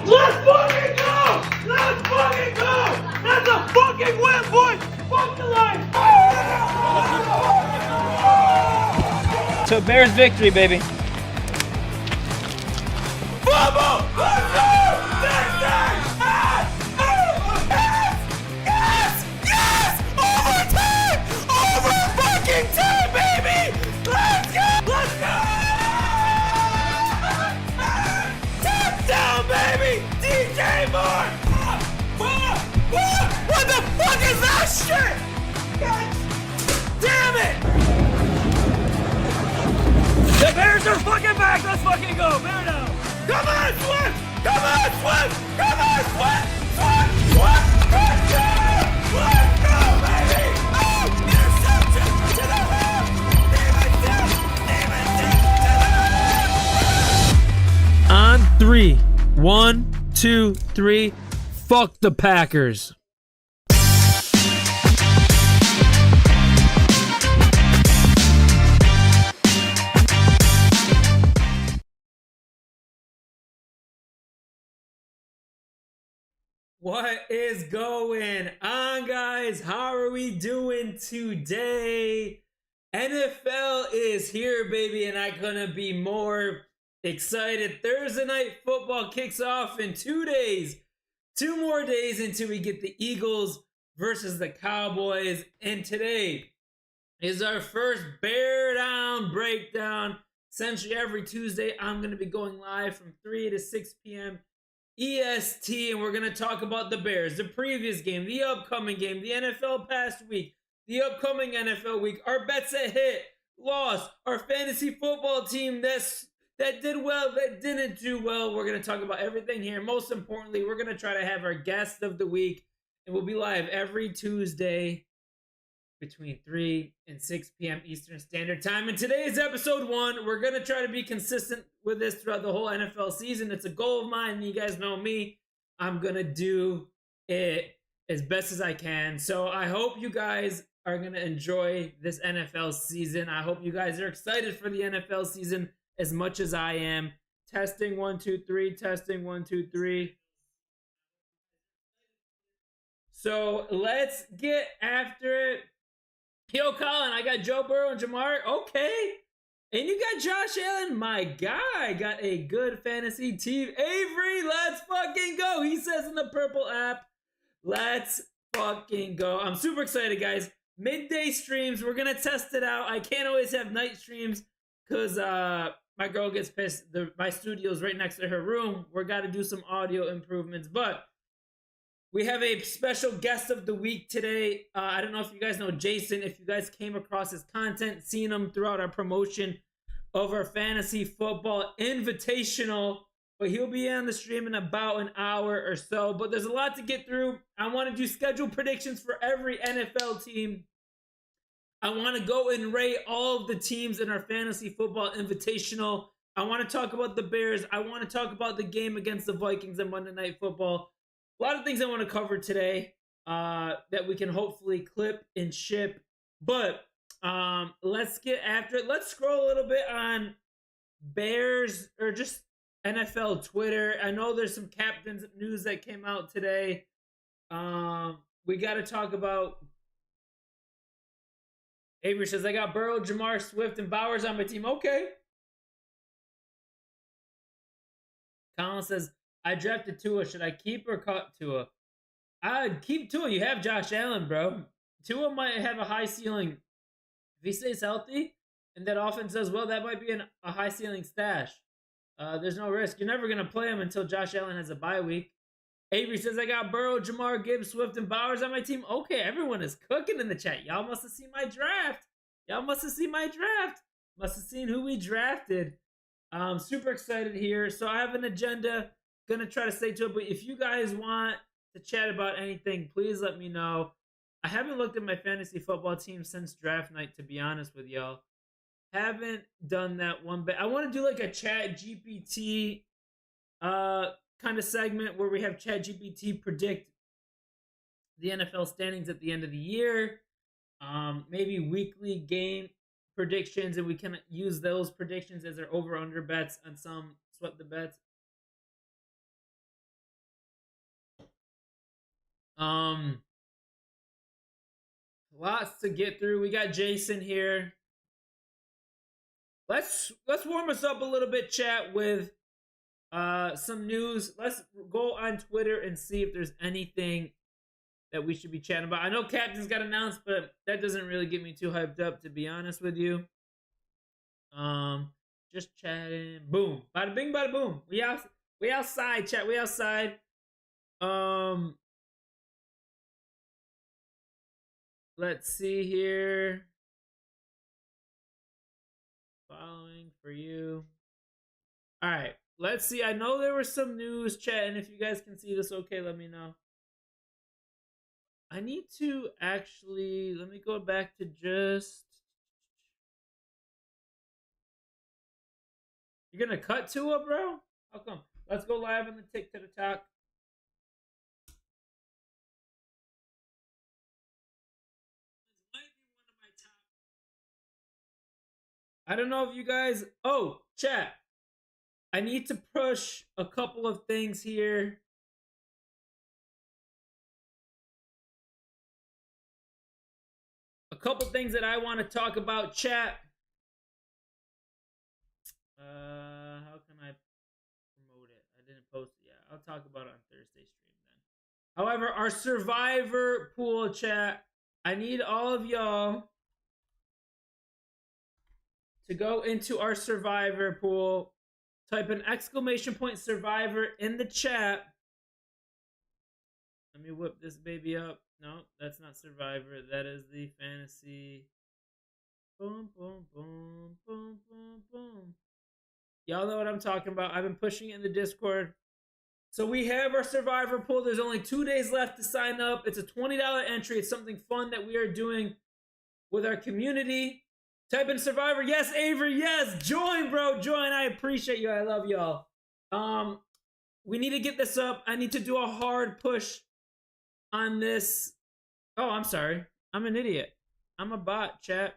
Let's fucking go! Let's fucking go! That's a fucking win, boys! Fuck the line! So Bears victory, baby. Bubble! Let's go! Yes! Overtime! Over fucking time, baby! Let's go! Let's go! Touchdown, baby! DJ Moore! What the fuck is that shit? God damn it! The Bears are fucking back. Let's fucking go. Bear down. Come on, Swift! Come on, Swift! Come on, Swift! Swift! Swift! Touchdown! Let's go, baby! Oh, interception to the left! Stevenson to the left! On 3. 1, 2, 3. Fuck the Packers. What is going on, guys? How are we doing today? NFL is here, baby, and I couldn't be more excited. Thursday night football kicks off in 2 days. 2 more days until we get the Eagles versus the Cowboys. And today is our first Bear Down breakdown. Essentially every Tuesday, I'm going to be going live from 3 to 6 p.m. EST, and we're going to talk about the Bears, the previous game, the upcoming game, the NFL past week, the upcoming NFL week, our bets that hit, lost, our fantasy football team that did well, that didn't do well. We're going to talk about everything here. Most importantly, we're going to try to have our guest of the week, and we'll be live every Tuesday between 3 and 6 p.m. Eastern Standard Time. And today is episode 1. We're going to try to be consistent with this throughout the whole NFL season. It's a goal of mine. You guys know me. I'm going to do it as best as I can. So I hope you guys are going to enjoy this NFL season. I hope you guys are excited for the NFL season as much as I am. Testing 1, 2, 3. Testing 1, 2, 3. So let's get after it. Yo, Colin, I got Joe Burrow and Jamar. Okay. And you got Josh Allen. My guy got a good fantasy team. Avery, let's fucking go. He says in the purple app, let's fucking go. I'm super excited, guys. Midday streams. We're going to test it out. I can't always have night streams because my girl gets pissed. My studio is right next to her room. We're got to do some audio improvements. But we have a special guest of the week today. I don't know if you guys know Jason, if you guys came across his content, seen him throughout our promotion of our fantasy football invitational, but he'll be on the stream in about an hour or so. But there's a lot to get through. I want to do schedule predictions for every NFL team. I want to go and rate all of the teams in our fantasy football invitational. I want to talk about the Bears. I want to talk about the game against the Vikings on Monday Night Football. A lot of things I want to cover today that we can hopefully clip and ship. But let's get after it. Let's scroll a little bit on Bears or just NFL Twitter. I know there's some captains news that came out today. We got to talk about. Avery says, I got Burrow, Jamar, Swift, and Bowers on my team. Okay. Colin says, I drafted Tua. Should I keep or cut Tua? I'd keep Tua. You have Josh Allen, bro. Tua might have a high ceiling. If he stays healthy and that offense does well, that might be a high ceiling stash. There's no risk. You're never going to play him until Josh Allen has a bye week. Avery says, I got Burrow, Jamar, Gibbs, Swift, and Bowers on my team. Okay, everyone is cooking in the chat. Y'all must have seen my draft. Must have seen who we drafted. I'm super excited here. So I have an agenda. Going to try to stay to it. But if you guys want to chat about anything, please let me know. I haven't looked at my fantasy football team since draft night, to be honest with y'all. Haven't done that one bit. I want to do like a Chat GPT kind of segment where we have Chat GPT predict the NFL standings at the end of the year. Maybe weekly game predictions, and we can use those predictions as our over-under bets on some sweat the bets. Um, Lots to get through. We got Jason here. Let's warm us up a little bit, chat, with some news. Let's go on Twitter and see if there's anything that we should be chatting about. I know Captain's got announced, but that doesn't really get me too hyped up, to be honest with you. Just chatting. Boom. Bada bing, bada boom. We outside, chat. We outside. Let's see here. Following for you. All right. Let's see. I know there was some news, chat, and if you guys can see this, okay, let me know. I need to actually, let me go back to just. You're gonna cut to it, bro? How come? Let's go live on the tick to the talk. I don't know if you guys. Oh, chat. I need to push a couple of things here. A couple things that I want to talk about, chat. How can I promote it? I didn't post it yet. I'll talk about it on Thursday stream then. However, our survivor pool, chat. I need all of y'all to go into our survivor pool. Type an exclamation point survivor in the chat. Let me whip this baby up. No, that's not survivor. That is the fantasy. Boom, boom, boom, boom, boom, boom. Y'all know what I'm talking about. I've been pushing it in the Discord. So we have our survivor pool. There's only 2 days left to sign up. It's a $20 entry. It's something fun that we are doing with our community. Type in survivor. Yes, Avery. Yes, join, bro. Join. I appreciate you. I love y'all. We need to get this up. I need to do a hard push on this. Oh, I'm sorry. I'm an idiot. I'm a bot, chat.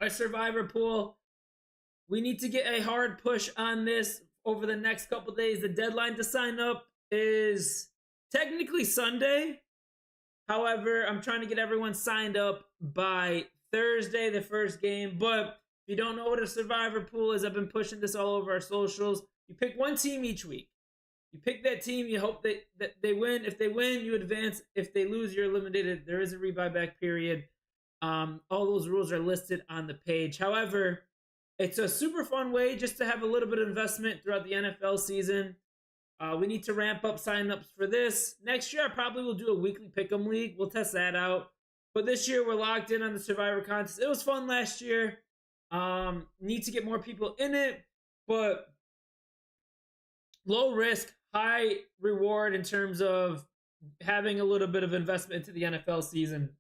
Our survivor pool. We need to get a hard push on this over the next couple days. The deadline to sign up is technically Sunday. However, I'm trying to get everyone signed up by Thursday, the first game. But if you don't know what a survivor pool is, I've been pushing this all over our socials. You pick one team each week. You pick that team. You hope that they win. If they win, you advance. If they lose, you're eliminated. There is a rebuyback period. All those rules are listed on the page. However, it's a super fun way just to have a little bit of investment throughout the NFL season. We need to ramp up signups for this. Next year, I probably will do a weekly pick'em league. We'll test that out. But this year, we're locked in on the Survivor contest. It was fun last year. Need to get more people in it. But low risk, high reward in terms of having a little bit of investment into the NFL season.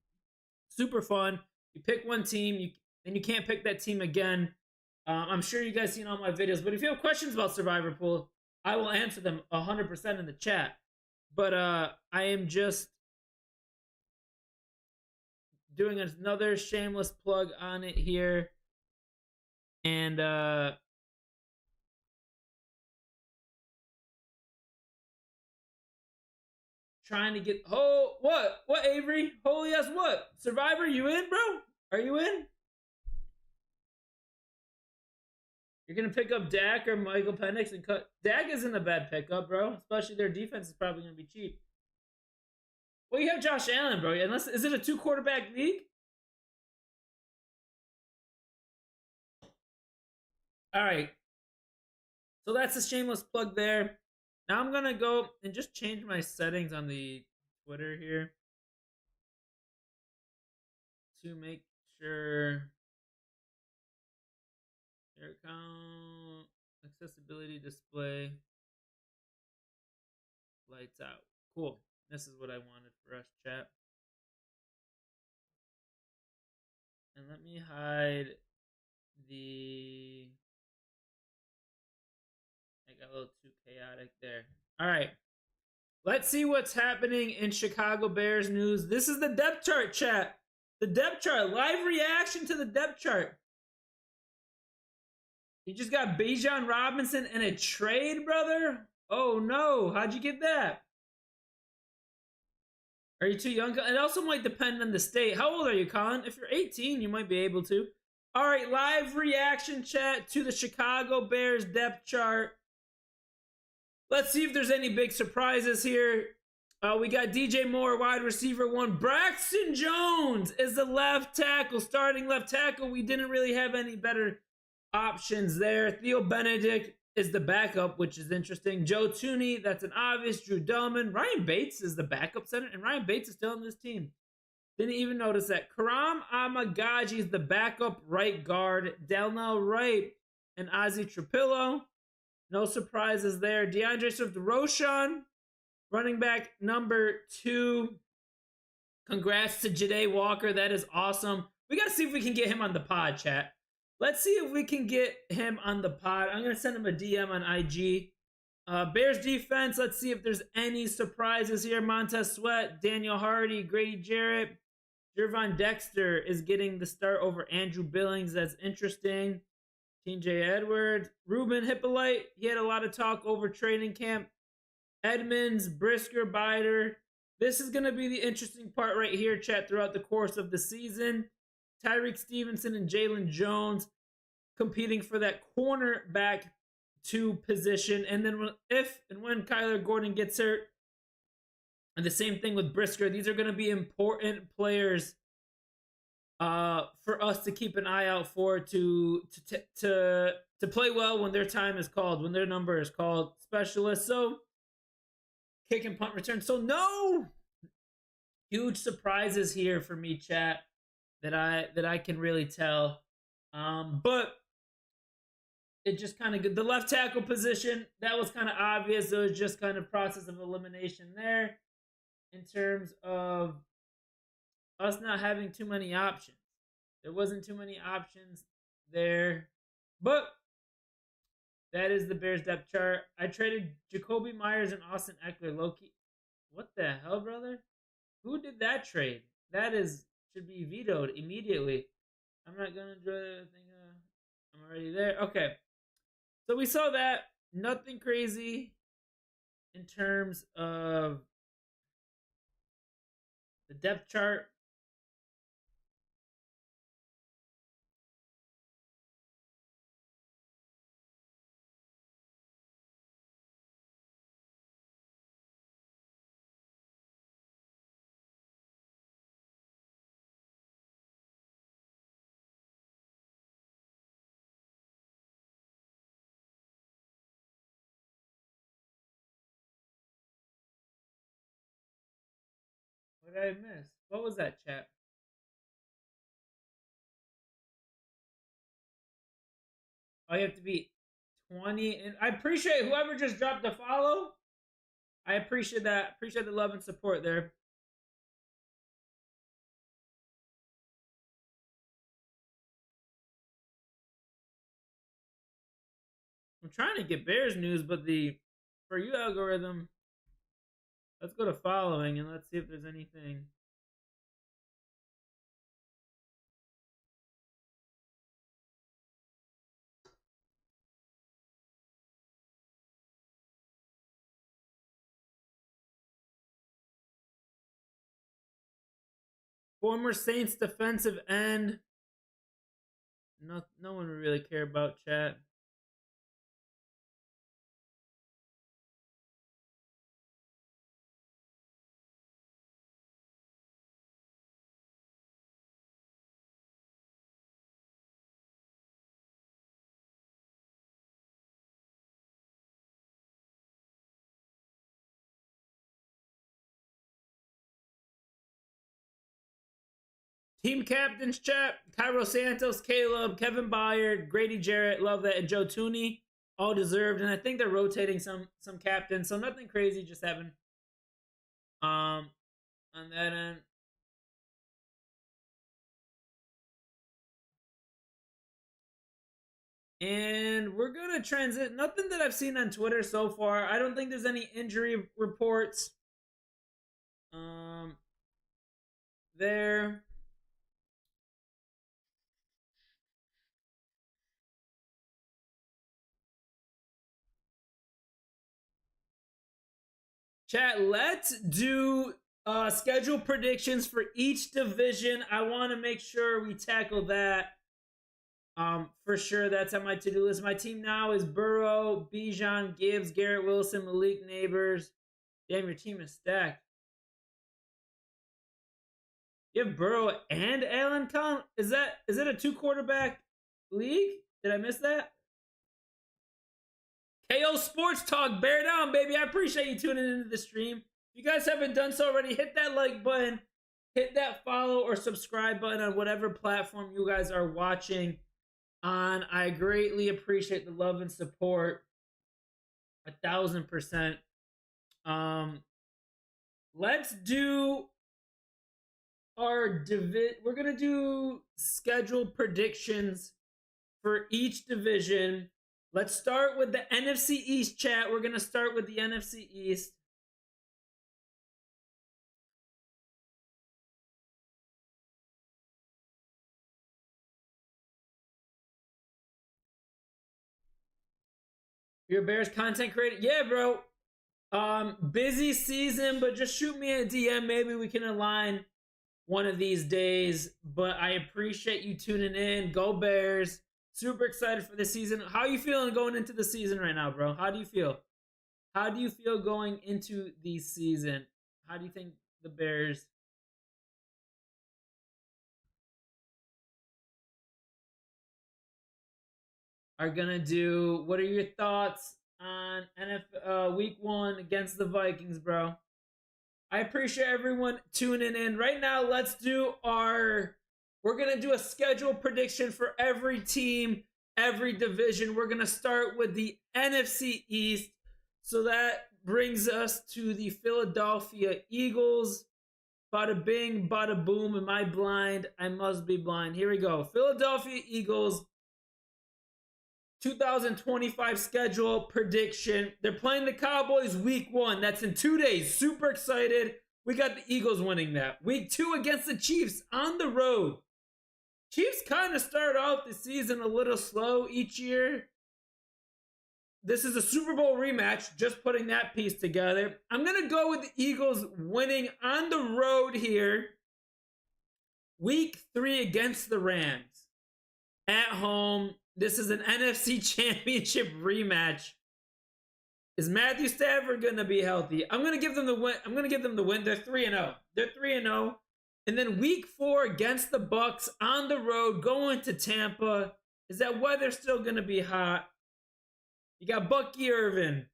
Super fun. You pick one team, and you can't pick that team again. I'm sure you guys seen all my videos, but if you have questions about Survivor Pool, I will answer them 100% in the chat. But I am just doing another shameless plug on it here. And trying to get what Avery? Holy ass what? Survivor, you in, bro? Are you in? You're going to pick up Dak or Michael Penix and cut. Dak isn't a bad pickup, bro. Especially their defense is probably going to be cheap. Well, you have Josh Allen, bro. Is it a 2-quarterback league? All right. So that's a shameless plug there. Now I'm going to go and just change my settings on the Twitter here to make sure. Share account, accessibility display, lights out. Cool. This is what I wanted for us, chat. And let me hide the. I got a little too chaotic there. All right. Let's see what's happening in Chicago Bears news. This is the depth chart, chat. The depth chart. Live reaction to the depth chart. You just got Bijan Robinson in a trade, brother? Oh, no. How'd you get that? Are you too young? It also might depend on the state. How old are you, Colin? If you're 18, you might be able to. All right, live reaction chat to the Chicago Bears depth chart. Let's see if there's any big surprises here. We got DJ Moore, wide receiver 1. Braxton Jones is the left tackle, starting left tackle. We didn't really have any better options there. Theo Benedict is the backup, which is interesting. Joe Tooney, that's an obvious. Drew Dillman. Ryan Bates is the backup center, and Ryan Bates is still on this team. Didn't even notice that. Karam Amagaji is the backup right guard. Delnell Wright and Ozzie Trapillo. No surprises there. DeAndre Swift, Roshan, running back number 2. Congrats to Jade Walker. That is awesome. We got to see if we can get him on the pod, chat. Let's see if we can get him on the pod. I'm going to send him a DM on IG. Bears defense, let's see if there's any surprises here. Montez Sweat, Daniel Hardy, Grady Jarrett. Jervon Dexter is getting the start over Andrew Billings. That's interesting. TJ Edwards. Ruben Hippolyte, he had a lot of talk over training camp. Edmonds, Brisker, Bider. This is going to be the interesting part right here, chat, throughout the course of the season. Tyreek Stevenson and Jalen Jones competing for that cornerback 2 position. And then if and when Kyler Gordon gets hurt, and the same thing with Brisker, these are going to be important players for us to keep an eye out for to play well when their time is called, when their number is called. Specialists. So kick and punt return. So no huge surprises here for me, chat, that I can really tell. But it just kind of, the left tackle position, that was kind of obvious. It was just kind of process of elimination there in terms of us not having too many options. There wasn't too many options there. But that is the Bears depth chart. I traded Jacoby Myers and Austin Eckler. Loki, what the hell, brother? Who did that trade? That should be vetoed immediately. I'm not gonna enjoy the thing. I'm already there. Okay, so we saw that. Nothing crazy in terms of the depth chart. What did I miss? What was that, chat? Oh, you have to be 20. And I appreciate whoever just dropped the follow. I appreciate that. Appreciate the love and support there. I'm trying to get Bears news, but the For You algorithm. Let's go to following and let's see if there's anything. Former Saints defensive end. No one would really care about, chat. Team captains, chat. Cairo Santos, Caleb, Kevin Byard, Grady Jarrett, love that, and Joe Tooney, all deserved. And I think they're rotating some captains, so nothing crazy, just having on that end. And we're gonna transit. Nothing that I've seen on Twitter so far. I don't think there's any injury reports. There. Chat, let's do schedule predictions for each division. I want to make sure we tackle that. For sure, that's on my to-do list. My team now is Burrow, Bijan, Gibbs, Garrett Wilson, Malik Neighbors. Damn, your team is stacked. You have Burrow and Allen Collins. Is it a 2-quarterback league? Did I miss that? KO Sports Talk, bear down, baby. I appreciate you tuning into the stream. If you guys haven't done so already, hit that like button, hit that follow or subscribe button on whatever platform you guys are watching on. I greatly appreciate the love and support. 1,000%. Let's do our we're gonna do schedule predictions for each division. Let's start with the NFC East, chat. We're gonna start with the NFC East. Your Bears content creator? Yeah, bro. Busy season, but just shoot me a DM. Maybe we can align one of these days. But I appreciate you tuning in. Go Bears. Super excited for the season. How are you feeling going into the season right now, bro? How do you feel? How do you feel going into the season? How do you think the Bears are gonna do? What are your thoughts on NFL Week 1 against the Vikings, bro? I appreciate everyone tuning in. Right now, let's do we're gonna do a schedule prediction for every team, every division. We're gonna start with the NFC East. So that brings us to the Philadelphia Eagles. Bada bing, bada boom. Am I blind? I must be blind. Here we go. Philadelphia Eagles 2025 schedule prediction. They're playing the Cowboys week 1. That's in 2 days. Super excited. We got the Eagles winning that. Week 2 against the Chiefs on the road. Chiefs kind of start off the season a little slow each year. This is a Super Bowl rematch. Just putting that piece together. I'm going to go with the Eagles winning on the road here. Week 3 against the Rams. At home. This is an NFC Championship rematch. Is Matthew Stafford going to be healthy? I'm going to give them the win. They're 3-0. They're 3-0. And then week 4 against the Bucks on the road, going to Tampa. Is that weather still going to be hot? You got Bucky Irvin,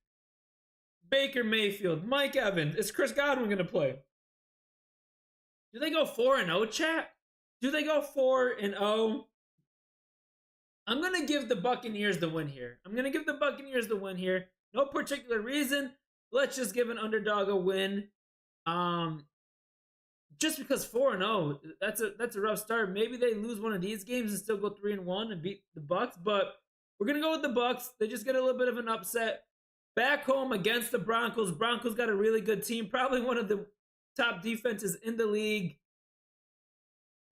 Baker Mayfield, Mike Evans. Is Chris Godwin going to play? Do they go 4-0, chat? Do they go 4-0? I'm going to give the Buccaneers the win here. No particular reason. Let's just give an underdog a win. Just because 4-0, that's a rough start. Maybe they lose one of these games and still go 3-1 and beat the Bucks, but we're going to go with the Bucks. They just get a little bit of an upset. Back home against the Broncos. Broncos got a really good team. Probably one of the top defenses in the league.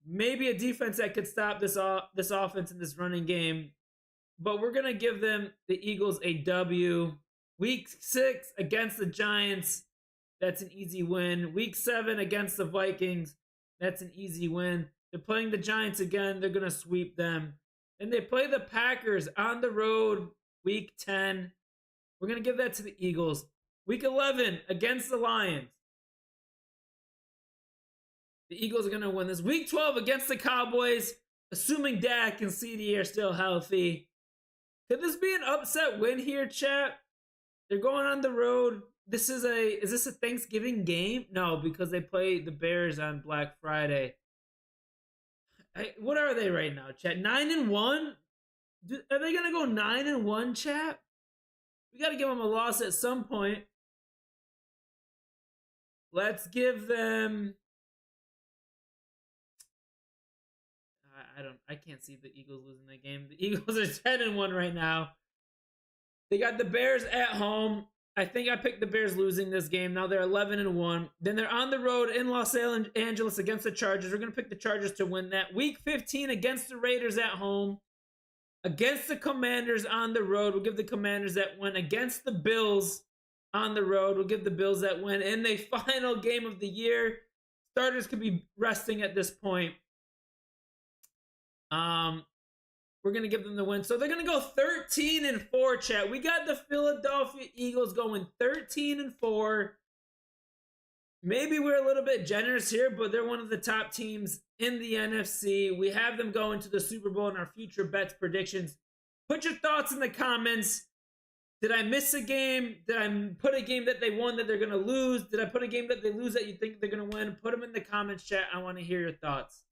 Maybe a defense that could stop this offense in this running game. But we're going to give them, the Eagles, a W. Week 6 against the Giants. That's an easy win. Week 7 against the Vikings. That's an easy win. They're playing the Giants again. They're going to sweep them. And they play the Packers on the road. Week 10. We're going to give that to the Eagles. Week 11 against the Lions. The Eagles are going to win this. Week 12 against the Cowboys, assuming Dak and CD are still healthy. Could this be an upset win here, chat? They're going on the road. Is this a Thanksgiving game? No, because they play the Bears on Black Friday. What are they right now, chat? 9-1? Are they going to go 9-1, chat? We got to give them a loss at some point. Let's give them... I can't see the Eagles losing that game. The Eagles are 10-1 right now. They got the Bears at home. I think I picked the Bears losing this game. Now they're 11-1. Then they're on the road in Los Angeles against the Chargers. We're going to pick the Chargers to win that. Week 15 against the Raiders at home. Against the Commanders on the road. We'll give the Commanders that win. Against the Bills on the road. We'll give the Bills that win. In the final game of the year, starters could be resting at this point. We're going to give them the win. So they're going to go 13-4, chat. We got the Philadelphia Eagles going 13-4. Maybe we're a little bit generous here, but they're one of the top teams in the NFC. We have them going to the Super Bowl in our future bets predictions. Put your thoughts in the comments. Did I miss a game? Did I put a game that they won that they're going to lose? Did I put a game that they lose that you think they're going to win? Put them in the comments, chat. I want to hear your thoughts.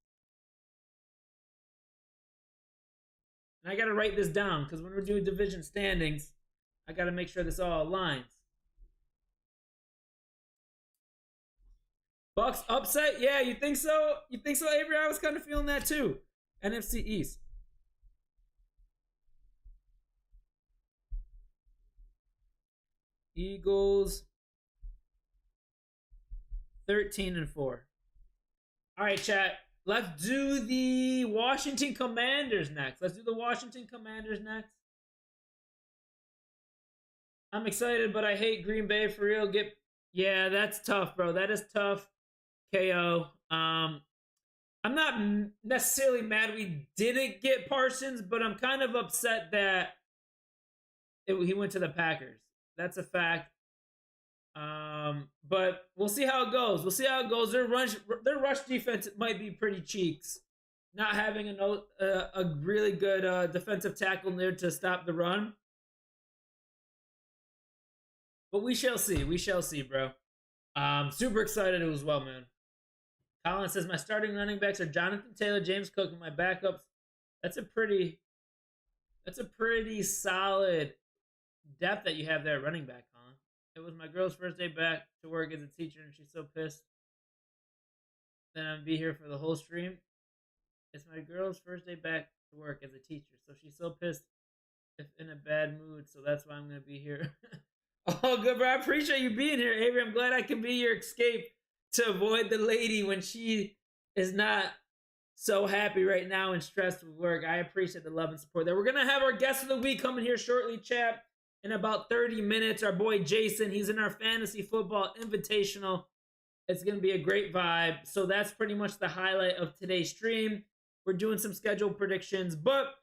And I got to write this down because when we're doing division standings, I got to make sure this all aligns. Bucks upset? Yeah, you think so? You think so, Avery? I was kind of feeling that too. NFC East. Eagles 13-4. All right, chat. Let's do the Washington Commanders next. I'm excited, but I hate Green Bay for real. Yeah, that's tough, bro. That is tough. KO. I'm not necessarily mad we didn't get Parsons, but I'm kind of upset that he went to the Packers. That's a fact. But we'll see how it goes. Their rush defense might be pretty cheeks. Not having a really good defensive tackle there to stop the run. But we shall see, bro. Super excited as well, man. Colin says, my starting running backs are Jonathan Taylor, James Cook, and my backups. That's a pretty solid depth that you have there at running back, Colin. It was my girl's first day back to work as a teacher, and she's so pissed that I'm be here for the whole stream. It's my girl's first day back to work as a teacher, so she's so pissed if in a bad mood, so that's why I'm going to be here. Oh, good, bro. I appreciate you being here, Avery. I'm glad I can be your escape to avoid the lady when she is not so happy right now and stressed with work. I appreciate the love and support there. We're going to have our guest of the week coming here shortly, chat, in about 30 minutes. Our boy Jason, he's in our Fantasy Football Invitational. It's going to be a great vibe. So that's pretty much the highlight of today's stream. We're doing some schedule predictions, but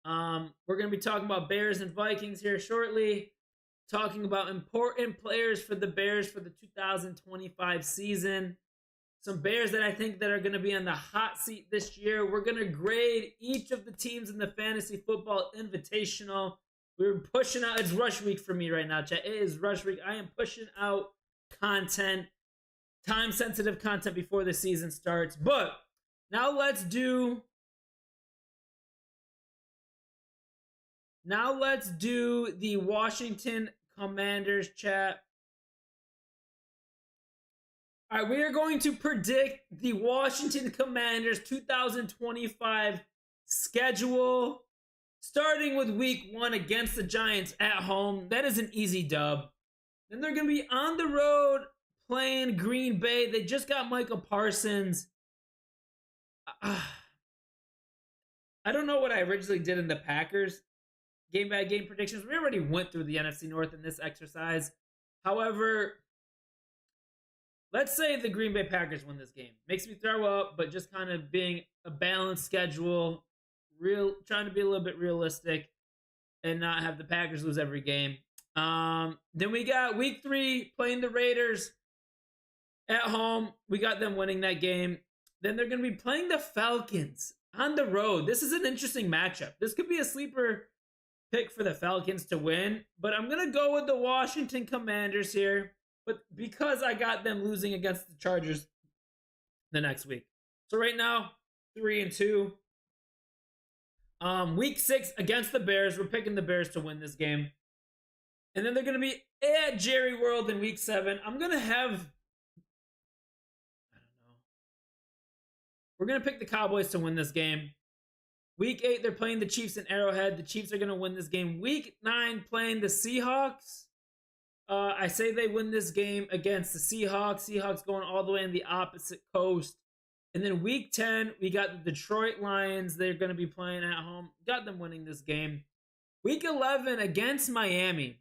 we're going to be talking about Bears and Vikings here shortly. Talking about important players for the Bears for the 2025 season. Some Bears that I think that are going to be on the hot seat this year. We're going to grade each of the teams in the Fantasy Football Invitational. We're pushing out. It's rush week for me right now, chat. It is rush week. I am pushing out content, time-sensitive content before the season starts. But now let's do the Washington Commanders, chat. All right, we are going to predict the Washington Commanders 2025 schedule, starting with week 1 against the Giants at home. That is an easy dub. Then they're going to be on the road playing Green Bay. They just got Michael Parsons. I don't know what I originally did in the Packers game-by-game predictions. We already went through the NFC North in this exercise. However, let's say the Green Bay Packers win this game. Makes me throw up, but just kind of being a balanced schedule, trying to be a little bit realistic and not have the Packers lose every game. Then we got week 3 playing the Raiders at home. We got them winning that game. Then they're going to be playing the Falcons on the road. This is an interesting matchup. This could be a sleeper pick for the Falcons to win, but I'm going to go with the Washington Commanders here, but because I got them losing against the Chargers the next week. So right now, 3-2. Week 6 against the Bears. We're picking the Bears to win this game. And then they're going to be at Jerry World in week 7. I'm going to have, I don't know. We're going to pick the Cowboys to win this game. Week 8, they're playing the Chiefs in Arrowhead. The Chiefs are going to win this game. Week 9, playing the Seahawks. I say they win this game against the Seahawks. Seahawks going all the way on the opposite coast. And then week 10, we got the Detroit Lions. They're going to be playing at home. Got them winning this game. Week 11 against Miami.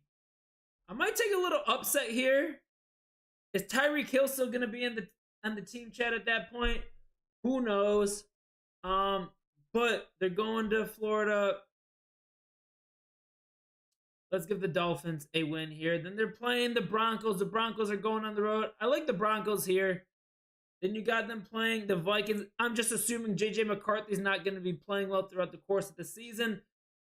I might take a little upset here. Is Tyreek Hill still gonna be on the team chat at that point? Who knows? But they're going to Florida. Let's give the Dolphins a win here. Then they're playing the Broncos. The Broncos are going on the road. I like the Broncos here. Then you got them playing the Vikings. I'm just assuming J.J. McCarthy's not going to be playing well throughout the course of the season.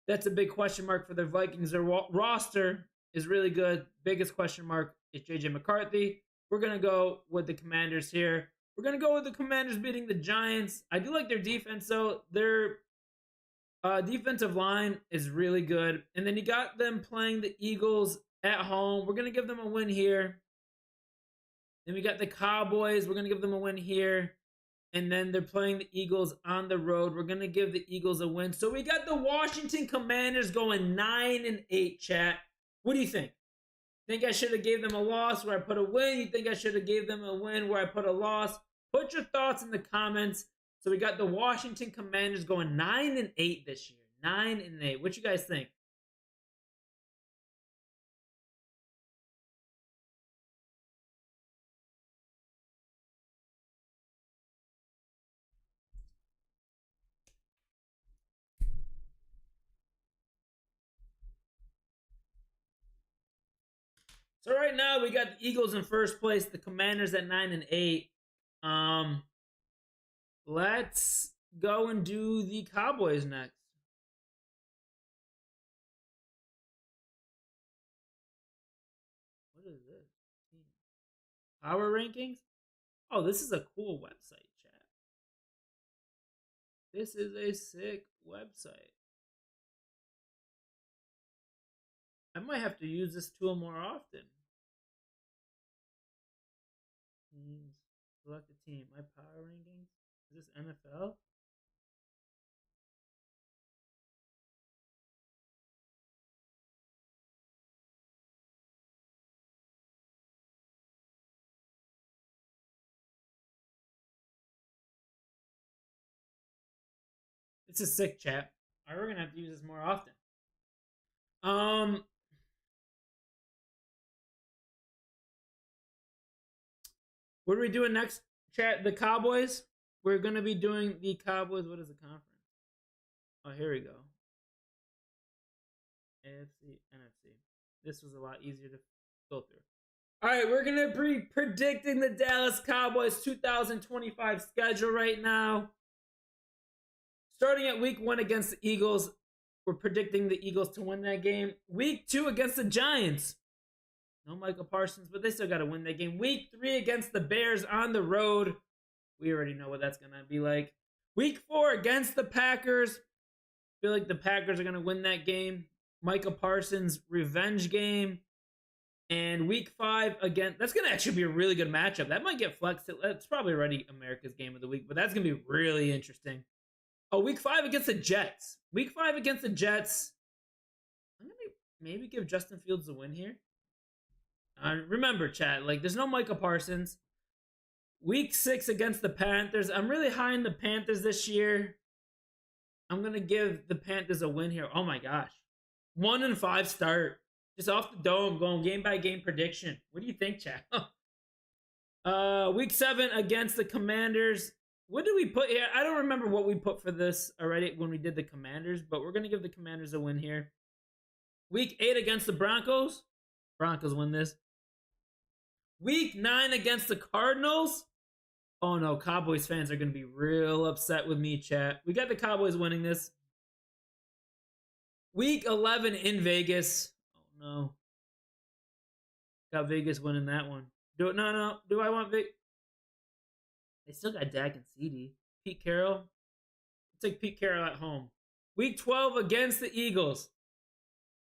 That's a big question mark for the Vikings. Their roster is really good. Biggest question mark is J.J. McCarthy. We're going to go with the Commanders here. We're going to go with the Commanders beating the Giants. I do like their defense, though. Their defensive line is really good. And then you got them playing the Eagles at home. We're going to give them a win here. Then we got the Cowboys. We're going to give them a win here. And then they're playing the Eagles on the road. We're going to give the Eagles a win. So we got the Washington Commanders going 9-8, chat. What do you think? Think I should have gave them a loss where I put a win? You think I should have gave them a win where I put a loss? Put your thoughts in the comments. So we got the Washington Commanders going 9-8 this year. 9-8. What you guys think? So right now we got the Eagles in first place, the Commanders at 9-8. Let's go and do the Cowboys next. What is this? Power rankings? Oh, this is a cool website, chat. This is a sick website. I might have to use this tool more often. Teams. Select a team. My power rankings. Is this NFL? It's a sick, chat. Alright, we're gonna have to use this more often. What are we doing next, chat? The Cowboys? We're going to be doing the Cowboys. What is the conference? Oh, here we go. AFC, NFC. This was a lot easier to go through. All right, we're going to be predicting the Dallas Cowboys 2025 schedule right now. Starting at week 1 against the Eagles, we're predicting the Eagles to win that game. Week 2 against the Giants. No Michael Parsons, but they still got to win that game. Week 3 against the Bears on the road. We already know what that's going to be like. Week 4 against the Packers. I feel like the Packers are going to win that game. Michael Parsons revenge game. And week 5 again. That's going to actually be a really good matchup. That might get flexed. That's probably already America's game of the week, but that's going to be really interesting. Oh, week 5 against the Jets. Week 5 against the Jets. I'm going to maybe give Justin Fields the win here. Remember, chat, like there's no Michael Parsons. Week 6 against the Panthers. I'm really high in the Panthers this year. I'm going to give the Panthers a win here. Oh my gosh. 1-5 start. Just off the dome, going game by game prediction. What do you think, chat? Week 7 against the Commanders. What did we put here? I don't remember what we put for this already when we did the Commanders, but we're going to give the Commanders a win here. Week 8 against the Broncos. Broncos win this. Week 9 against the Cardinals. Oh no, Cowboys fans are going to be real upset with me, chat. We got the Cowboys winning this. Week 11 in Vegas. Oh no. Got Vegas winning that one. No. Do I want Vic? They still got Dak and CD. Pete Carroll. Let's take Pete Carroll at home. Week 12 against the Eagles.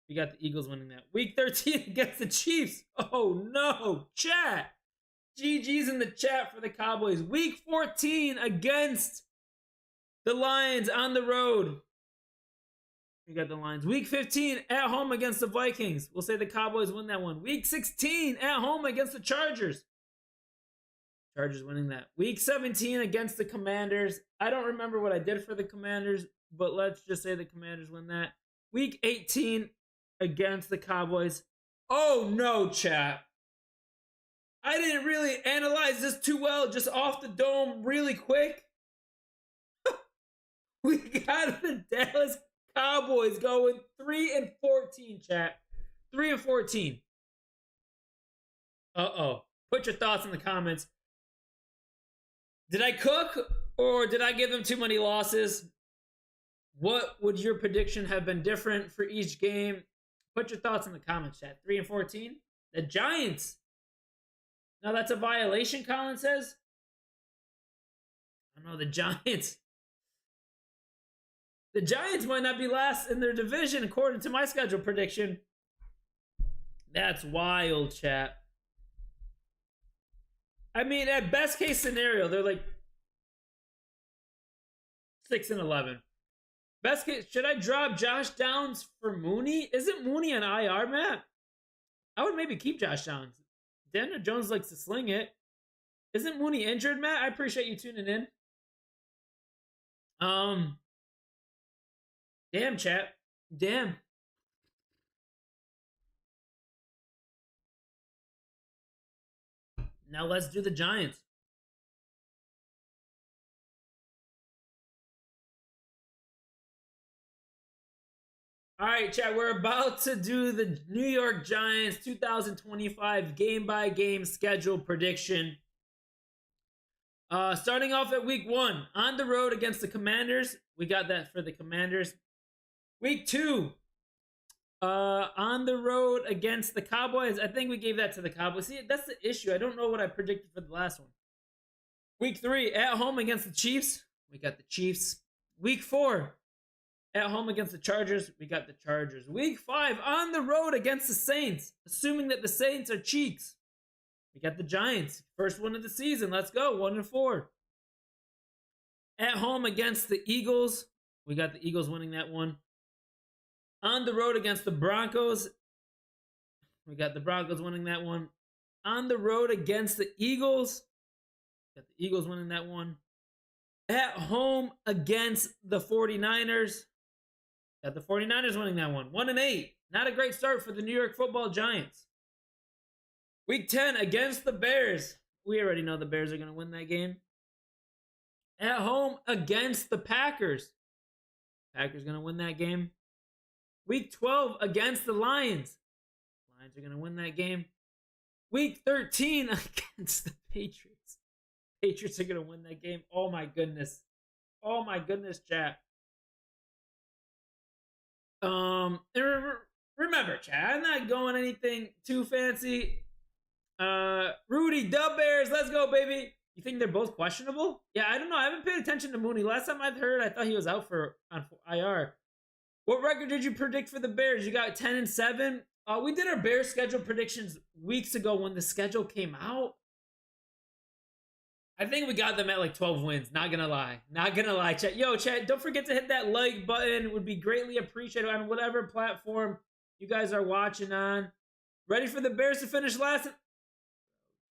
We got the Eagles winning that. Week 13 against the Chiefs. Oh no, chat. GG's in the chat for the Cowboys. Week 14 against the Lions on the road. We got the Lions. Week 15 at home against the Vikings. We'll say the Cowboys win that one. Week 16 at home against the Chargers. Chargers winning that. Week 17 against the Commanders. I don't remember what I did for the Commanders, but let's just say the Commanders win that. Week 18 against the Cowboys. Oh no, chat. I didn't really analyze this too well, just off the dome really quick. We got the Dallas Cowboys going 3-14, chat. 3-14. Uh-oh. Put your thoughts in the comments. Did I cook or did I give them too many losses? What would your prediction have been different for each game? Put your thoughts in the comments, chat. 3-14. The Giants. Now that's a violation, Colin says. I don't know, the Giants. The Giants might not be last in their division according to my schedule prediction. That's wild, chat. I mean, at best case scenario, they're like 6-11. Best case, should I drop Josh Downs for Mooney? Isn't Mooney on IR, Matt? I would maybe keep Josh Downs. Daniel Jones likes to sling it. Isn't Mooney injured, Matt? I appreciate you tuning in. Damn, chat. Damn. Now let's do the Giants. All right, chat. We're about to do the New York Giants 2025 game-by-game schedule prediction. Starting off at week 1, on the road against the Commanders. We got that for the Commanders. Week 2, on the road against the Cowboys. I think we gave that to the Cowboys. See, that's the issue. I don't know what I predicted for the last one. Week 3, at home against the Chiefs. We got the Chiefs. Week 4, at home against the Chargers. We got the Chargers. Week 5, on the road against the Saints. Assuming that the Saints are cheeks. We got the Giants. First one of the season. Let's go. 1-4. At home against the Eagles. We got the Eagles winning that one. On the road against the Broncos. We got the Broncos winning that one. On the road against the Eagles. Got the Eagles winning that one. At home against the 49ers. Got the 49ers winning that one. 1-8. Not a great start for the New York Football Giants. Week 10 against the Bears. We already know the Bears are going to win that game. At home against the Packers. Packers going to win that game. Week 12 against the Lions. Lions are going to win that game. Week 13 against the Patriots. Patriots are going to win that game. Oh my goodness. Oh my goodness, chat. Remember, chat, I'm not going anything too fancy. Rudy, Dub Bears, let's go, baby. You think they're both questionable? Yeah, I don't know. I haven't paid attention to Mooney. Last time I've heard, I thought he was out on IR. What record did you predict for the Bears? You got 10-7. We did our Bears schedule predictions weeks ago when the schedule came out. I think we got them at like 12 wins. Not gonna lie. Not gonna lie, chat. Yo, chat, don't forget to hit that like button. It would be greatly appreciated on whatever platform you guys are watching on. Ready for the Bears to finish last?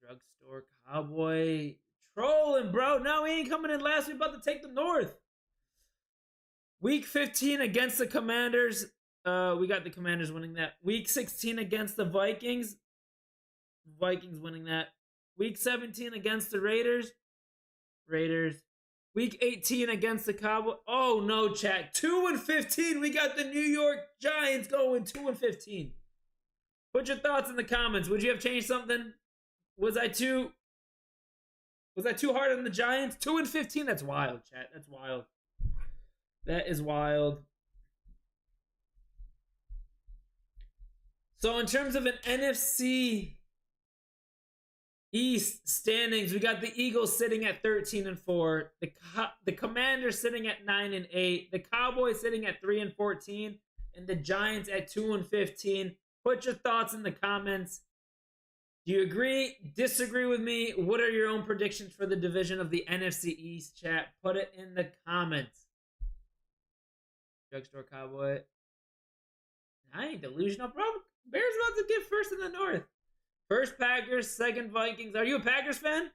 Drugstore Cowboy. Trolling, bro. No, we ain't coming in last. We about to take the North. Week 15 against the Commanders. We got the Commanders winning that. Week 16 against the Vikings. Vikings winning that. Week 17 against the Raiders. Raiders. Week 18 against the Cowboys. Oh, no, chat. 2-15. We got the New York Giants going 2-15. Put your thoughts in the comments. Would you have changed something? Was I too hard on the Giants? 2-15? That's wild, chat. That's wild. That is wild. So in terms of an NFC East standings, we got the Eagles sitting at 13-4, the Commanders sitting at 9-8, the Cowboys sitting at 3-14, and the Giants at 2-15. Put your thoughts in the comments. Do you agree? Disagree with me? What are your own predictions for the division of the NFC East, chat? Put it in the comments. Drugstore Cowboy. I ain't delusional, bro. Bears about to get first in the North. First Packers, second Vikings. Are you a Packers fan?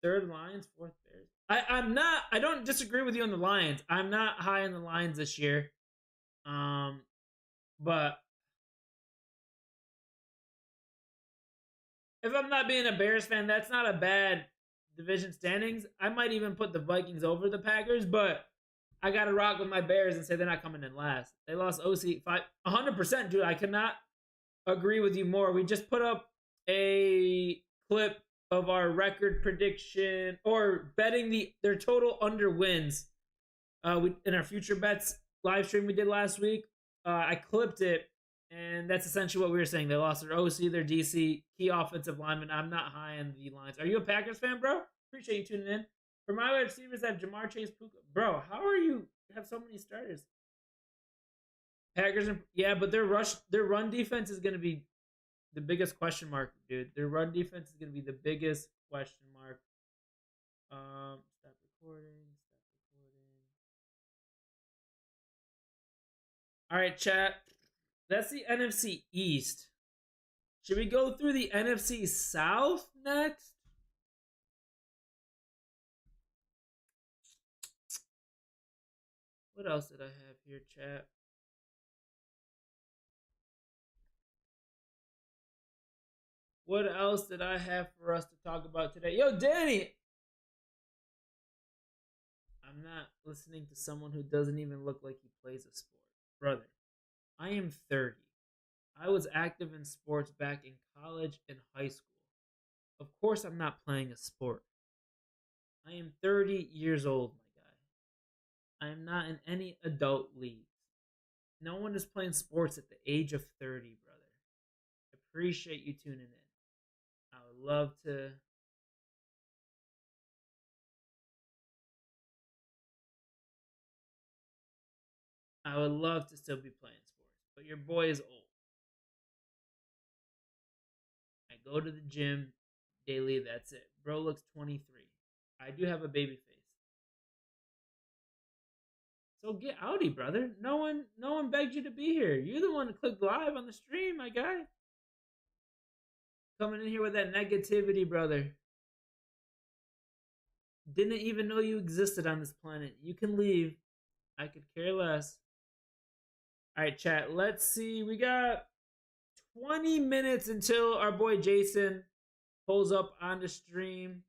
Third Lions, fourth Bears. I don't disagree with you on the Lions. I'm not high on the Lions this year. But if I'm not being a Bears fan, that's not a bad division standings. I might even put the Vikings over the Packers, but I got to rock with my Bears and say they're not coming in last. They lost OC 100%, dude. I cannot agree with you more. We just put up a clip of our record prediction or betting their total under wins. In our future bets live stream we did last week, I clipped it, and that's essentially what we were saying. They lost their OC, their DC, key offensive lineman. I'm not high on the lines. Are you a Packers fan, bro? Appreciate you tuning in. For my wide receivers, I have Jamar Chase, Puka. Bro, how are you have so many starters? Packers, yeah, but their run defense is going to be the biggest question mark, dude. Their run defense is going to be the biggest question mark. Stop recording. All right, chat. That's the NFC East. Should we go through the NFC South next? What else did I have here, chat? What else did I have for us to talk about today? Yo, Danny! I'm not listening to someone who doesn't even look like he plays a sport. Brother, I am 30. I was active in sports back in college and high school. Of course, I'm not playing a sport. I am 30 years old, my guy. I am not in any adult leagues. No one is playing sports at the age of 30, brother. Appreciate you tuning in. I would love to. I would love to still be playing sports, but your boy is old. I go to the gym daily, that's it. Bro looks 23. I do have a baby face. So get outy, brother. No one begged you to be here. You're the one that clicked live on the stream, my guy. Coming in here with that negativity, brother. Didn't even know you existed on this planet. You can leave. I could care less. All right, chat. Let's see. We got 20 minutes until our boy Jason pulls up on the stream.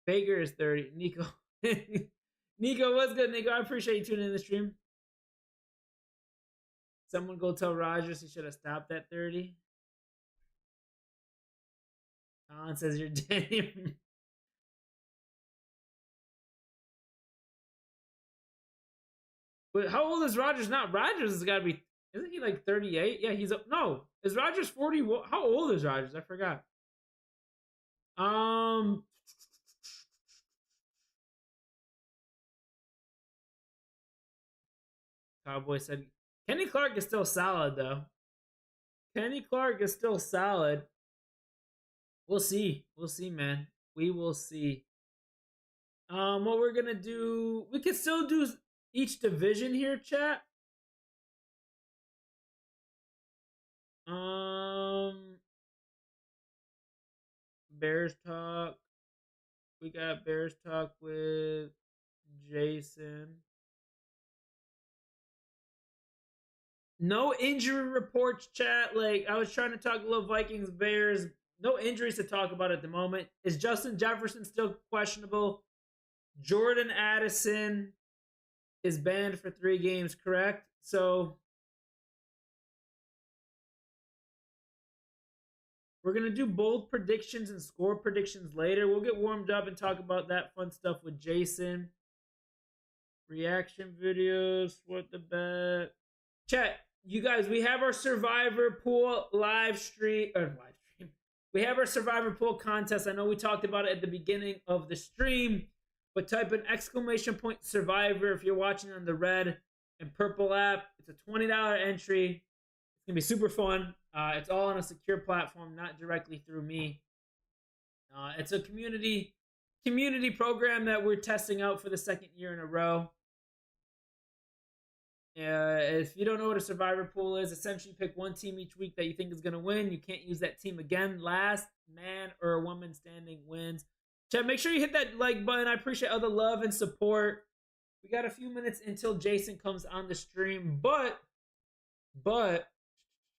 Baker is 30. Nico. Nico, what's good, Nico? I appreciate you tuning in the stream. Someone go tell Rogers he should have stopped at 30. Colin says you're Danny. But how old is Rogers now? Rogers has got to be, isn't he like 38? Yeah, he's up. No, is Rogers 40? How old is Rogers? I forgot. Cowboy said Kenny Clark is still solid though. Kenny Clark is still solid. We'll see. We'll see, man. We will see. What we're gonna do? We could still do each division here, chat. Bears talk. We got Bears talk with Jason. No injury reports, chat. Like, I was trying to talk a little Vikings, Bears. No injuries to talk about at the moment. Is Justin Jefferson still questionable? Jordan Addison is banned for 3 games, correct? So we're going to do bold predictions and score predictions later. We'll get warmed up and talk about that fun stuff with Jason. Reaction videos, what the bet. Chat, you guys, we have our Survivor Pool live stream. We have our Survivor Pool contest. I know we talked about it at the beginning of the stream, but type in ! Survivor if you're watching on the red and purple app. It's a $20 entry. It's going to be super fun. It's all on a secure platform, not directly through me. It's a community program that we're testing out for the 2nd year in a row. If you don't know what a Survivor Pool is, essentially pick one team each week that you think is going to win. You can't use that team again. Last man or woman standing wins. Chat, make sure you hit that like button. I appreciate all the love and support. We got a few minutes until Jason comes on the stream, but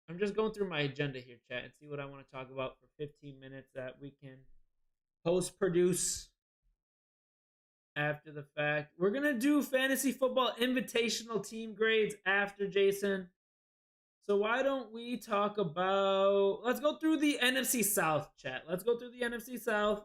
I'm just going through my agenda here, chat, and see what I want to talk about for 15 minutes that we can post produce after the fact. We're gonna do fantasy football invitational team grades after, Jason. So why don't we talk about? Let's go through the NFC South, chat. Let's go through the NFC South.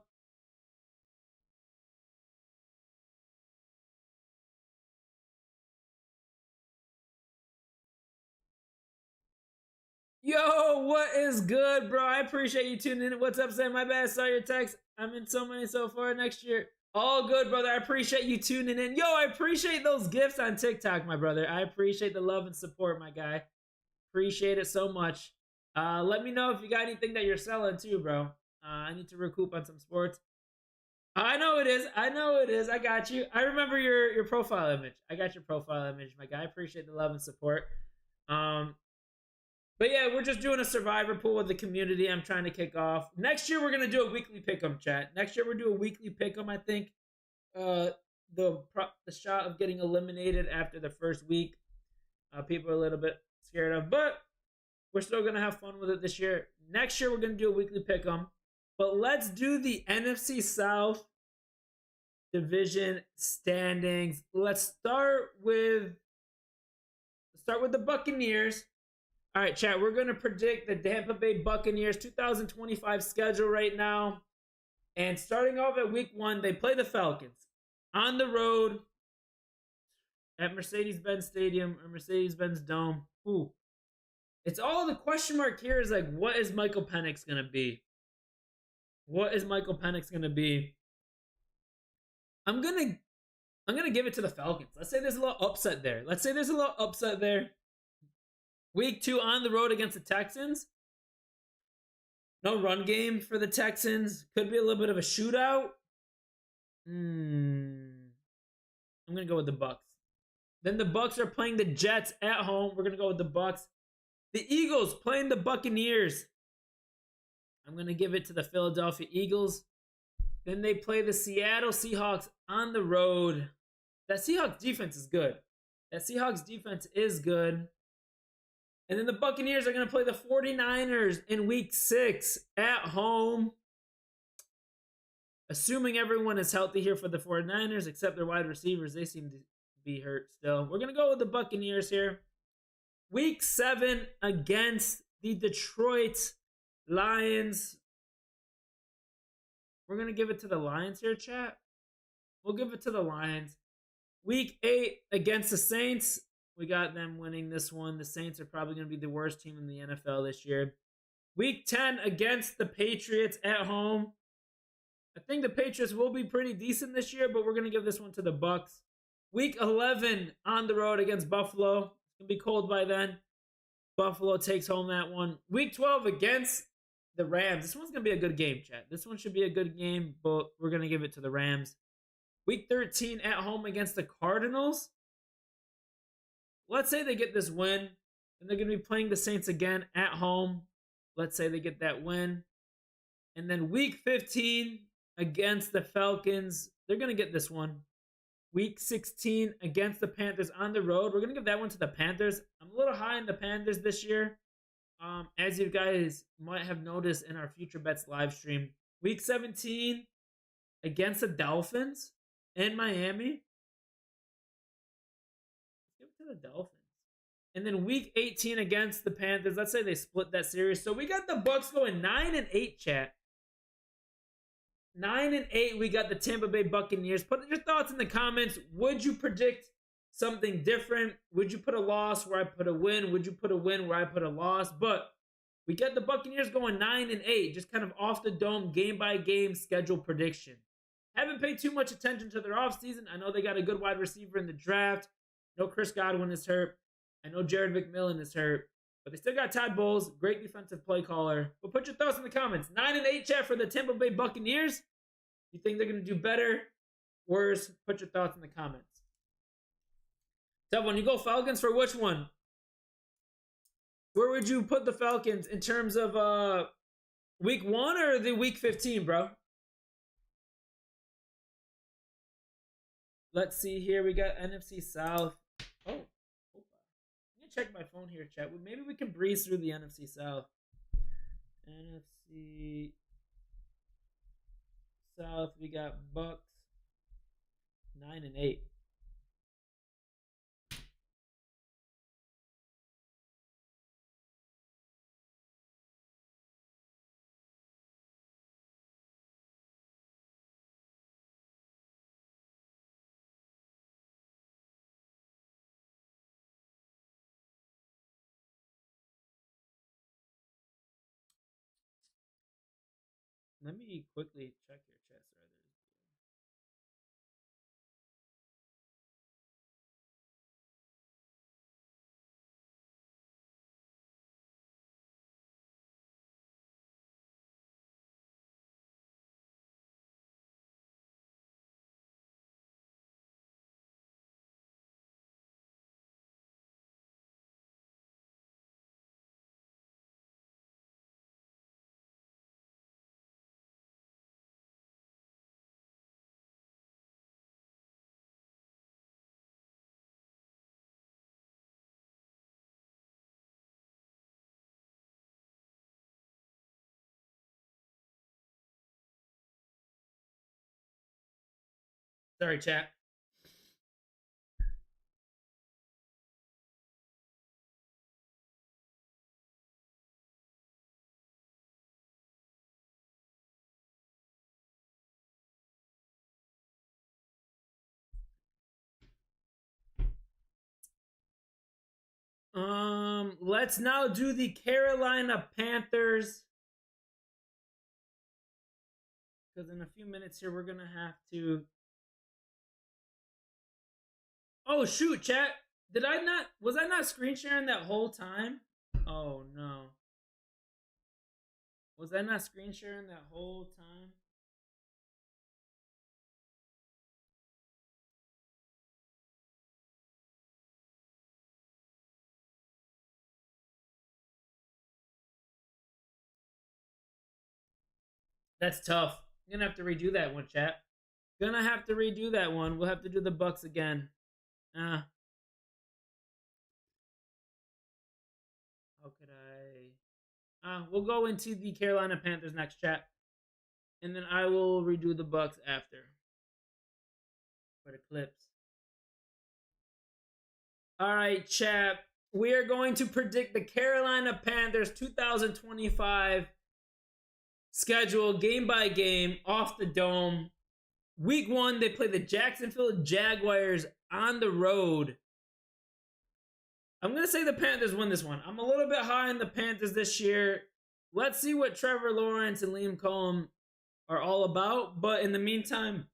Yo, what is good, bro? I appreciate you tuning in. What's up, Sam? My bad. Saw your text. I'm in so many so far next year. All good, brother. I appreciate you tuning in. Yo, I appreciate those gifts on TikTok, my brother. I appreciate the love and support, my guy. Appreciate it so much. Let me know if you got anything that you're selling too, bro. I need to recoup on some sports. I know it is. I know it is. I got you. I remember your profile image. I got your profile image, my guy. I appreciate the love and support. But yeah, we're just doing a survivor pool with the community. I'm trying to kick off. Next year, we're going to do a weekly pick'em, chat. Next year, we'll do a weekly pick'em, I think. The shot of getting eliminated after the first week, people are a little bit scared of. But we're still going to have fun with it this year. Next year, we're going to do a weekly pick'em. But let's do the NFC South division standings. Let's start with the Buccaneers. All right, chat, we're going to predict the Tampa Bay Buccaneers 2025 schedule right now. And starting off at week 1, they play the Falcons on the road at Mercedes-Benz Stadium or Mercedes-Benz Dome. Ooh. It's all the question mark here is like, what is Michael Penix going to be? What is Michael Penix going to be? I'm going to give it to the Falcons. Let's say there's a little upset there. Week 2 on the road against the Texans. No run game for the Texans. Could be a little bit of a shootout. I'm going to go with the Bucks. Then the Bucks are playing the Jets at home. We're going to go with the Bucks. The Eagles playing the Buccaneers. I'm going to give it to the Philadelphia Eagles. Then they play the Seattle Seahawks on the road. That Seahawks defense is good. And then the Buccaneers are going to play the 49ers in week 6 at home. Assuming everyone is healthy here for the 49ers, except their wide receivers. They seem to be hurt still. We're going to go with the Buccaneers here. Week 7 against the Detroit Lions. We're going to give it to the Lions here, chat. We'll give it to the Lions. Week 8 against the Saints. We got them winning this one. The Saints are probably going to be the worst team in the NFL this year. Week 10 against the Patriots at home. I think the Patriots will be pretty decent this year, but we're going to give this one to the Bucks. Week 11 on the road against Buffalo. It's going to be cold by then. Buffalo takes home that one. Week 12 against the Rams. This one's going to be a good game, chat. This one should be a good game, but we're going to give it to the Rams. Week 13 at home against the Cardinals. Let's say they get this win, and they're going to be playing the Saints again at home. Let's say they get that win. And then week 15 against the Falcons. They're going to get this one. Week 16 against the Panthers on the road. We're going to give that one to the Panthers. I'm a little high in the Panthers this year. As you guys might have noticed in our Future Bets live stream. Week 17 against the Dolphins in Miami. The Dolphins. And then week 18 against the Panthers. Let's say they split that series. So we got the Bucks going 9-8, chat. 9-8. We got the Tampa Bay Buccaneers. Put your thoughts in the comments. Would you predict something different? Would you put a loss where I put a win? Would you put a win where I put a loss? But we got the Buccaneers going 9-8. Just kind of off the dome, game by game schedule prediction. Haven't paid too much attention to their offseason. I know they got a good wide receiver in the draft. I know Chris Godwin is hurt. I know Jared McMillan is hurt. But they still got Todd Bowles, great defensive play caller. But put your thoughts in the comments. 9-8, chat, for the Tampa Bay Buccaneers. You think they're going to do better? Worse? Put your thoughts in the comments. Devon, you go Falcons for which one? Where would you put the Falcons in terms of week 1 or the week 15, bro? Let's see here. We got NFC South. Oh, I'm gonna check my phone here, chat. Maybe we can breeze through the NFC South. NFC South, we got Bucks 9-8. Let me quickly check your chest. Sorry, chat. Let's now do the Carolina Panthers. Because in a few minutes here, we're gonna have to. Oh shoot, chat! Did I not? Was I not screen sharing that whole time? Oh no. Was I not screen sharing that whole time? That's tough. I'm gonna have to redo that one, chat. Gonna have to redo that one. We'll have to do the Bucks again. How could I? We'll go into the Carolina Panthers next, chat, and then I will redo the Bucks after for the clips. All right, chat. We are going to predict the Carolina Panthers 2025 schedule game by game off the dome. Week 1, they play the Jacksonville Jaguars on the road. I'm going to say the Panthers win this one. I'm a little bit high on the Panthers this year. Let's see what Trevor Lawrence and Liam Cohen are all about. But in the meantime,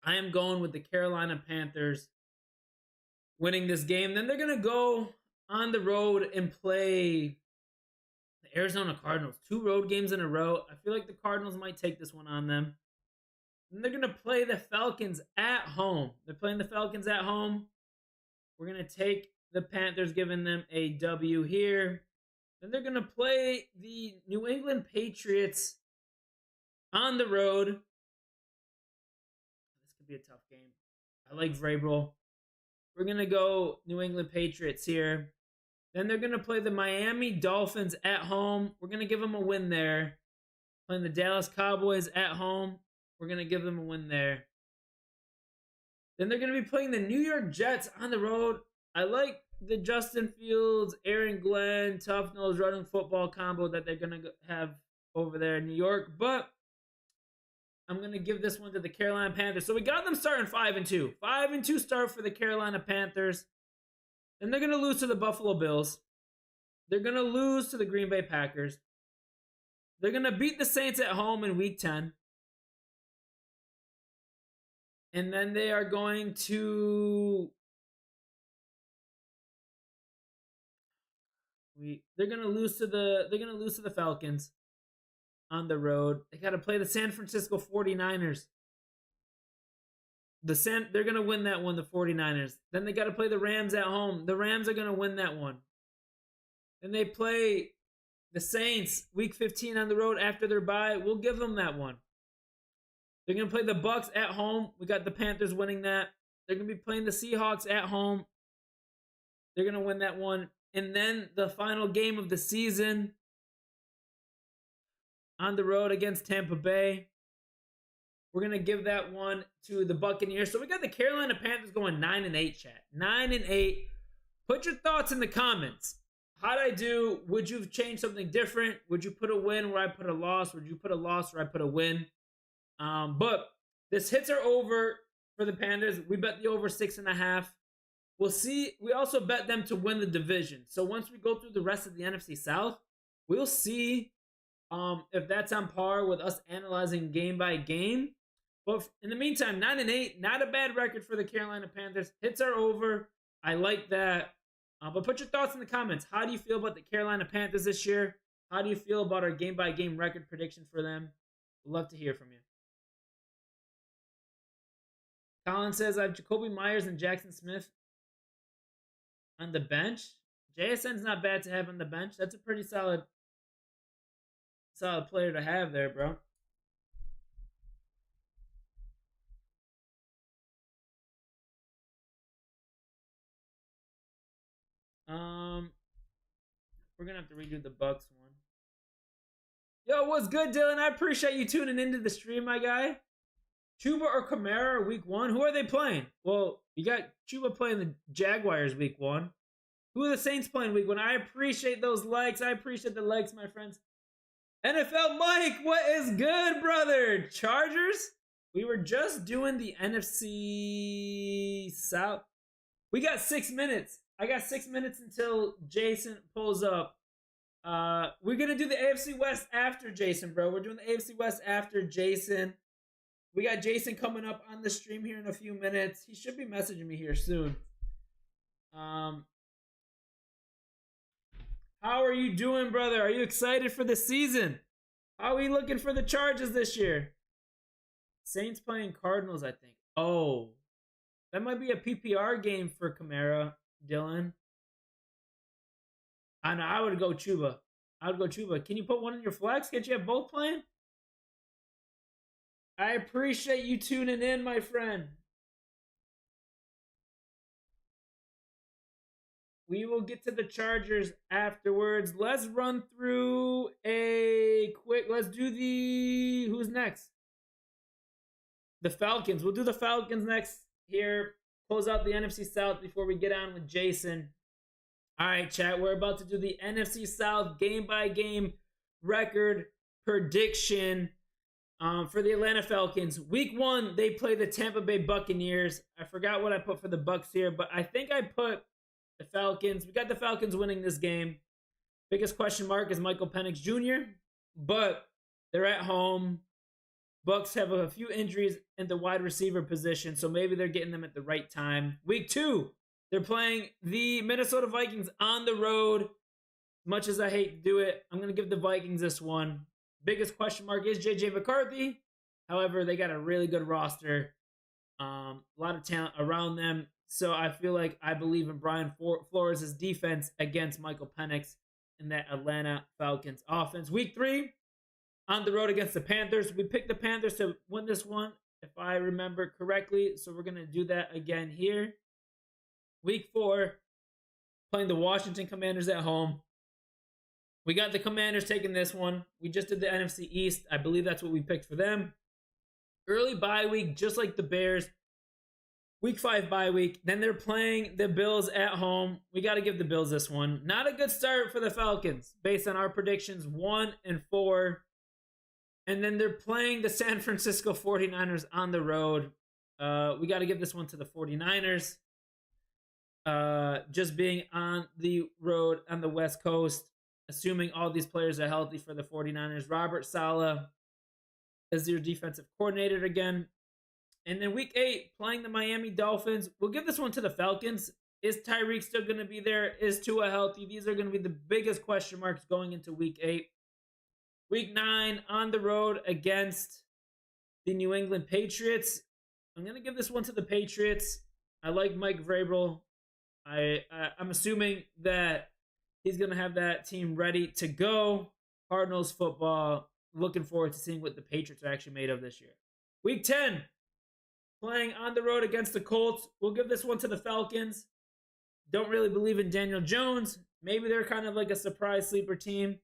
I am going with the Carolina Panthers winning this game. Then they're going to go on the road and play the Arizona Cardinals. 2 road games in a row. I feel like the Cardinals might take this one on them. Then they're going to play the Falcons at home. They're playing the Falcons at home. We're going to take the Panthers, giving them a W here. Then they're going to play the New England Patriots on the road. This could be a tough game. I like Vrabel. We're going to go New England Patriots here. Then they're going to play the Miami Dolphins at home. We're going to give them a win there. Playing the Dallas Cowboys at home. We're going to give them a win there. Then they're going to be playing the New York Jets on the road. I like the Justin Fields, Aaron Glenn, tough nose running football combo that they're going to have over there in New York. But I'm going to give this one to the Carolina Panthers. So we got them starting 5-2. 5-2 start for the Carolina Panthers. Then they're going to lose to the Buffalo Bills. They're going to lose to the Green Bay Packers. They're going to beat the Saints at home in Week 10. And then they are going to... They're going to lose to the Falcons on the road. They got to play the San Francisco 49ers. They're going to win that one, the 49ers. Then they got to play the Rams at home. The Rams are going to win that one. Then they play the Saints Week 15 on the road after their bye. We'll give them that one. They're going to play the Bucks at home. We got the Panthers winning that. They're going to be playing the Seahawks at home. They're going to win that one. And then the final game of the season on the road against Tampa Bay. We're going to give that one to the Buccaneers. So we got the Carolina Panthers going 9-8, chat. 9-8. Put your thoughts in the comments. How'd I do? Would you have changed something different? Would you put a win where I put a loss? Would you put a loss where I put a win? But this hits are over for the Panthers. We bet the over 6.5. We'll see. We also bet them to win the division. So once we go through the rest of the NFC South, we'll see if that's on par with us analyzing game by game. But in the meantime, 9-8, not a bad record for the Carolina Panthers. Hits are over. I like that. But put your thoughts in the comments. How do you feel about the Carolina Panthers this year? How do you feel about our game by game record prediction for them? We'd love to hear from you. Colin says, I have Jacoby Myers and Jackson Smith on the bench. JSN's not bad to have on the bench. That's a pretty solid player to have there, bro. We're gonna have to redo the Bucks one. Yo, what's good, Dylan? I appreciate you tuning into the stream, my guy. Chuba or Kamara week 1? Who are they playing? Well, you got Chuba playing the Jaguars week 1. Who are the Saints playing week 1? I appreciate those likes. I appreciate the likes, my friends. NFL Mike, what is good, brother? Chargers? We were just doing the NFC South. We got 6 minutes. I got 6 minutes until Jason pulls up. We're going to do the AFC West after Jason, bro. We're doing the AFC West after Jason. We got Jason coming up on the stream here in a few minutes. He should be messaging me here soon. How are you doing, brother? Are you excited for the season? How are we looking for the Chargers this year? Saints playing Cardinals, I think. Oh, that might be a PPR game for Kamara, Dylan. I know. I would go Chuba. Can you put one in your flex? Can't you have both playing? I appreciate you tuning in, my friend. We will get to the Chargers afterwards. Let's run through a quick... Let's do the... Who's next? The Falcons. We'll do the Falcons next here. Close out the NFC South before we get on with Jason. All right, chat. We're about to do the NFC South game-by-game record prediction for the Atlanta Falcons. Week 1, they play the Tampa Bay Buccaneers. I forgot what I put for the Bucs here, but I think I put the Falcons. We got the Falcons winning this game. Biggest question mark is Michael Penix Jr., but they're at home. Bucs have a few injuries in the wide receiver position, so maybe they're getting them at the right time. Week 2, they're playing the Minnesota Vikings on the road. Much as I hate to do it, I'm going to give the Vikings this one. Biggest question mark is J.J. McCarthy. However, they got a really good roster. A lot of talent around them. So I feel like I believe in Brian Flores' defense against Michael Penix in that Atlanta Falcons offense. Week 3, on the road against the Panthers. We picked the Panthers to win this one, if I remember correctly. So we're going to do that again here. Week 4, playing the Washington Commanders at home. We got the Commanders taking this one. We just did the NFC East. I believe that's what we picked for them. Early bye week, just like the Bears. Week 5 bye week. Then they're playing the Bills at home. We got to give the Bills this one. Not a good start for the Falcons based on our predictions 1 and 4. And then they're playing the San Francisco 49ers on the road. We got to give this one to the 49ers. Just being on the road on the West Coast. Assuming all these players are healthy for the 49ers. Robert Saleh is your defensive coordinator again. And then week 8, playing the Miami Dolphins. We'll give this one to the Falcons. Is Tyreek still going to be there? Is Tua healthy? These are going to be the biggest question marks going into week 8. Week 9, on the road against the New England Patriots. I'm going to give this one to the Patriots. I like Mike Vrabel. I'm assuming that he's going to have that team ready to go. Cardinals football. Looking forward to seeing what the Patriots are actually made of this year. Week 10, playing on the road against the Colts. We'll give this one to the Falcons. Don't really believe in Daniel Jones. Maybe they're kind of like a surprise sleeper team,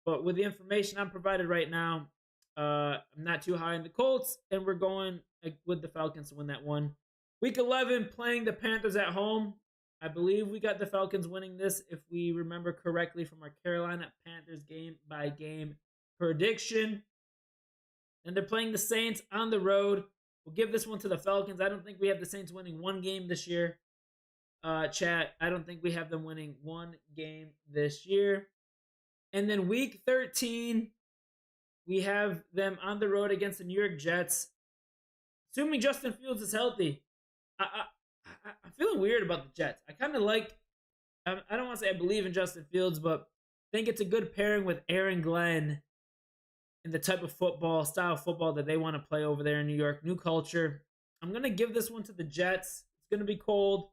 but with the information I'm provided right now, I'm not too high in the Colts, and we're going with the Falcons to win that one. Week 11, playing the Panthers at home. I believe we got the Falcons winning this, if we remember correctly from our Carolina Panthers game by game prediction. And they're playing the Saints on the road. We'll give this one to the Falcons. I don't think we have the Saints winning one game this year. Chat, I don't think we have them winning one game this year. And then week 13, we have them on the road against the New York Jets. Assuming Justin Fields is healthy. I'm feeling weird about the Jets. I kind of like, I don't want to say I believe in Justin Fields, but I think it's a good pairing with Aaron Glenn and the type of style of football that they want to play over there in New York. New culture. I'm going to give this one to the Jets. It's going to be cold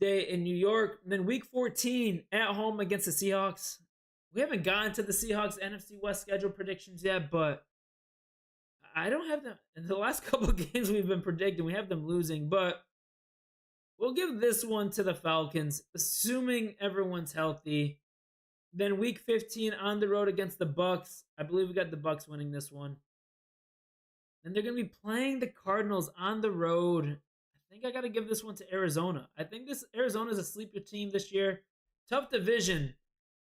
day in New York. And then week 14 at home against the Seahawks. We haven't gotten to the Seahawks NFC West schedule predictions yet, but I don't have them. In the last couple of games we've been predicting, we have them losing, but we'll give this one to the Falcons, assuming everyone's healthy. Then week 15 on the road against the Bucks. I believe we got the Bucks winning this one. And they're going to be playing the Cardinals on the road. I think I got to give this one to Arizona. I think this Arizona is a sleeper team this year. Tough division,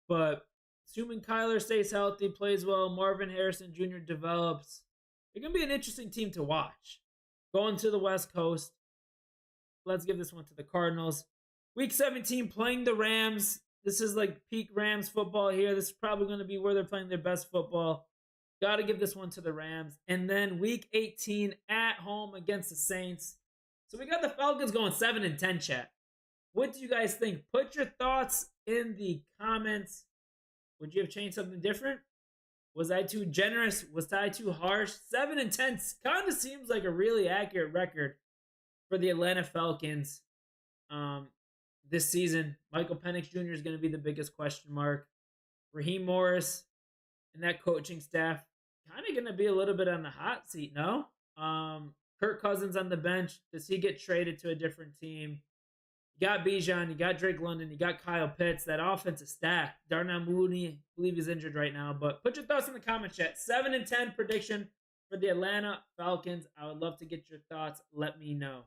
but assuming Kyler stays healthy, plays well, Marvin Harrison Jr. develops, they're going to be an interesting team to watch. Going to the West Coast. Let's give this one to the Cardinals. Week 17, playing the Rams. This is like peak Rams football here. This is probably going to be where they're playing their best football. Got to give this one to the Rams. And then week 18 at home against the Saints. So we got the Falcons going 7-10, chat. What do you guys think? Put your thoughts in the comments. Would you have changed something different? Was I too generous? Was I too harsh? 7-10 kind of seems like a really accurate record for the Atlanta Falcons this season. Michael Penix Jr. is going to be the biggest question mark. Raheem Morris and that coaching staff kind of going to be a little bit on the hot seat, no? Kirk Cousins on the bench. Does he get traded to a different team? You got Bijan, you got Drake London, you got Kyle Pitts. That offensive stack. Darnell Mooney, I believe he's injured right now. But put your thoughts in the comment chat. 7-10 prediction for the Atlanta Falcons. I would love to get your thoughts. Let me know.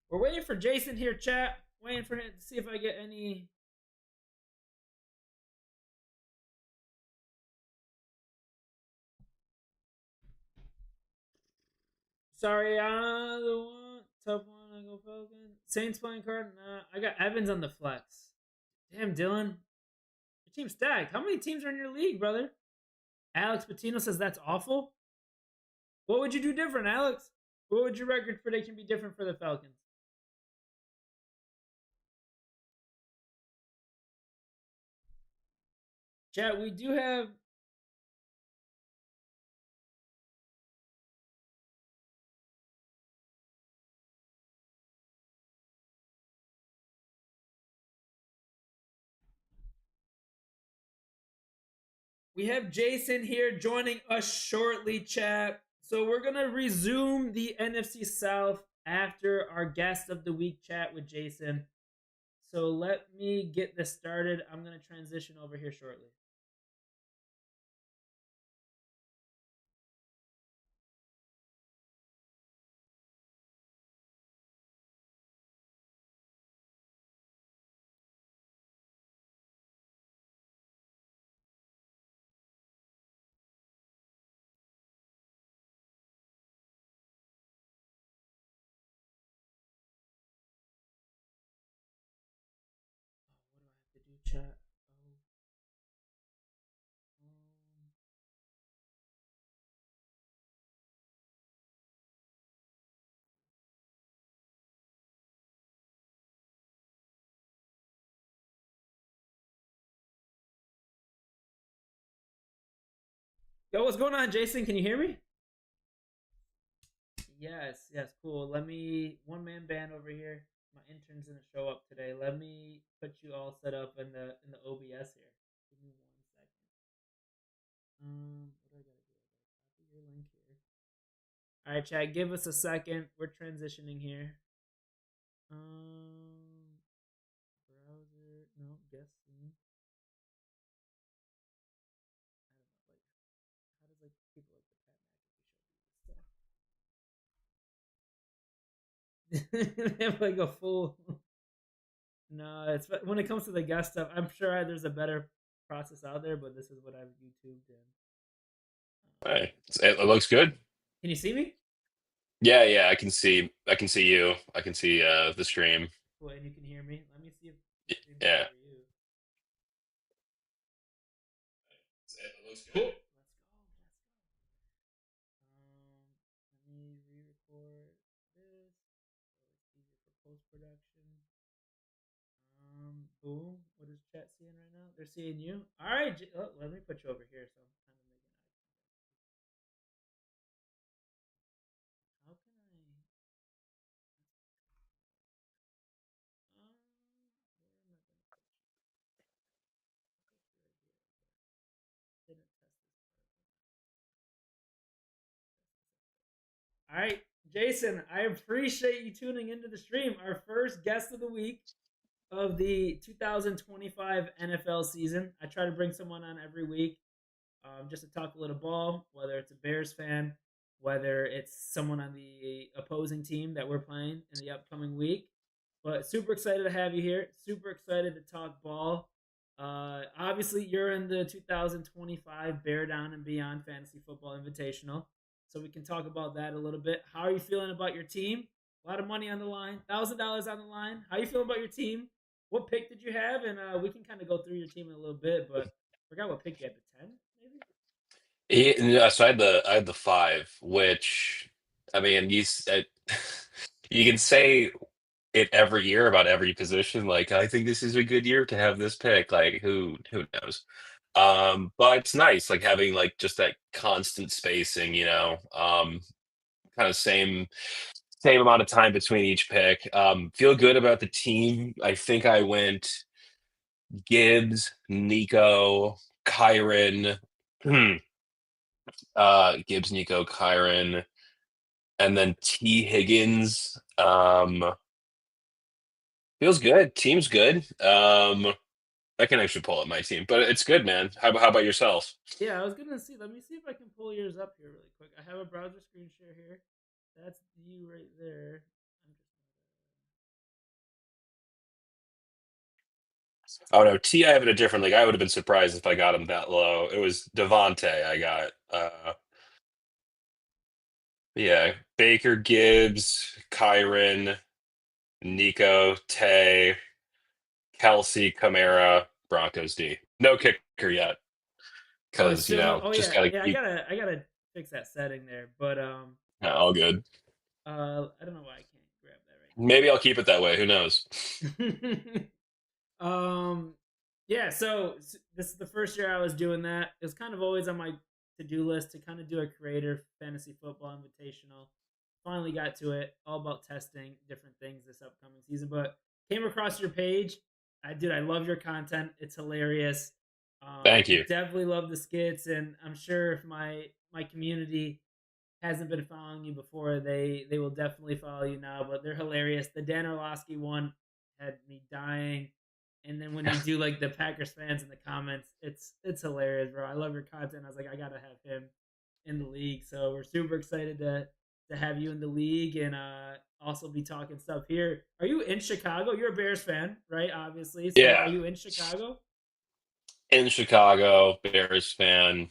We're waiting for Jason here, chat. Waiting for him to see if I get any. Sorry, the one. Tough one. I go Falcons. Saints playing card? Nah. I got Evans on the flex. Damn, Dylan. Your team's stacked. How many teams are in your league, brother? Alex Patino says that's awful. What would you do different, Alex? What would your record prediction be different for the Falcons? Chat, we do have. We have Jason here joining us shortly, chat. So we're going to resume the NFC South after our guest of the week chat with Jason. So let me get this started. I'm going to transition over here shortly. What do I have to do, chat? Yo, what's going on, Jason? Can you hear me? Yes, cool. Let me one man band over here. My intern's gonna show up today. Let me put you all set up in the OBS here. Give me 1 second. What do I gotta do? I gotta copy your link here. All right, chat. Give us a second. We're transitioning here. Um, browser. No, guessing. I don't know. Like, how does like people like the Pat McAfee show do this stuff? They have like a full. No, it's when it comes to the guest stuff. I'm sure there's a better process out there, but this is what I've YouTubed and. Hey, it looks good. Can you see me? Yeah, yeah, I can see you. I can see the stream. Cool, and you can hear me. Let me see if the stream's good Yeah. for you. It looks Cool. good. Let me re-record this so it's easier for post-production. Boom. What is chat seeing right now? They're seeing you. All right. Oh, let me put you over here. So I'm kind of making eye contact. How can I? Where am I gonna put you? I'll put you right here. Didn't test this part. All right, Jason. I appreciate you tuning into the stream. Our first guest of the week of the 2025 NFL season. I try to bring someone on every week just to talk a little ball, whether it's a Bears fan, whether it's someone on the opposing team that we're playing in the upcoming week. But super excited to have you here. Super excited to talk ball. Obviously, you're in the 2025 Bear Down and Beyond Fantasy Football Invitational. So we can talk about that a little bit. How are you feeling about your team? A lot of money on the line, $1,000 on the line. How are you feeling about your team? What pick did you have? And we can kind of go through your team in a little bit, but I forgot what pick you had, the 10, maybe? Yeah, so I had the five, which I mean, you can say it every year about every position. Like, I think this is a good year to have this pick. Like, who knows? But it's nice, like having like just that constant spacing, kind of same amount of time between each pick. Feel good about the team. I think I went Gibbs, Nico, Kyron, Gibbs, Nico, Kyron, and then T. Higgins. Feels good. Team's good. I can actually pull up my team, but it's good, man. How about yourself? Yeah, I was gonna see. Let me see if I can pull yours up here really quick. I have a browser screen share here. That's you right there. I'm just Oh no, T. I have it a different league. I would have been surprised if I got him that low. It was Devontae. I got. Yeah, Baker, Gibbs, Kyron, Nico, Tay, Kelsey, Kamara, Broncos D. No kicker yet, oh, it's because still no. Oh just yeah, gotta yeah. I keep gotta, I gotta fix that setting there. But all good. I don't know why I can't grab Maybe I'll keep it that way. Who knows? that right now. Yeah, so this is the first year I was doing that. It was kind of always on my to-do list to kind of do a creator fantasy football invitational. Finally got to it. All about testing different things this upcoming season, but came across your page. I love your content. It's hilarious. Thank you. Definitely love the skits, and I'm sure if my community hasn't been following you before, they will definitely follow you now. But they're hilarious. The Dan Orlovsky one had me dying, and then when you do like the Packers fans in the comments, it's hilarious, bro. I love your content. I was like, I gotta have him in the league. So we're super excited to have you in the league and also be talking stuff here. Are you in Chicago? You're a Bears fan, right? Obviously. So are Yeah, you in Chicago? in Chicago, Bears fan.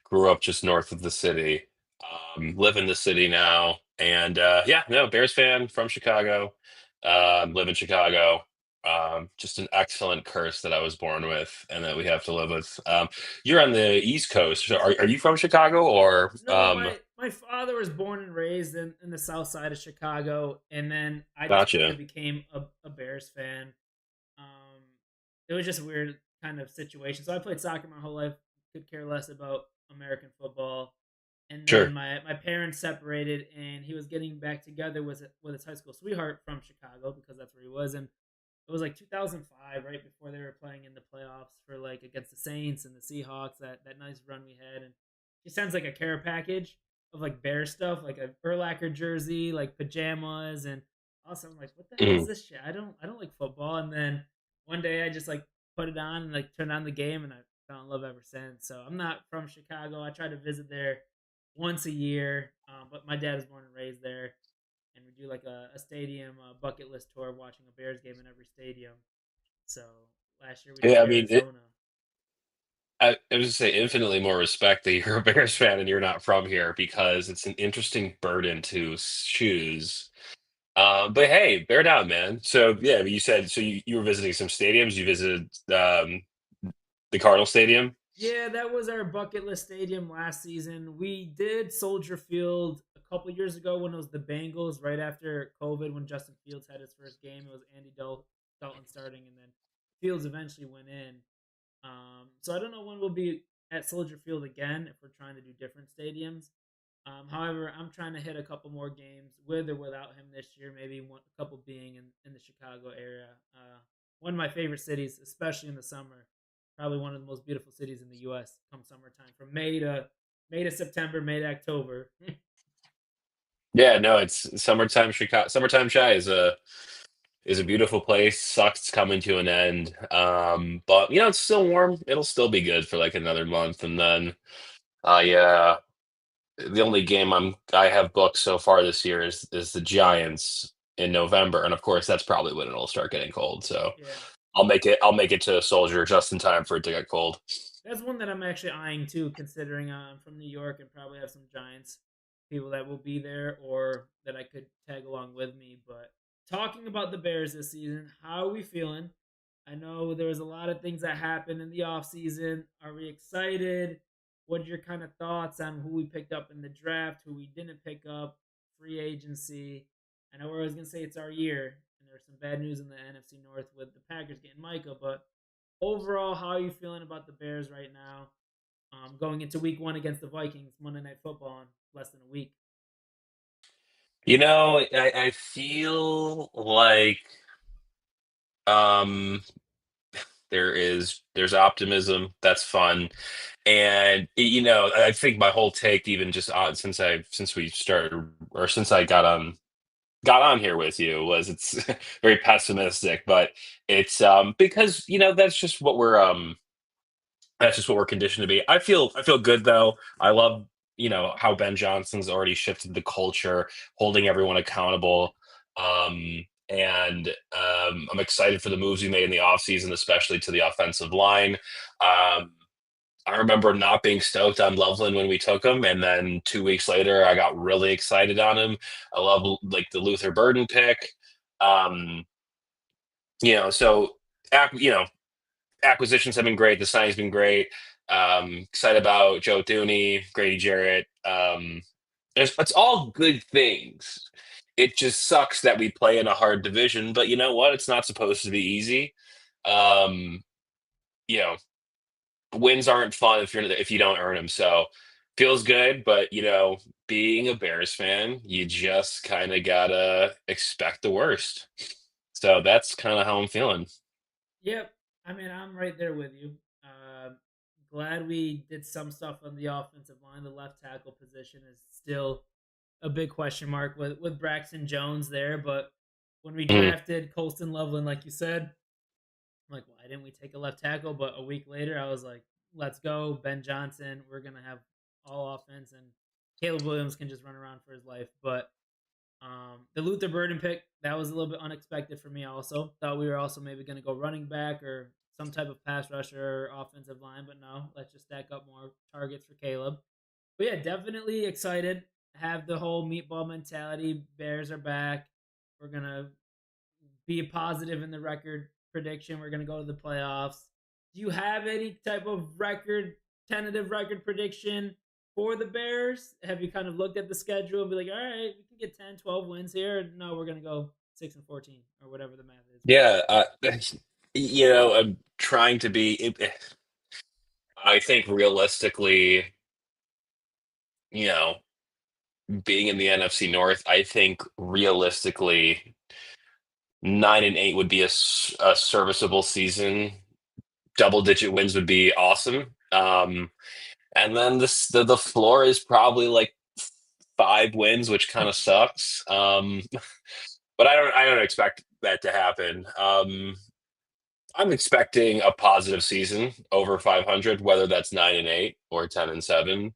Grew up just north of the city. Live in the city now, and yeah, no, Bears fan from Chicago. Live in Chicago. Just an excellent curse that I was born with, and that we have to live with. You're on the East Coast. So are you from Chicago or? No, my father was born and raised in the south side of Chicago, and then I just kind of Gotcha. became a Bears fan. Um, it was just a weird kind of situation. So I played soccer my whole life, could care less about American football. And then Sure. my parents separated, and he was getting back together with his high school sweetheart from Chicago because that's where he was. And it was like 2005, right before they were playing in the playoffs for like against the Saints and the Seahawks. That nice run we had, and she sounds like a care package. of like bear stuff, like a Urlacher jersey, like pajamas, and also I'm like, what the hell is Mhm. this shit? I don't like football. And then one day I just like put it on and like turned on the game, and I fell in love ever since. So I'm not from Chicago. I try to visit there once a year, but my dad was born and raised there, and we do like a stadium bucket list tour, watching a Bears game in every stadium. So last year we did Yeah, I mean, Arizona. I was just say infinitely more respect that you're a Bears fan and you're not from here because it's an interesting burden to choose. But hey, bear down, man. So yeah, you said so you were visiting some stadiums. You visited the Cardinal Stadium. Yeah, that was our bucket list stadium last season. We did Soldier Field a couple years ago when it was the Bengals, right after COVID, when Justin Fields had his first game. It was Dalton starting, and then Fields eventually went in. So I don't know when we'll be at Soldier Field again if we're trying to do different stadiums. However, I'm trying to hit a couple more games with or without him this year. Maybe a couple being in the Chicago area. One of my favorite cities, especially in the summer. Probably one of the most beautiful cities in the U.S. come summertime, from May to September, May to October. Yeah, no, it's summertime Chicago. Summertime Shy is a beautiful place. Sucks it's coming to an end. But it's still warm. It'll still be good for like another month, and then yeah, the only game I have booked so far this year is the Giants in November, and of course that's probably when it'll start getting cold. So Yeah, I'll make it to Soldier just in time for it to get cold. that's one that I'm actually eyeing too, considering I'm from New York and probably have some Giants people that will be there or that I could tag along with me. But talking about the Bears this season, how are we feeling? I know there was a lot of things that happened in the off season. Are we excited? What are your kind of thoughts on who we picked up in the draft, who we didn't pick up, free agency? I know we're always gonna say it's our year, and there's some bad news in the NFC North with the Packers getting Micah, but overall, how are you feeling about the Bears right now? Going into Week 1 against the Vikings, Monday Night Football in less than a week. I feel like um there's optimism. That's fun. And I think my whole take, even just since we started or since I got on here with you, was it's very pessimistic, but it's because that's just what we're conditioned to be. I feel good though. I love how Ben Johnson's already shifted the culture, holding everyone accountable. And I'm excited for the moves we made in the offseason, especially to the offensive line. I remember not being stoked on Loveland when we took him, and then 2 weeks later, I got really excited on him. I love like the Luther Burden pick. Um, so ac- you know, acquisitions have been great. The signing's been great. Excited about Joe Thuney, Grady Jarrett. It's all good things. It just sucks that we play in a hard division, but you know what? It's not supposed to be easy. Um, you know, wins aren't fun if you don't earn them. So feels good, but being a Bears fan, you just kind of gotta expect the worst. So that's kind of how I'm feeling. Yep. I mean, I'm right there with you. Glad we did some stuff on the offensive line. The left tackle position is still a big question mark with Braxton Jones there. But when we Mm. drafted Colston Loveland, like you said, I'm like, why didn't we take a left tackle? But a week later, I was like, let's go, Ben Johnson. We're gonna have all offense, and Caleb Williams can just run around for his life. But the Luther Burden pick, that was a little bit unexpected for me also. Thought we were also maybe going to go running back or some type of pass rusher or offensive line, but no, let's just stack up more targets for Caleb. But yeah, definitely excited. Have the whole meatball mentality. Bears are back. We're going to be positive in the record prediction. We're going to go to the playoffs. Do you have any type of tentative record prediction for the Bears? Have you kind of looked at the schedule and be like, all right, we can get 10, 12 wins here? No, we're going to go 6 and 14 or whatever the math is for you. Yeah, I'm trying to be. I think realistically, you know, being in the NFC North, I think realistically, 9-8 would be a serviceable season. Double-digit wins would be awesome. And then the floor is probably like 5 wins, which kind of sucks. But I don't expect that to happen. I'm expecting a positive season over 500, whether that's 9-8 or 10-7.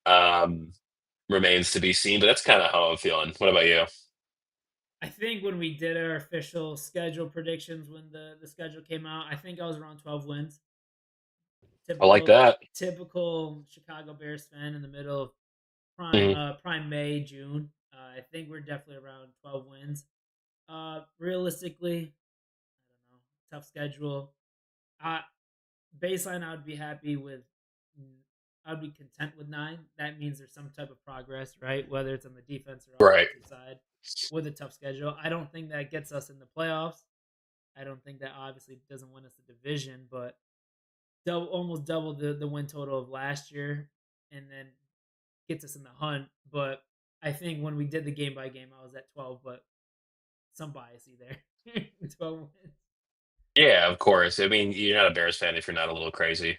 Um, Remains to be seen, but that's kind of how I'm feeling. What about you? I think when we did our official schedule predictions when the schedule came out, I think I was around 12 wins. I like Typical that. typical Chicago Bears fan in the middle of Mhm. prime May, June. I think we're definitely around 12 wins. Realistically, I don't know. Tough schedule. Uh Baseline I would be happy with. I'd be content with 9. That means there's some type of progress, right? Whether it's on the defense or Right. offensive side with a tough schedule. I don't think that gets us in the playoffs. I don't think that obviously doesn't win us the division, but almost double the win total of last year, and then gets us in the hunt. But I think when we did the game by game, I was at 12, but some biasy there. 12 wins Yeah, of course. I mean, you're not a Bears fan if you're not a little crazy.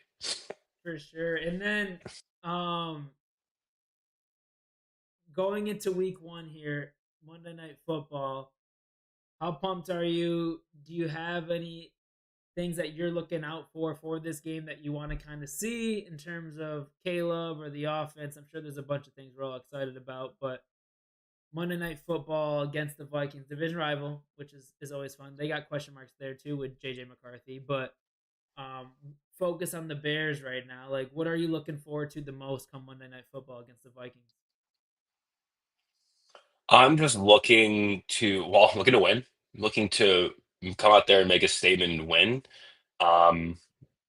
for sure. And then um going into week 1 here, Monday Night Football. How pumped are you? Do you have any things that you're looking out for this game that you want to kind of see in terms of Caleb or the offense? I'm sure there's a bunch of things we're all excited about, but Monday Night Football against the Vikings, division rival, which is always fun. They got question marks there too with JJ McCarthy, but um, focus on the Bears right now. Like, what are you looking forward to the most come Monday Night Football against the Vikings? I'm just looking to win, looking to come out there and make a statement and win. Um,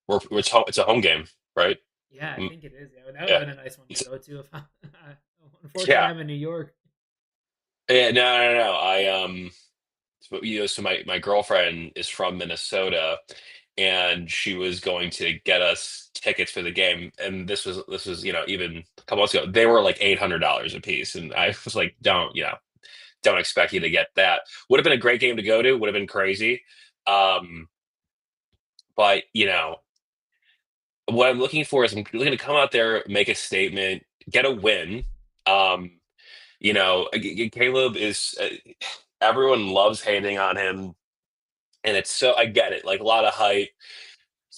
it's a home game, right? Yeah, I Mm, think it is. Yeah, that would have Yeah, been a nice one to It's- go to. If unfortunately, yeah, I'm in New York. yeah. No, no, no. So my girlfriend is from Minnesota, and she was going to get us tickets for the game, and this was even a couple months ago. They were like $800 a piece, and I was like, don't expect you to get that. Would have been a great game to go to. Would have been crazy. Um, but what I'm looking for is I'm looking to come out there, make a statement, get a win. Um, Caleb is. Everyone loves hating on him, and it's so I get it. Like a lot of hype.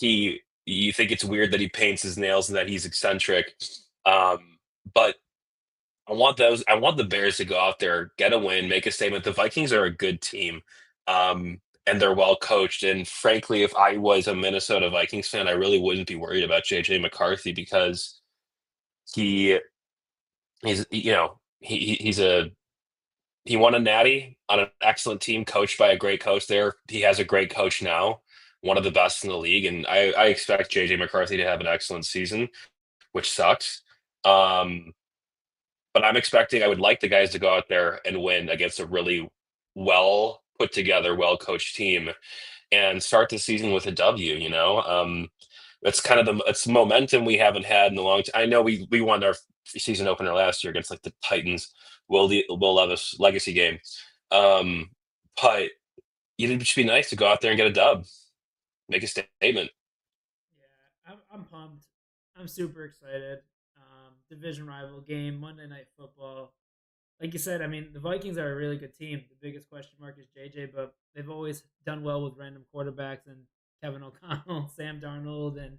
You think it's weird that he paints his nails and that he's eccentric. But I want the Bears to go out there, get a win, make a statement. The Vikings are a good team. And they're well coached. And frankly, if I was a Minnesota Vikings fan, I really wouldn't be worried about JJ McCarthy because he he's a he won a natty on an excellent team coached by a great coach there. He has a great coach now, one of the best in the league. And I expect JJ McCarthy to have an excellent season, which sucks. Um, but I would like the guys to go out there and win against a really well put together, well coached team and start the season with a W, you know? That's kind of it's momentum we haven't had in a long time. I know we won our season opener last year against like the Titans, Will Levis legacy game. Um, but it should be nice to go out there and get a dub, make a statement. Yeah, I'm pumped. I'm super excited. Division rival game, Monday Night Football. Like you said, I mean, the Vikings are a really good team. The biggest question mark is JJ, but they've always done well with random quarterbacks and Kevin O'Connell, Sam Darnold, and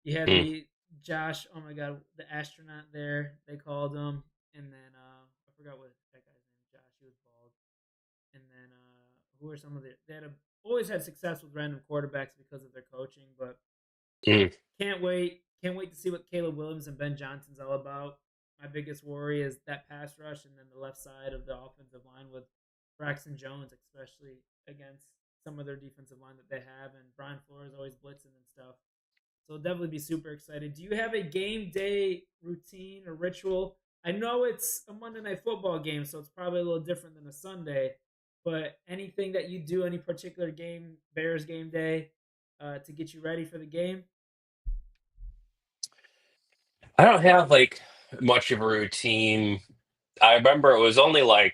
you had Mm, the Josh. Oh my God, the astronaut there. They called him, and then I forgot what that guy's name. Josh, he was bald. And then who are some of the? Always had success with random quarterbacks because of their coaching, but mm, can't wait. Can't wait to see what Caleb Williams and Ben Johnson's all about. My biggest worry is that pass rush and then the left side of the offensive line with Braxton Jones, especially against some of their defensive line that they have, and Brian Flores always blitzing and stuff. So I'll definitely be super excited. Do you have a game day routine or ritual? I know it's a Monday night football game, so it's probably a little different than a Sunday. But anything that you do, any particular game, Bears game day, to get you ready for the game? I don't have like much of a routine. I remember it was only like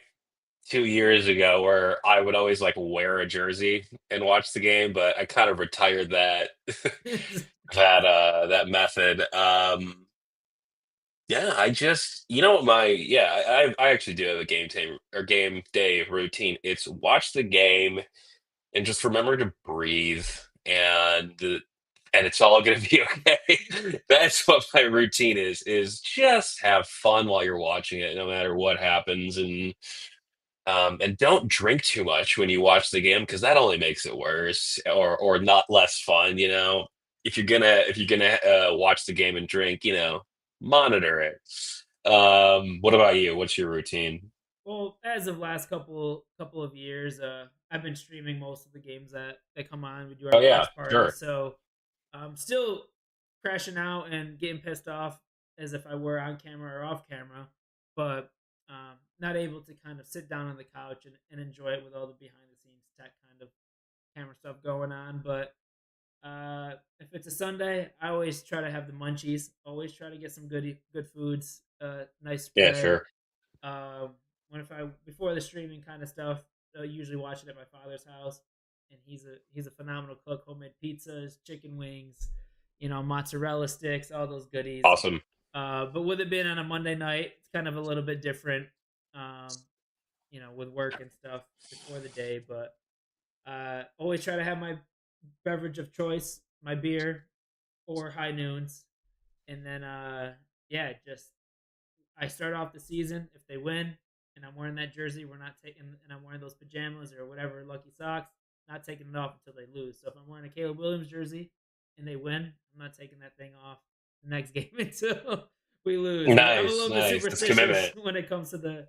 2 years ago where I would always like wear a jersey and watch the game, but I kind of retired that that method. Yeah, I just you know what my yeah, I actually do have a game day routine. It's watch the game and just remember to breathe and it's all gonna be okay. That's what my routine is just have fun while you're watching it, no matter what happens, and don't drink too much when you watch the game because that only makes it worse or not less fun, you know. If you're gonna watch the game and drink, monitor it. What about you? What's your routine? Well, as of last couple of years, I've been streaming most of the games that come on. We do our Oh yeah, watch parties, sure. so still crashing out and getting pissed off as if I were on camera or off camera, but not able to kind of sit down on the couch and enjoy it with all the behind the scenes tech kind of camera stuff going on. But if it's a Sunday, I always try to have the munchies. Always try to get some good foods, nice Yeah, spread. sure. Um, when if I before the streaming kind of stuff, I usually watch it at my father's house, and he's a phenomenal cook. Homemade pizzas, chicken wings, mozzarella sticks, all those goodies. Awesome. But with it being on a Monday night, it's kind of a little bit different. Um, with work and stuff before the day, but always try to have my beverage of choice, my beer or high noons, and then yeah, just I start off the season. If they win and I'm wearing that jersey, we're not taking, and I'm wearing those pajamas or whatever lucky socks, not taking it off until they lose. So if I'm wearing a Caleb Williams jersey and they win, I'm not taking that thing off the next game until we lose. I'm a Nice, little bit nice. That's superstitious commitment. when it comes to the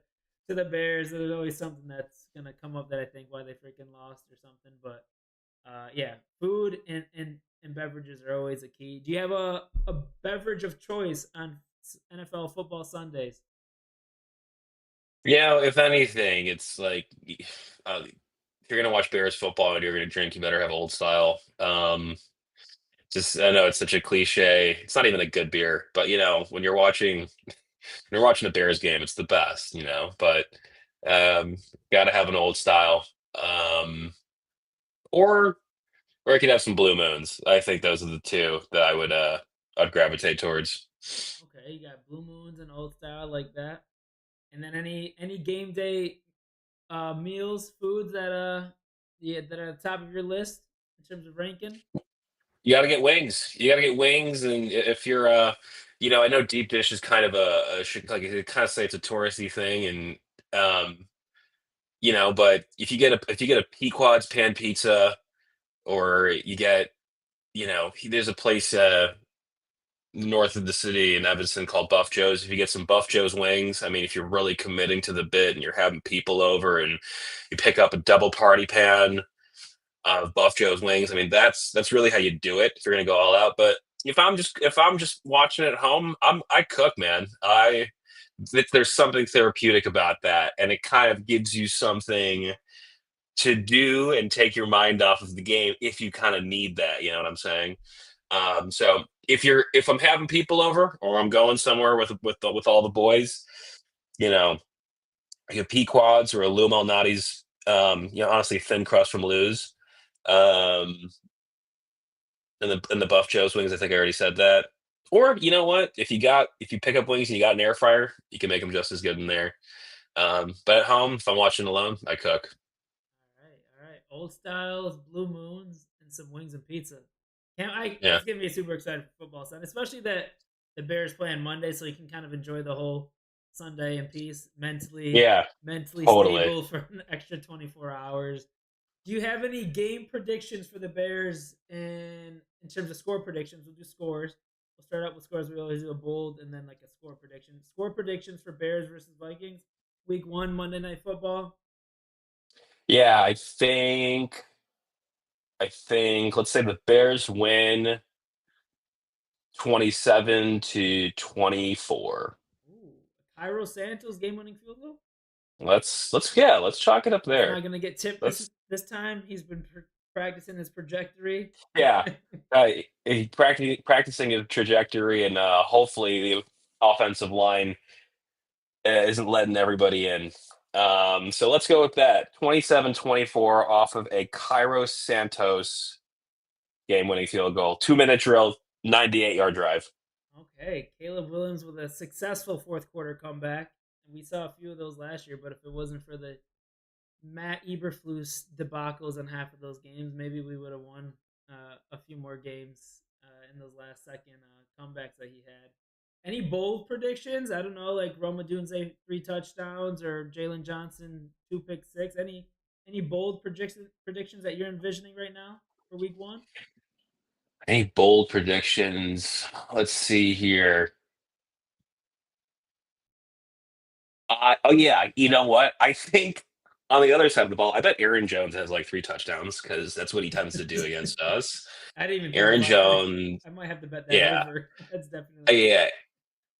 Bears. There's always something that's gonna come up that I think why they freaking lost or something. But yeah, food and beverages are always a key. Do you have a beverage of choice on NFL football Sundays? If anything, it's like if you're gonna watch Bears football and you're gonna drink, you better have old style. Just I know it's such a cliche. It's not even a good beer, but when you're watching a Bears game, it's the best, But um, gotta have an old style, or I could have some Blue Moons. I think those are the two that I'd gravitate towards. Okay, you got Blue Moons and Old Style like that, and then any game day meals, foods that yeah, that are at the top of your list in terms of ranking. You gotta get wings. You gotta get wings, and if you're I know deep dish is kind of like it kind of say it's a touristy thing, and but if you get a Pequod's pan pizza, or you get there's a place north of the city in Evanston called Buff Joe's. If you get some Buff Joe's wings, I mean, if you're really committing to the bit and you're having people over and you pick up a double party pan of Buff Joe's wings, I mean, that's really how you do it if you're gonna go all out. But if I'm just watching at home, I cook, man. There's something therapeutic about that, and it kind of gives you something to do and take your mind off of the game if you kind of need that. You know what I'm saying? So if I'm having people over or I'm going somewhere with all the boys, you know, like a Pequod's or a Lou Malnati's, honestly, thin crust from Lou's, um, and the Buff Joe's wings. I think I already said that. Or you know what? If you pick up wings and you got an air fryer, you can make them just as good in there. But at home, if I'm watching alone, I cook. All right. Old Styles, Blue Moons, and some wings and pizza. Can't I? Yeah, It's getting me super excited for football Sunday, especially that the Bears play on Monday, so you can kind of enjoy the whole Sunday in peace, yeah, mentally totally. stable for an extra 24 hours. Do you have any game predictions for the Bears in terms of score predictions? We'll do scores. We'll start out with scores. We always do a bold and then like a score prediction. Score predictions for Bears versus Vikings, Week 1, Monday Night Football. Yeah, I think let's say the Bears win 27-24. Ooh, Cairo Santos game-winning field goal. Let's chalk it up He's not there. gonna get tipped Let's this time. He's been practicing his trajectory. Yeah. He practicing his trajectory, and hopefully the offensive line isn't letting everybody in. So let's go with that. 27-24 off of a Cairo Santos game-winning field goal. 2-minute drill, 98-yard drive. Hey, Caleb Williams with a successful fourth quarter comeback. We saw a few of those last year, but if it wasn't for the Matt Eberflus debacles in half of those games, maybe we would have won a few more games in those last second comebacks that he had. Any bold predictions? I don't know, like Roma Dunze 3 touchdowns or Jalen Johnson 2 pick six. Any bold predictions that you're envisioning right now for week one? Any bold predictions? Let's see here. Oh yeah, you know what? I think on the other side of the ball, I bet Aaron Jones has like 3 touchdowns because that's what he tends to do against us. I didn't even think Aaron about that. Jones, I might have to bet that yeah, over. That's definitely a yeah.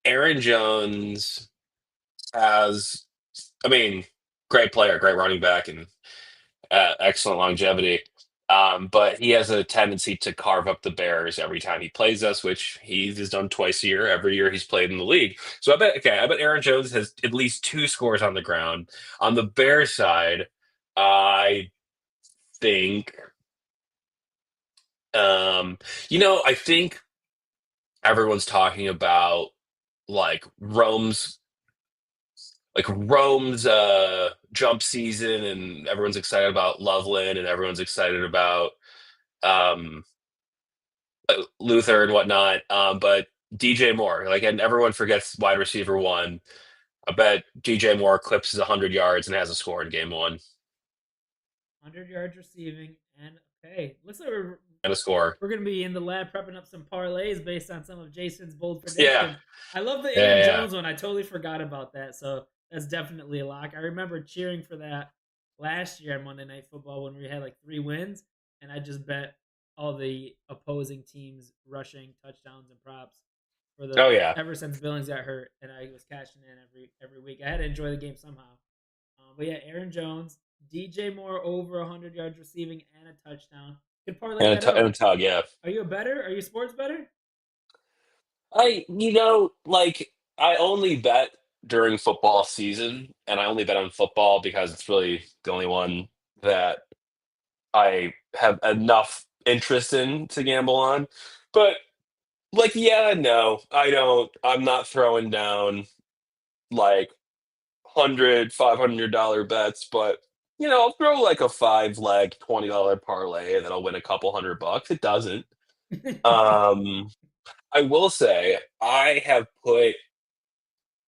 Aaron Jones has, I mean, great player, great running back, and excellent longevity. But he has a tendency to carve up the Bears every time he plays us, which he has done twice a year, every year he's played in the league. So I bet Aaron Jones has at least 2 scores on the ground. On the Bears side, I think, um, I think everyone's talking about like Rome's jump season, and everyone's excited about Loveland, and everyone's excited about um Luther and whatnot. But DJ Moore, like, and everyone forgets wide receiver one. I bet DJ Moore clips his 100 yards and has a score in game one 100 yards receiving. And okay, looks like and a score. we're going to be in the lab prepping up some parlays based on some of Jason's bold Yeah, predictions. I love the yeah, Aaron yeah. Jones one. I totally forgot about that. So that's definitely a lock. I remember cheering for that last year on Monday Night Football when we had like 3 wins, and I just bet all the opposing teams rushing touchdowns and props for the Oh yeah, ever since Billings got hurt, and I was cashing in every week. I had to enjoy the game somehow. But yeah, Aaron Jones, DJ Moore over 100 yards receiving and a touchdown. Could parlay that and a out. tug. Yeah, Are you a better? Are you a sports better? I only bet during football season, and I only bet on football because it's really the only one that I have enough interest in to gamble on. But like, yeah, no, I don't. I'm not throwing down like 100, $500 bets, but I'll throw like a 5 leg $20 parlay and then I'll win a couple $100. It doesn't. Um, I will say I have put.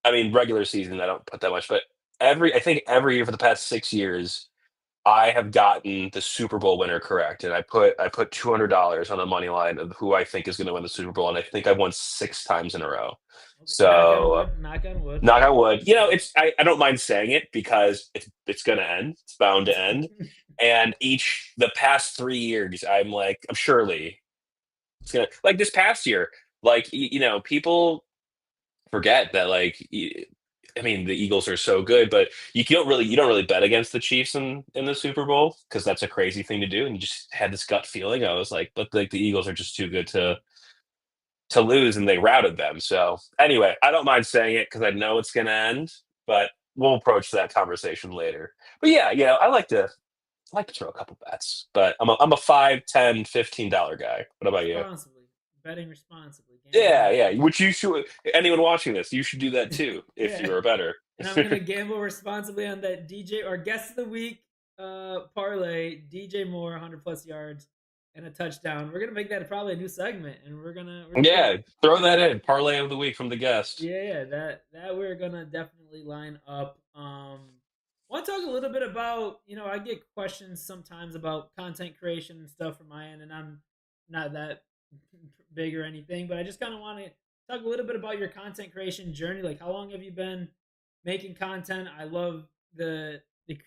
I mean, regular season I don't put that much, but I think every year for the past 6 years I have gotten the Super Bowl winner correct, and I put $200 on the money line of who I think is going to win the Super Bowl, and I think I've won 6 times in a row. Okay, knock on So wood. Knock on wood. knock on wood. Yep. I don't mind saying it because it's going to end. It's bound to end. And the past 3 years, I'm surely it's gonna, like, this past year, like, people forget that, like, I mean, the Eagles are so good, but you don't really bet against the Chiefs in the Super Bowl because that's a crazy thing to do. And you just had this gut feeling. I was like, but like the Eagles are just too good to lose, and they routed them. So anyway, I don't mind saying it because I know it's going to end, but we'll approach that conversation later. But yeah, I like to throw a couple bets, but I'm a 5, 10, $15 guy. What about you? Responsibly. Betting responsibly. Gambling Yeah, yeah. responsibly. Which you should. Anyone watching this, you should do that too if Yeah. you are better. And I'm gonna gamble responsibly on that DJ or guest of the week parlay. DJ Moore 100 plus yards and a touchdown. We're gonna make that probably a new segment, and we're gonna put Yeah, throw that in. Parlay of the week from the guest. yeah, that we're gonna definitely line up. Want to talk a little bit about, I get questions sometimes about content creation and stuff from my end, and I'm not that big or anything, but I just kind of want to talk a little bit about your content creation journey. Like, how long have you been making content? I love the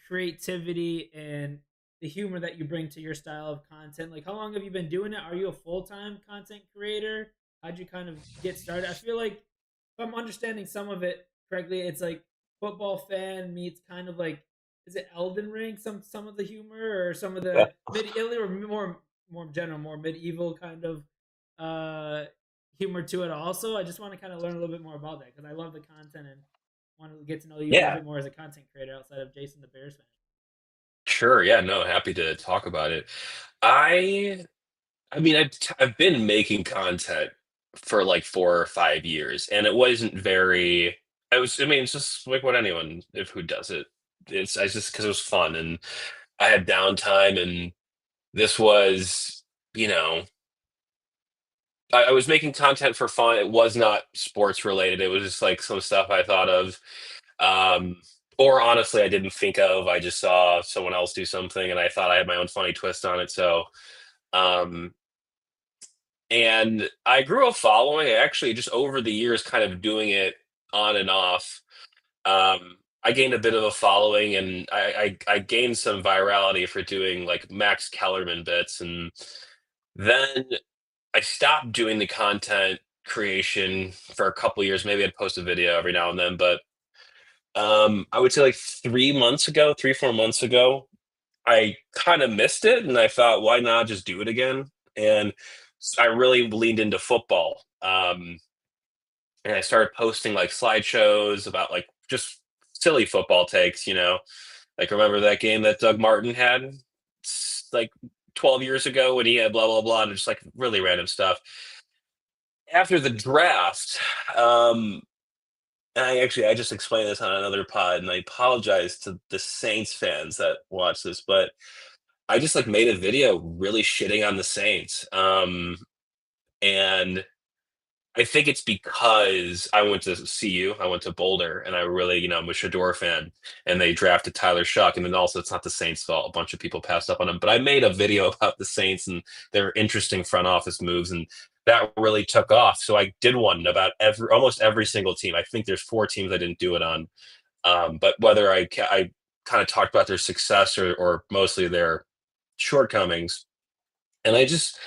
creativity and the humor that you bring to your style of content. Like, how long have you been doing it? Are you a full time content creator? How'd you kind of get started? I feel like if I'm understanding some of it correctly, it's like football fan meets kind of like, is it Elden Ring? Some of the humor or some of Yeah. the medieval or more general, more medieval kind of uh humor to it. Also, I just want to kind of learn a little bit more about that because I love the content and want to get to know you a little Yeah, bit more as a content creator outside of Jason the Bears fan. sure. Yeah, no, happy to talk about it. I I mean, I've been making content for like 4 or 5 years, and it wasn't very. I was. I mean, it's just like what anyone if who does it. It's I just because it was fun and I had downtime, and this was you know I was making content for fun. It was not sports related. It was just like some stuff I thought of, um, or honestly I didn't think of. I just saw someone else do something, and I thought I had my own funny twist on it. So. Um, And I grew a following, actually, just over the years, kind of doing it on and off. I gained a bit of a following, and I gained some virality for doing like Max Kellerman bits, and then I stopped doing the content creation for a couple years. Maybe I'd post a video every now and then, but I would say like 3 months ago, 3 4 months ago, I kind of missed it, and I thought, why not just do it again? And I really leaned into football, and I started posting like slideshows about like just silly football takes. Like remember that game that Doug Martin had like 12 years ago when he had blah blah blah, and just like really random stuff. After the draft, um, I just explained this on another pod, and I apologize to the Saints fans that watch this, but I just like made a video really shitting on the Saints. And I think it's because I went to CU, I went to Boulder, and I really, I'm a Shador fan, and they drafted Tyler Shuck, and then also it's not the Saints' fault. A bunch of people passed up on him, but I made a video about the Saints and their interesting front office moves, and that really took off. So I did one about almost every single team. I think there's 4 teams I didn't do it on, but whether I kind of talked about their success or mostly their shortcomings, and I just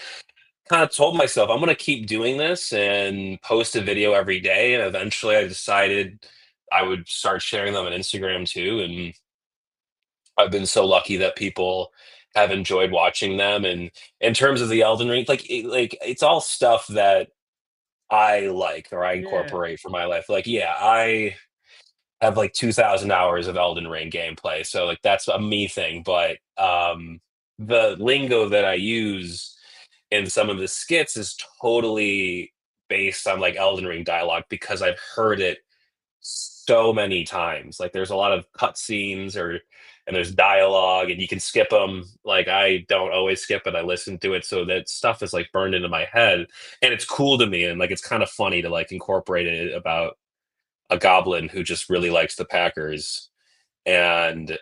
kind of told myself I'm going to keep doing this and post a video every day. And eventually I decided I would start sharing them on Instagram too. And I've been so lucky that people have enjoyed watching them. And in terms of the Elden Ring, like it's all stuff that I like or I Yeah. incorporate for my life. Like, yeah, I have like 2,000 hours of Elden Ring gameplay. So like that's a me thing. But the lingo that I use in some of the skits is totally based on like Elden Ring dialogue because I've heard it so many times. Like there's a lot of cutscenes and there's dialogue and you can skip them. Like I don't always skip it. I listen to it. So that stuff is like burned into my head and it's cool to me. And like it's kind of funny to like incorporate it about a goblin who just really likes the Packers. And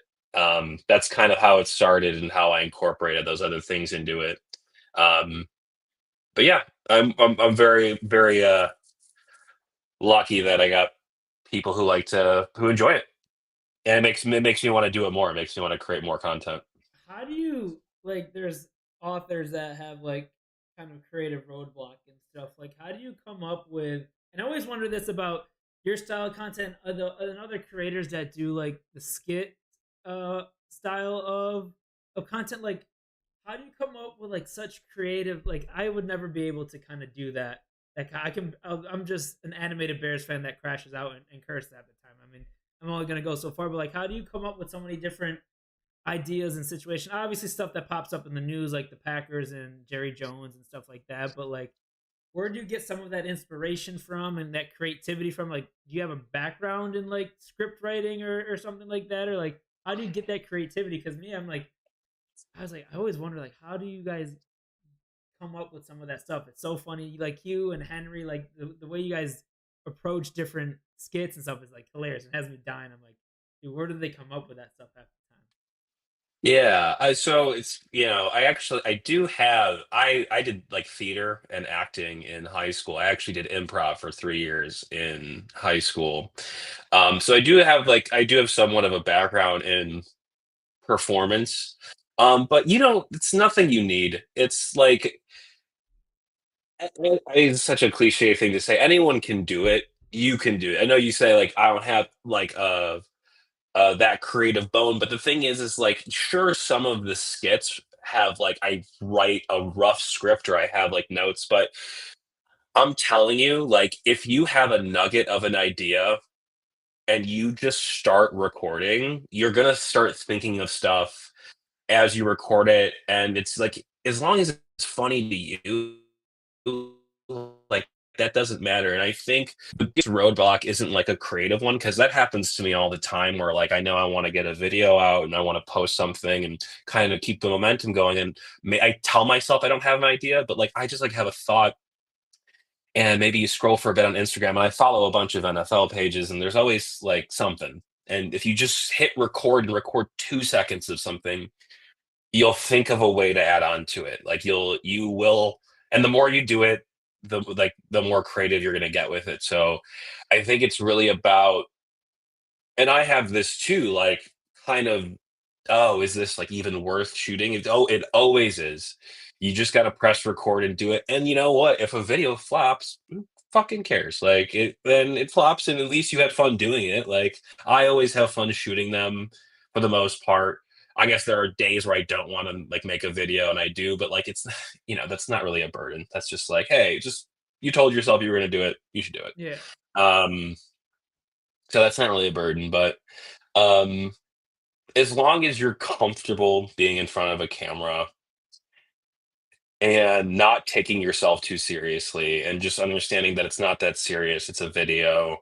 that's kind of how it started and how I incorporated those other things into it. Um, but yeah, I'm very very lucky that I got people who enjoy it, and it makes me want to do it more. It makes me want to create more content. How do you like? There's authors that have like kind of creative roadblock and stuff. Like, how do you come up with? And I always wonder this about your style of content, and other creators that do like the skit style of content. Like, how do you come up with like such creative? Like, I would never be able to kind of do that. Like, I'm just an animated Bears fan that crashes out and curses at the time. I mean, I'm only gonna go so far, but like, how do you come up with so many different ideas and situation? Obviously, stuff that pops up in the news, like the Packers and Jerry Jones and stuff like that. But like, where do you get some of that inspiration from and that creativity from? Like, do you have a background in like script writing or something like that, or like, how do you get that creativity? Because me, I was like, I always wonder like, how do you guys come up with some of that stuff? It's so funny. Like you and Henry, like the way you guys approach different skits and stuff is like hilarious. It has me dying. I'm like, dude, where do they come up with that stuff half the time? Yeah, so it's I do have I did like theater and acting in high school. I actually did improv for 3 years in high school. So I do have somewhat of a background in performance. But it's nothing you need. It's like it's such a cliche thing to say. Anyone can do it. You can do it. I know you say like I don't have like that creative bone, but the thing is like sure some of the skits have like I write a rough script or I have like notes, but I'm telling you, like if you have a nugget of an idea and you just start recording, you're gonna start thinking of stuff as you record it, and it's like as long as it's funny to you, like that doesn't matter. And I think the biggest roadblock isn't like a creative one, because that happens to me all the time where like I know I want to get a video out and I want to post something and kind of keep the momentum going. And I tell myself I don't have an idea, but like I just like have a thought, and maybe you scroll for a bit on Instagram. And I follow a bunch of NFL pages, and there's always like something. And if you just hit record and record 2 seconds of something, you'll think of a way to add on to it. Like you will, and the more you do it, the more creative you're gonna get with it. So I think it's really about, and I have this too, like kind of, oh, is this like even worth shooting? It always is. You just gotta press record and do it. And you know what? If a video flops, who fucking cares? Like then it flops, and at least you had fun doing it. Like I always have fun shooting them for the most part. I guess there are days where I don't want to like make a video and I do, but like it's that's not really a burden. That's just like, hey, just you told yourself you were gonna do it, you should do it. Yeah. Um, so that's not really a burden, but um as long as you're comfortable being in front of a camera and not taking yourself too seriously and just understanding that it's not that serious, it's a video,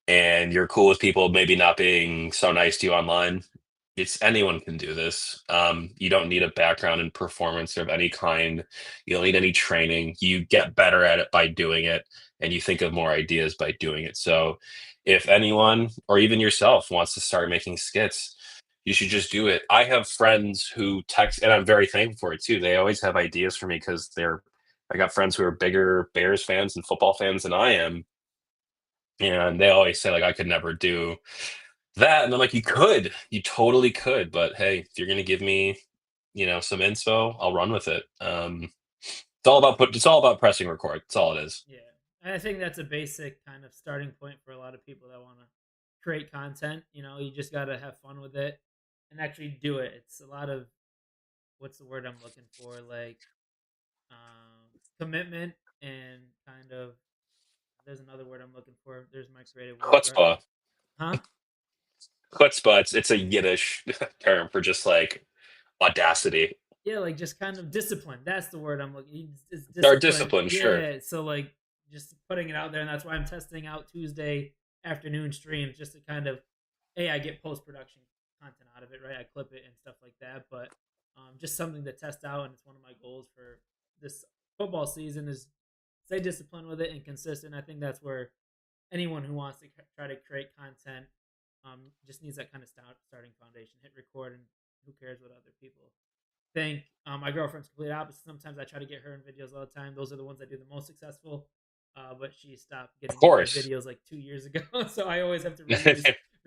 and you're cool with people maybe not being so nice to you online, it's anyone can do this. You don't need a background in performance of any kind. You don't need any training. You get better at it by doing it, and you think of more ideas by doing it. So, if anyone or even yourself wants to start making skits, you should just do it. I have friends who text, and I'm very thankful for it too. They always have ideas for me because I got friends who are bigger Bears fans and football fans than I am, and they always say like I could never do that, and I'm like, you totally could, but hey, if you're gonna give me, some inspo, I'll run with it. It's all about pressing record. That's all it is. Yeah. And I think that's a basic kind of starting point for a lot of people that want to create content. You just got to have fun with it and actually do it. It's a lot of, what's the word I'm looking for? Like, commitment and kind of, there's another word I'm looking for. There's my creative word, right? Chutzpah, Huh? chutzpah. It's a Yiddish term for just like audacity Yeah, like just kind of discipline. That's the word I'm looking. It's or discipline. discipline. Sure. Yeah. So like just putting it out there, and that's why I'm testing out Tuesday afternoon streams just to kind of, hey, I get post production content out of it, right? I clip it and stuff like that, but just something to test out, and it's one of my goals for this football season is stay disciplined with it and consistent. I think that's where anyone who wants to try to create content just needs that kind of starting foundation. Hit record, and who cares what other people think. My girlfriend's complete opposite. Sometimes I try to get her in videos all the time. Those are the ones that do the most successful. But she stopped Of getting me in course. videos like 2 years ago. So I always have to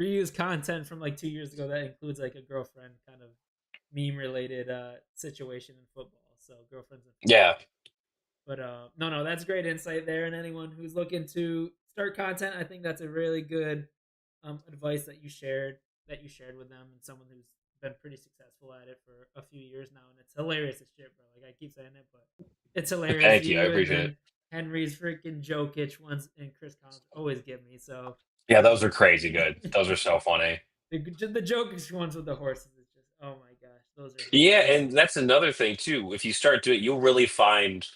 reuse content from like 2 years ago that includes like a girlfriend kind of meme related situation in football. So girlfriends in football. Yeah. But no, that's great insight there. And anyone who's looking to start content, I think that's a really good advice that you shared with them, and someone who's been pretty successful at it for a few years now, and it's hilarious as shit, bro. Like I keep saying it, but it's hilarious. Thank you. I You and appreciate then it. Henry's freaking Jokic ones and Chris Collins always get me. So Yeah, those are crazy good. Those are so funny. the Jokic ones with the horses is just, oh my gosh, those are Yeah, hilarious. and that's another thing too. If you start doing it, you'll really find,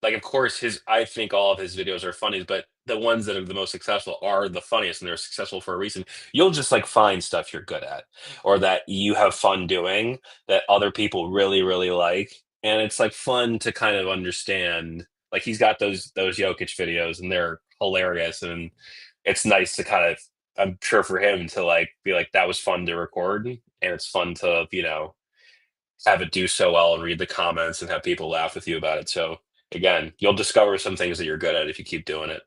like, of course, I think all of his videos are funny, but the ones that are the most successful are the funniest, and they're successful for a reason. You'll just like find stuff you're good at, Yeah, or that you have fun doing, that other people really, really like, and it's like fun to kind of understand. Like he's got those Jokic videos, and they're hilarious, and it's nice to kind of, I'm sure for him to like be like that was fun to record, and it's fun to have it do so well and read the comments and have people laugh with you about it. So again, you'll discover some things that you're good at if you keep doing it.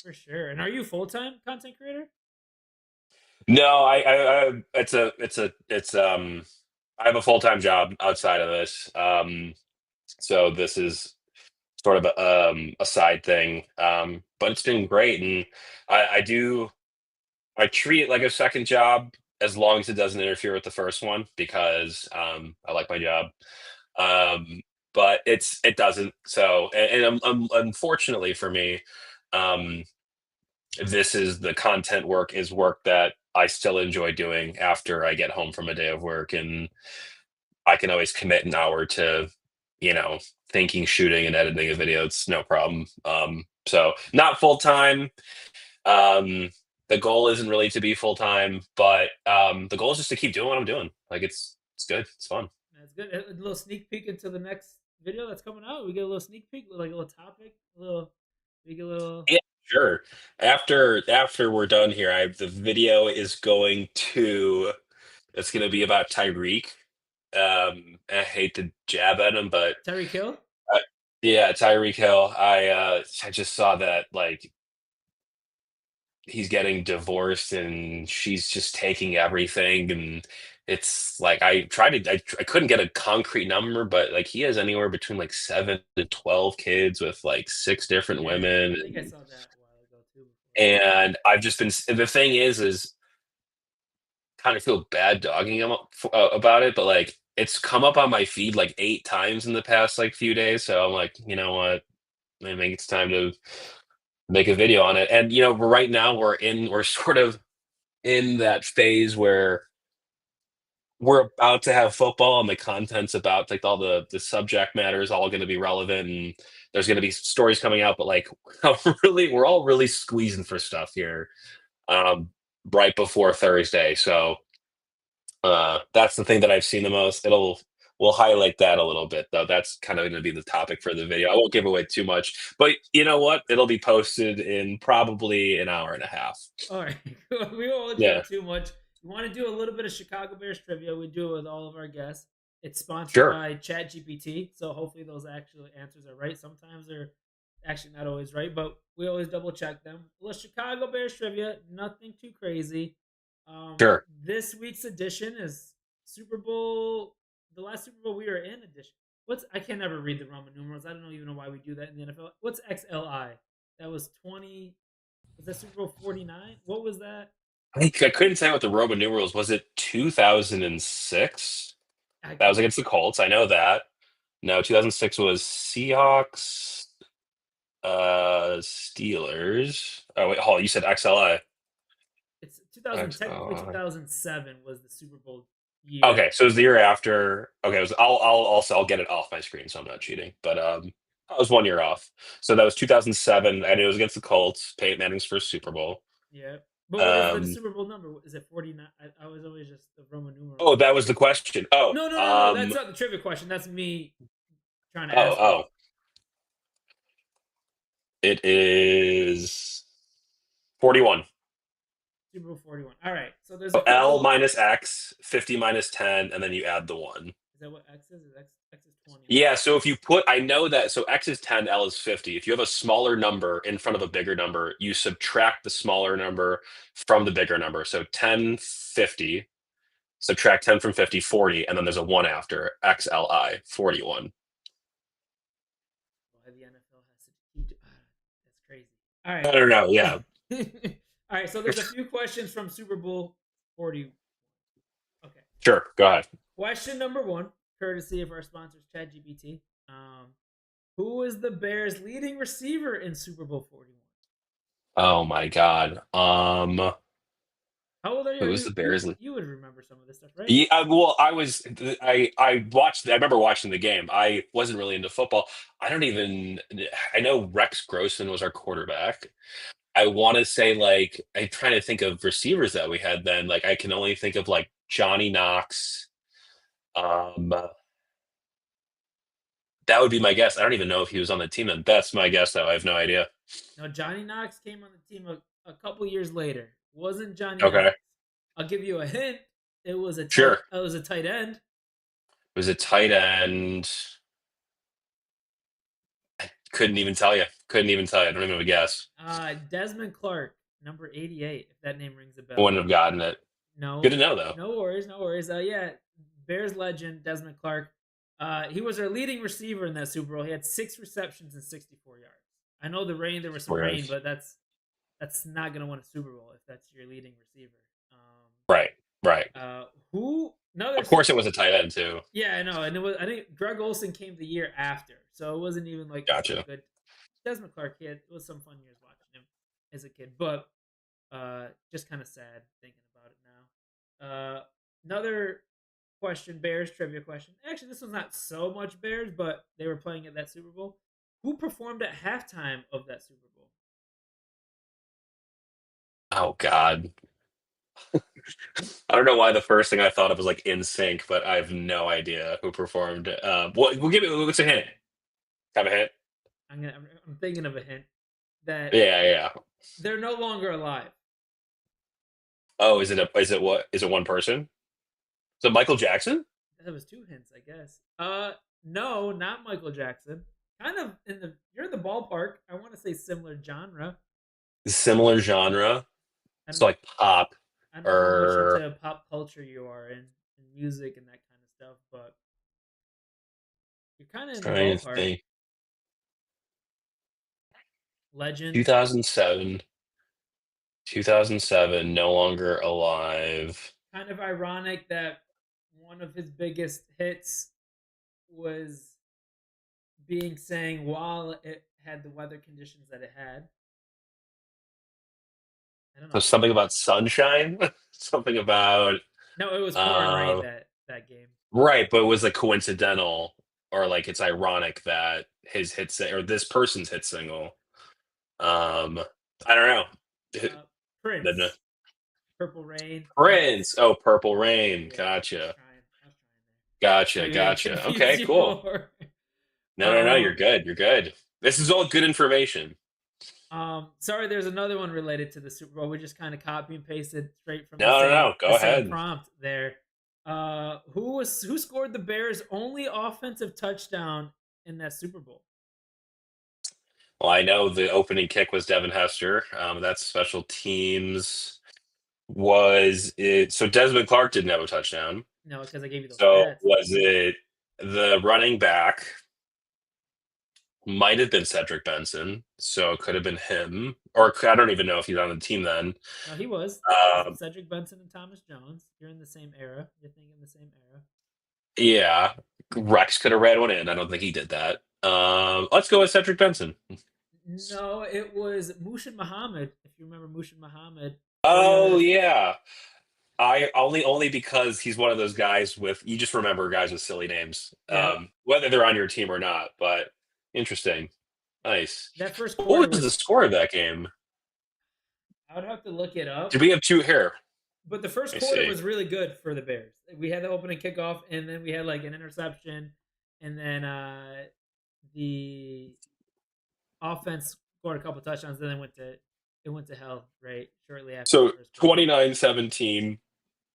for sure. And are you full time content creator? No, I have a full time job outside of this. So this is sort of a side thing. But it's been great, and I treat it like a second job as long as it doesn't interfere with the first one, because I like my job. Um, but it doesn't. So, unfortunately for me, um, this is the content work is work that I still enjoy doing after I get home from a day of work, and I can always commit an hour to thinking, shooting, and editing a video. It's no problem. So not full time. Um, the goal isn't really to be full time, but the goal is just to keep doing what I'm doing. Like it's good. It's fun. That's good. A little sneak peek into the next video that's coming out. We get a little sneak peek, like a little topic, a little, we get a little. Yeah, sure. After we're done here, the video is going to it's going to be about Tyreek. I hate to jab at him, but Tyreek Hill. uh, yeah, Tyreek Hill. I just saw that like he's getting divorced and she's just taking everything, and it's like I couldn't get a concrete number, but like he has anywhere between like 7 to 12 kids with like six different Yeah, women, I think I saw that a while ago too. Before. and I've just been the thing is kind of feel bad dogging him about it, but like it's come up on my feed like 8 times in the past like few days, so I'm like, you know what, I think it's time to make a video on it. And right now we're sort of in that phase where we're about to have football and the content's about like all the subject matter is all going to be relevant, and there's going to be stories coming out, but like we're all really squeezing for stuff here um right before Thursday. So that's the thing that I've seen the most. We'll highlight that a little bit though. That's kind of going to be the topic for the video. I won't give away too much, but you know what, it'll be posted in probably an hour and a half. All right, we won't let you Yeah, up too much. We want to do a little bit of Chicago Bears trivia. We do it with all of our guests. It's sponsored sure, by ChatGPT, so hopefully those actual answers are right. Sometimes they're actually not always right, but we always double check them. Well, Chicago Bears trivia, nothing too crazy. sure. This week's edition is Super Bowl, the last Super Bowl we were in edition. What's I can never read the Roman numerals. I don't even know why we do that in the NFL. What's XLI? That was 20. Was that Super Bowl 49? What was that? I couldn't say what the Roman numerals was. It 2006. I That was can't. against the Colts. I know that. No, 2006 was Seahawks, Steelers. Oh wait, hold on, you said XLI. It's 2000. Technically, XLI. 2007 was the Super Bowl year. Okay, so it was the year after. Okay, I'll get it off my screen, so I'm not cheating. But I was one year off. So that was 2007, and it was against the Colts. Peyton Manning's first Super Bowl. Yeah. But what is the Um, Super Bowl number? Is it 49? I was always just the Roman numerals. oh, that was the question. No, no, no, no. That's not the trivia question. That's me trying to ask you. Oh, it is 41. Super Bowl 41. All right. So there's a So L couple. minus X, 50 minus 10, and then you add the 1. Is that what X is? X is 20, right? Yeah, so if you put, I know that, so X is 10, L is 50. If you have a smaller number in front of a bigger number, you subtract the smaller number from the bigger number. So 10, 50, subtract 10 from 50, 40, and then there's a 1 after, XLI, 41. Why the NFL has such huge. That's crazy. All I don't know, yeah. right. All right. So there's a few questions from Super Bowl 40. Okay. Sure, go ahead. Question number one, courtesy of our sponsors, ChatGPT. Who is the Bears' leading receiver in Super Bowl 41? Oh my God. How old are you? Who was the Bears? You would remember some of this stuff, right? Yeah, well, I watched. I remember watching the game. I wasn't really into football. I don't even. I know Rex Grossman was our quarterback. I want to say like I'm trying to think of receivers that we had then. Like I can only think of like Johnny Knox. Um, that would be my guess. I don't even know if he was on the team then. That's my guess though. I have no idea. Now, Johnny Knox came on the team a couple years later. Wasn't Johnny Okay, Knox? I'll give you a hint. It was a tight. sure. It was a tight end. It was a tight end. Couldn't even tell you. Couldn't even tell you. I don't even have a guess. Desmond Clark, number 88. If that name rings a bell. Wouldn't have gotten it. Good to No, know though. no worries, no worries. Yeah, Bears legend Desmond Clark. He was our leading receiver in that Super Bowl. He had 6 receptions and 64 yards. I know the rain. There was some rain, Whereas, but that's not gonna win a Super Bowl if that's your leading receiver. right, right. Who? Another. Of course, it was a tight end too. Yeah, I know, and it was. I think Greg Olson came the year after, so it wasn't even like so Gotcha. good. Desmond Clark, it was some fun years watching him as a kid, but just kind of sad thinking about it now. Another question, Bears trivia question. Actually, this was not so much Bears, but they were playing at that Super Bowl. Who performed at halftime of that Super Bowl? Oh God. I don't know why the first thing I thought of was like In Sync, but I have no idea who performed. What? We'll give it. What's a hint? Have a hint? I'm thinking of a hint that Yeah, yeah. they're no longer alive. Oh, is it a? Is it what? Is it one person? So Michael Jackson? That was two hints, I guess. No, not Michael Jackson. Kind of in the you're in the ballpark. I want to say similar genre. Similar genre. I So don't like pop I don't know how much or into pop culture you are in music and that kind of stuff, but you're kind of in the trying to ballpark. think. Legend. 2007. 2007. No longer alive. Kind of ironic that one of his biggest hits was being sang while it had the weather conditions that it had. I don't know So if you something know about that. sunshine. Something about No, it was pouring rain uh, that game. right, but it was like coincidental or like it's ironic that his or this person's hit single. Um, I don't know. Uh, The Prince, Purple Rain. Prince. Oh, Purple Rain. Yeah, I was Gotcha. trying. I was trying there. Gotcha. Maybe I Gotcha. confused Okay, you cool. more. No, no, no. You're um, good. You're good. This is all good information. Sorry, there's another one related to the Super Bowl. We just kind of copy and pasted straight from No, no, no. the Go same ahead. prompt there. Who scored the Bears' only offensive touchdown in that Super Bowl? Well, I know the opening kick was Devin Hester. That's special teams. Was it so Desmond Clark didn't have a touchdown. No, because I gave you those So stats. was it the running back? Might have been Cedric Benson, so it could have been him, or I don't even know if he's on the team then. No, he was. It was Um, Cedric Benson and Thomas Jones. You're in the same era. You're thinking the same era. yeah, Rex could have ran one in. I don't think he did that. Let's go with Cedric Benson. No, it was Mushin Muhammad. If you remember Mushin Muhammad, Oh was yeah, I only because he's one of those guys with you just remember guys with silly names, yeah. whether they're on your team or not. But interesting, nice. That first quarter What was the was. score of that game? I would have to look it Did up. we have two here? But the first I quarter see. was really good for the Bears. We had the opening kickoff, and then we had like an interception, and then the offense scored a couple touchdowns. Then it went to hell right shortly after the So first quarter. 29-17.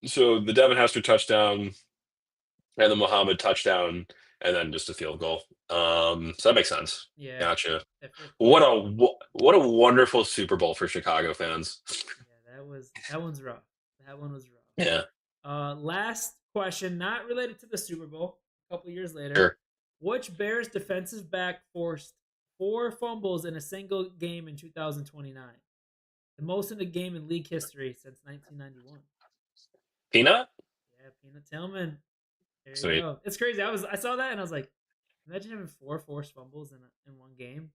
So the Devin Hester touchdown and the Muhammad touchdown, and then just a field goal. So that makes sense. Yeah, Gotcha. that first What quarter. a what a wonderful Super Bowl for Chicago fans. Yeah, that one's rough. That one was rough. Yeah, Last question, not related to the Super Bowl. A couple years later, sure. which Bears defensive back forced 4 fumbles in a single game in 2029? The most in a game in league history since 1991. Peanut? Yeah, Peanut Tillman. There you Sweet. go. It's crazy. I saw that and I was like, imagine having 4 forced fumbles in one game.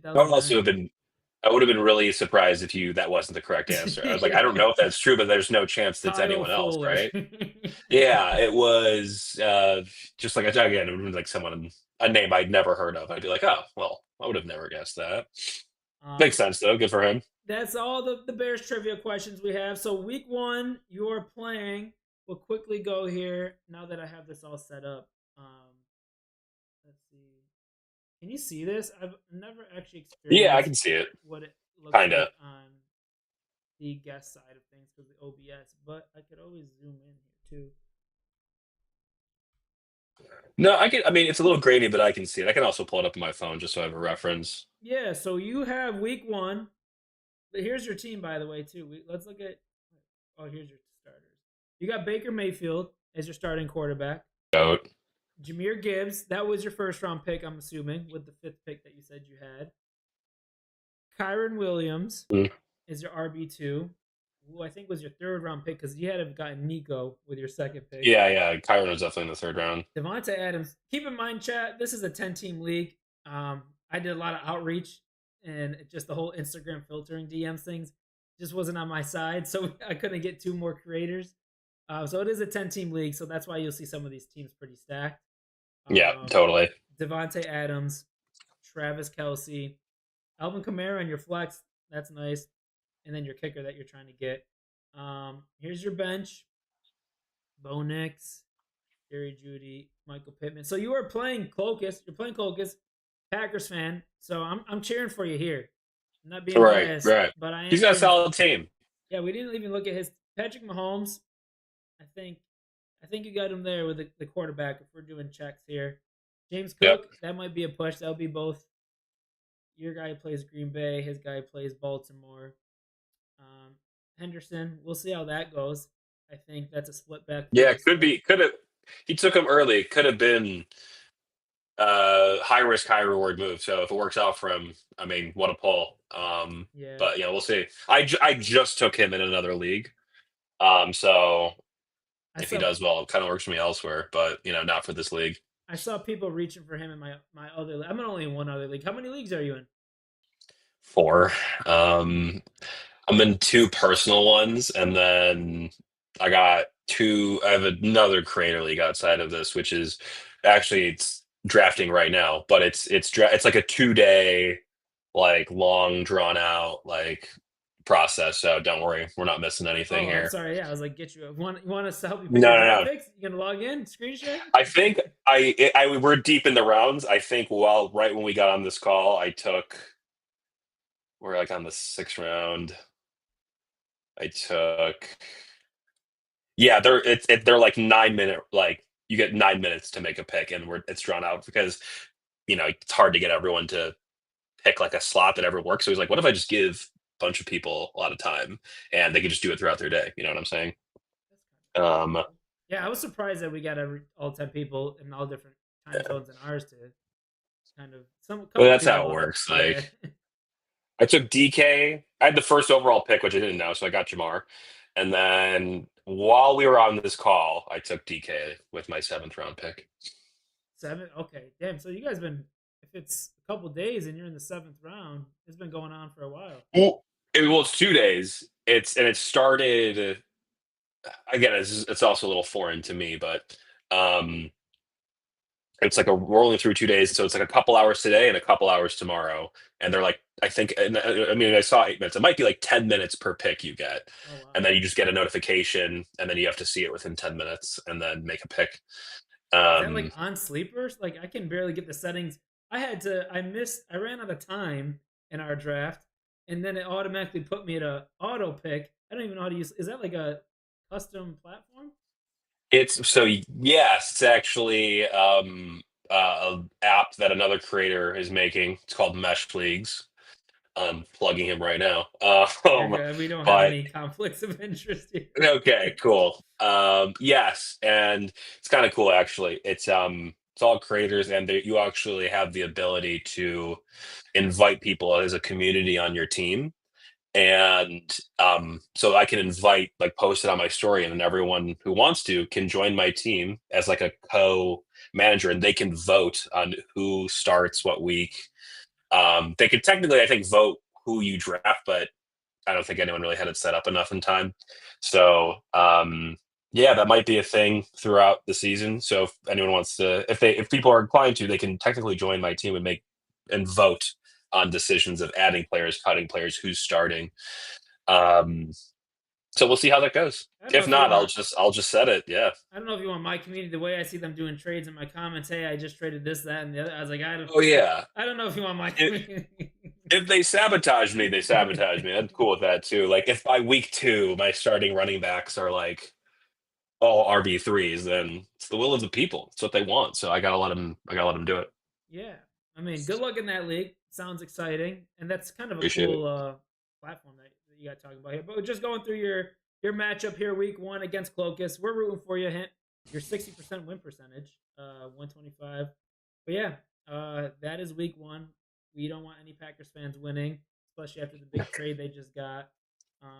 I would also 2009. have been I would have been really surprised if you that wasn't the correct answer. I was like, I don't know if that's true, but there's no chance that's Kyle anyone else, Fuller. right? Yeah, it was just like again, it would be like someone a name I'd never heard of. I'd be like, oh, well, I would have never guessed that. Makes um, sense though. Good for him. that's all the Bears trivia questions we have. So week one, you're playing. We'll quickly go here now that I have this all set up. Let's see. Can you see this? I've never actually Yeah, I experienced can see it. what it looks Kinda. like on the guest side of things because the OBS, but I could always zoom in here too. No, I can. I mean, it's a little grainy, but I can see it. I can also pull it up on my phone just so I have a reference. Yeah, so you have week one. Here's your team, by the way, too. Let's look at. Oh, here's your starters. You got Baker Mayfield as your starting quarterback. Goat. Jameer Gibbs, that was your first round pick, I'm assuming, with the fifth pick that you said you had. Kyron Williams Mm. is your RB2, who I think was your third round pick because you had to have gotten Nico with your second pick. Yeah, yeah. Kyron was definitely in the third round. Devonta Adams. Keep in mind, chat, this is a 10-team league. I did a lot of outreach and just the whole Instagram filtering DMs things just wasn't on my side, so I couldn't get 2 more creators. So it is a 10-team league, so that's why you'll see some of these teams pretty stacked. Yeah, Um, totally. Devontae Adams, Travis Kelsey, Alvin Kamara on your flex. That's nice. And then your kicker that you're trying to get. Here's your bench: Bo Nix, Jerry Judy, Michael Pittman. So you are playing Clokus. You're playing Clokus, Packers fan. So I'm cheering for you here. I'm not being Right, biased, right. but I am He's got a cheering. solid team. Yeah, we didn't even look at his Patrick Mahomes. I think I think you got him there with the quarterback. If we're doing checks here, James Yep. Cook, that might be a push. That'll be both. Your guy plays Green Bay. His guy plays Baltimore. Um, Henderson, we'll see how that goes. I think that's a split Yeah, backfield to could start. be. Could have. He took him early. Could have been high risk, high reward move. So if it works out for him, I mean, what a pull. Yeah, But yeah, we'll see. I just took him in another league. So I if he saw does well, it kind of works for me elsewhere. But not for this league. I saw people reaching for him in my other. I'm only in one other league. How many leagues are you in? Four. I'm in two personal ones, and then I got two. I have another creator league outside of this, which is actually it's drafting right now, but it's like a 2 day, like long drawn out like process. So don't worry, we're not missing anything Oh, I'm here. sorry. Yeah, I was like, get you. You want us to help you pick No, your no, draft no. picks? You gonna log in, screen share? I think we're deep in the rounds. I think right when we got on this call, we're like on the sixth round. I took Yeah, they're like 9 minute, like you get 9 minutes to make a pick, and it's drawn out because it's hard to get everyone to pick like a slot that ever works. So he's like, what if I just give a bunch of people a lot of time and they can just do it throughout their day? You know what I'm saying? That's Um, cool. Yeah, I was surprised that we got all 10 people in all different time zones in ours to kind of some a well, couple that's people how it want to. works. Yeah, Like I took DK. I had the first overall pick, which I didn't know, so I got Jamar. And then while we were on this call, I took DK with my seventh round pick. seven. Okay, damn. So you guys been if it's a couple days and you're in the seventh round, it's been going on for a while. It's 2 days. It started again. It's also a little foreign to me, but um, it's like rolling through 2 days. So it's like a couple hours today and a couple hours tomorrow, and they're like I think. And I mean, I saw 8 minutes. It might be like 10 minutes per pick you get, Oh wow. and then you just get a notification, and then you have to see it within 10 minutes, and then make a pick. Is that like Um, on sleepers? Like I can barely get the settings. I ran out of time in our draft, and then it automatically put me at a auto pick. I don't even know how to use. Is that like a custom platform? it's so yes, it's actually an app that another creator is making. It's called Mesh Leagues. I'm plugging him right now. You're good. We don't have But any conflicts of interest here. okay, cool. Yes, and it's kind of cool actually. It's all creators, and you actually have the ability to invite people as a community on your team. And so I can invite, like, post it on my story, and then everyone who wants to can join my team as like a co-manager, and they can vote on who starts what week. They could technically, I think, vote who you draft, but I don't think anyone really had it set up enough in time. So yeah, that might be a thing throughout the season. So if anyone wants to, if people are inclined to, they can technically join my team and vote on decisions of adding players, cutting players, who's starting. Um, so we'll see how that goes. I don't know If if you not, want. I'll just set it. Yeah. I don't know if you want my community the way I see them doing trades in my comments. Hey, I just traded this, that, and the other. I was like, Oh yeah. I don't know if you want my If, community. if they sabotage me, they sabotage me. I'm cool with that too. Like if by week two my starting running backs are like all RB3s, then it's the will of the people. It's what they want. So I gotta let them. I gotta let them do it. Yeah, I mean, good luck in that league. Sounds exciting, and that's kind of a Appreciate it. cool platform that you got talking about here. But we're just going through your matchup here, week one against Clokus. We're rooting for you. Hint your 60% win percentage, 125. But yeah, that is week one. We don't want any Packers fans winning, especially after the big trade they just got.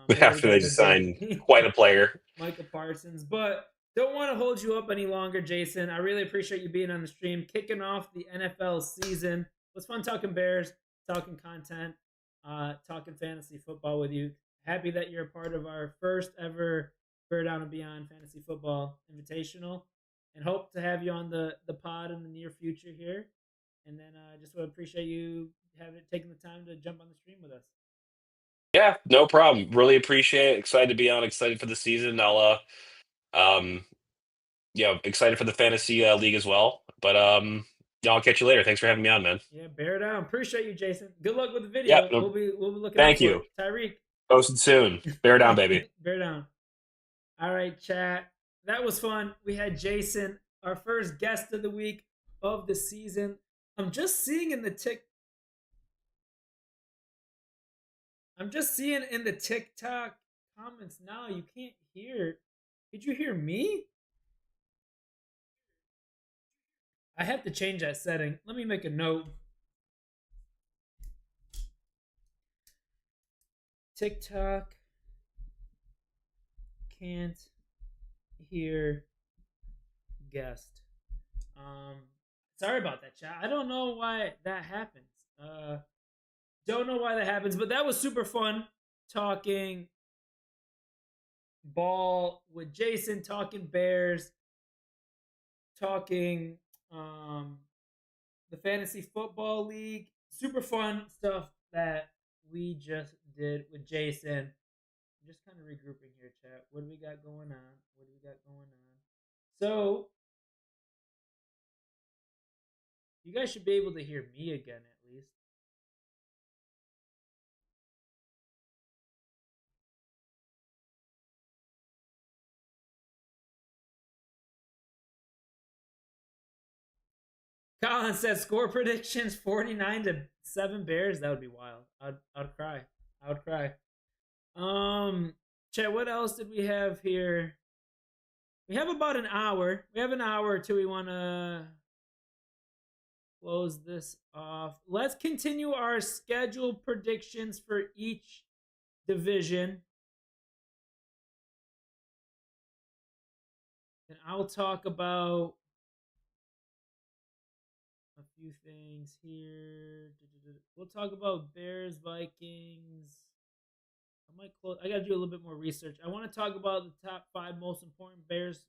They already After they got the just signed big quite a player. Micah Parsons. But don't want to hold you up any longer, Jason. I really appreciate you being on the stream, kicking off the NFL season. It was fun talking Bears, talking content, talking fantasy football with you. Happy that you're a part of our first ever Bear Down and Beyond Fantasy Football Invitational, and hope to have you on the pod in the near future here. And then I just want to appreciate you having taking the time to jump on the stream with us. Yeah, no problem. Really appreciate it. Excited to be on. Excited for the season. Um, excited for the fantasy league as well. But yeah, I'll catch you later. Thanks for having me on, man. Yeah, bear down. Appreciate you, Jason. Good luck with the Yeah, video. no, We'll be looking out thank for it. you. Tyreek. Posted soon. Bear down, baby. Bear down. All right, chat. That was fun. We had Jason, our first guest of the week of the season. I'm just seeing in the TikTok comments now. You can't hear. Did you hear me? I have to change that setting. Let me make a note. TikTok can't hear guest. Sorry about that, chat. I don't know why that happens. Don't know why that happens, but that was super fun talking ball with Jason, talking Bears, talking the fantasy football league. Super fun stuff that we just did with Jason. I'm just kind of regrouping here, chat. What do we got going on? So you guys should be able to hear me again at least. Colin says score predictions 49-7 Bears. That would be wild. I'd cry. I would cry. Chat, what else did we have here? We have about an hour. We have an hour till we want to close this off. Let's continue our scheduled predictions for each division. And I'll talk about a few things here. We'll talk about Bears, Vikings. I gotta do a little bit more research. I want to talk about the top 5 most important players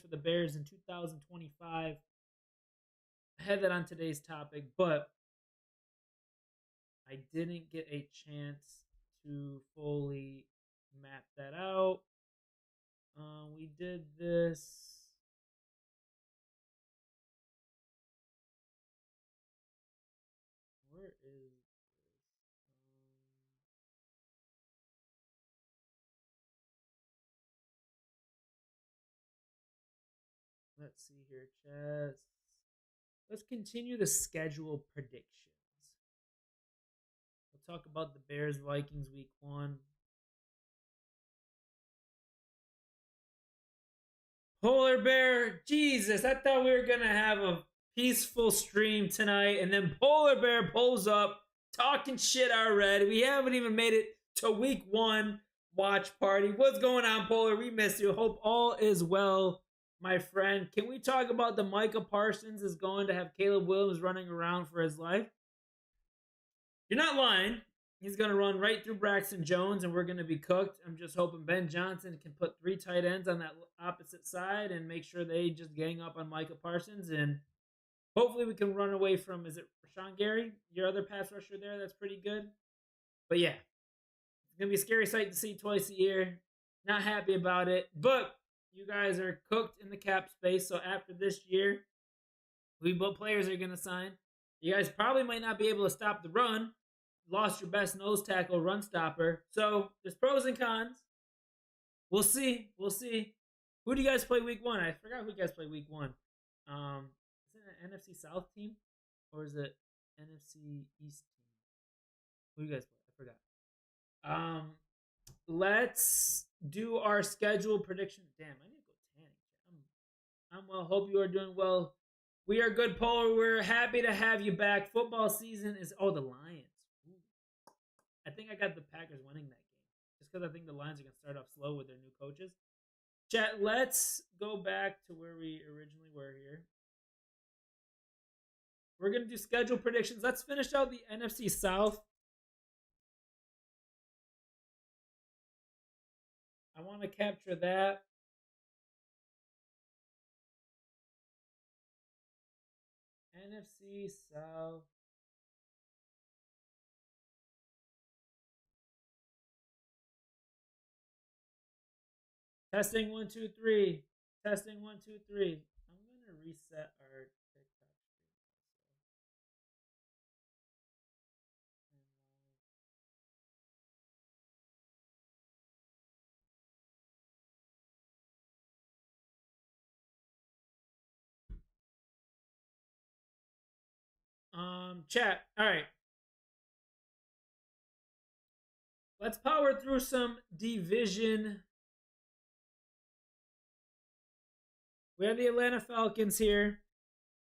for the Bears in 2025. I had that on today's topic, but I didn't get a chance to fully map that out. We did this. Where is this? Let's see here, Chess. Let's continue the schedule predictions. We'll talk about the Bears Vikings week 1. Polar Bear, Jesus, I thought we were going to have a peaceful stream tonight, and then Polar Bear pulls up talking shit already. We haven't even made it to week 1 watch party. What's going on, Polar? We miss you. Hope all is well, my friend. Can we talk about the Micah Parsons is going to have Caleb Williams running around for his life? You're not lying. He's going to run right through Braxton Jones, and we're going to be cooked. I'm just hoping Ben Johnson can put 3 tight ends on that opposite side and make sure they just gang up on Micah Parsons. And hopefully we can run away from, is it Rashawn Gary, your other pass rusher there? That's pretty good. But yeah, it's going to be a scary sight to see twice a year. Not happy about it. But you guys are cooked in the cap space. So after this year, what players are going to sign. You guys probably might not be able to stop the run. Lost your best nose tackle run stopper. So there's pros and cons. We'll see. Who do you guys play week 1? I forgot who you guys play week 1. Is it an NFC South team? Or is it NFC East team? Who do you guys play? I forgot. Let's do our schedule prediction. Damn, I need to go tanning. I'm well. Hope you are doing well. We are good, Polar. We're happy to have you back. Football season is the Lions. I think I got the Packers winning that game. Just because I think the Lions are going to start off slow with their new coaches. Chat, let's go back to where we originally were here. We're going to do schedule predictions. Let's finish out the NFC South. I want to capture that. NFC South. Testing 1, 2, 3. Testing 1, 2, 3. I'm gonna reset our TikTok stream. Chat. All right. Let's power through some division. We have the Atlanta Falcons here.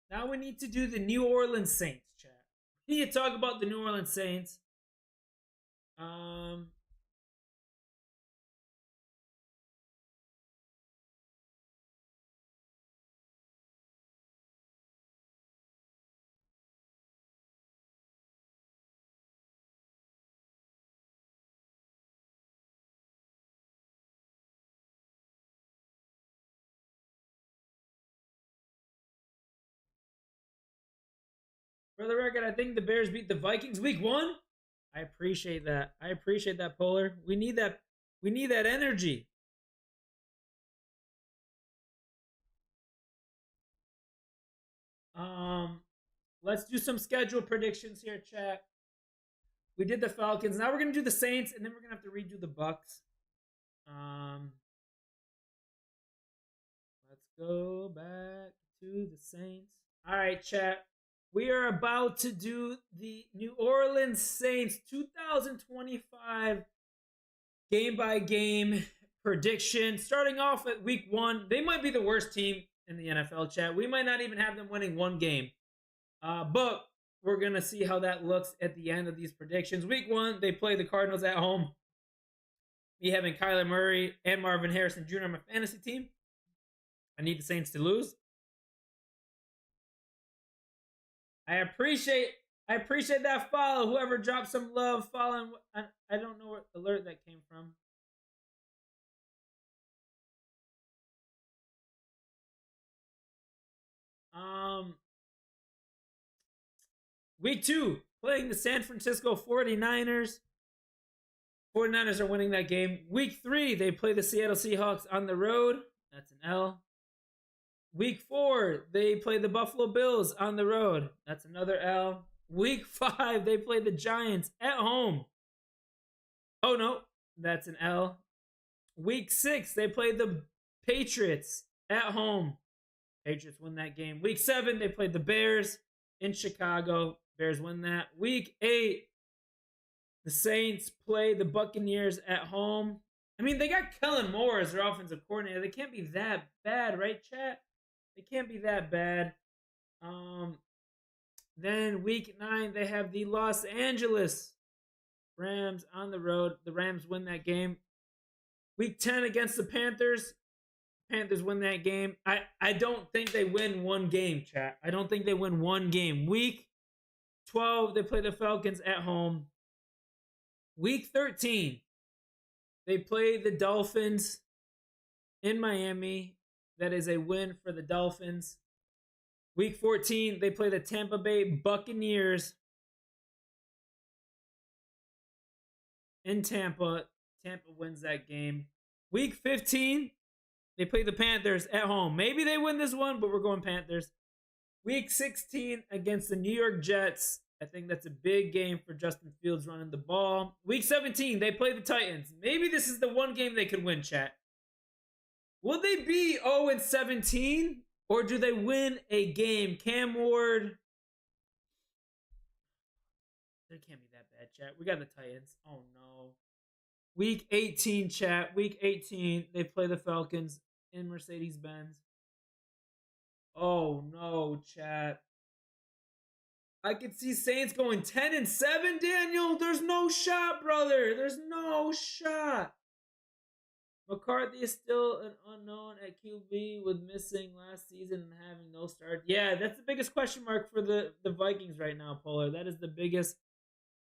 Now we need to do the New Orleans Saints, chat. We need to talk about the New Orleans Saints. For the record, I think the Bears beat the Vikings week 1. I appreciate that. I appreciate that, Polar. We need that. We need that energy. Let's do some schedule predictions here, chat. We did the Falcons. Now we're gonna do the Saints, and then we're gonna have to redo the Bucks. Let's go back to the Saints. All right, chat. We are about to do the New Orleans Saints 2025 game by game prediction. Starting off at week 1, they might be the worst team in the NFL, chat. We might not even have them winning one game. But we're going to see how that looks at the end of these predictions. Week 1, they play the Cardinals at home. Me having Kyler Murray and Marvin Harrison Jr. on my fantasy team. I need the Saints to lose. I appreciate that follow. Whoever dropped some love following. I don't know what alert that came from. Week 2, playing the San Francisco 49ers. 49ers are winning that game. Week 3, they play the Seattle Seahawks on the road. That's an L. Week 4, they play the Buffalo Bills on the road. That's another L. Week 5, they play the Giants at home. Oh, no. That's an L. Week 6, they play the Patriots at home. Patriots win that game. Week 7, they played the Bears in Chicago. Bears win that. Week 8, the Saints play the Buccaneers at home. I mean, they got Kellen Moore as their offensive coordinator. They can't be that bad, right, chat? They can't be that bad. Then week 9, they have the Los Angeles Rams on the road. The Rams win that game. Week 10 against the Panthers. Panthers win that game. I don't think they win one game, chat. I don't think they win one game. Week 12, they play the Falcons at home. Week 13, they play the Dolphins in Miami. That is a win for the Dolphins. Week 14, they play the Tampa Bay Buccaneers in Tampa. Tampa wins that game. Week 15, they play the Panthers at home. Maybe they win this one, but we're going Panthers. Week 16 against the New York Jets. I think that's a big game for Justin Fields running the ball. Week 17, they play the Titans. Maybe this is the one game they could win, chat. Will they be 0-17? Or do they win a game? Cam Ward. They can't be that bad, chat. We got the Titans. Oh, no. Week 18, chat. Week 18, they play the Falcons in Mercedes-Benz. Oh, no, chat. I could see Saints going 10-7, Daniel. There's no shot, brother. There's no shot. McCarthy is still an unknown at QB with missing last season and having no start. Yeah, that's the biggest question mark for the Vikings right now, Polar. That is the biggest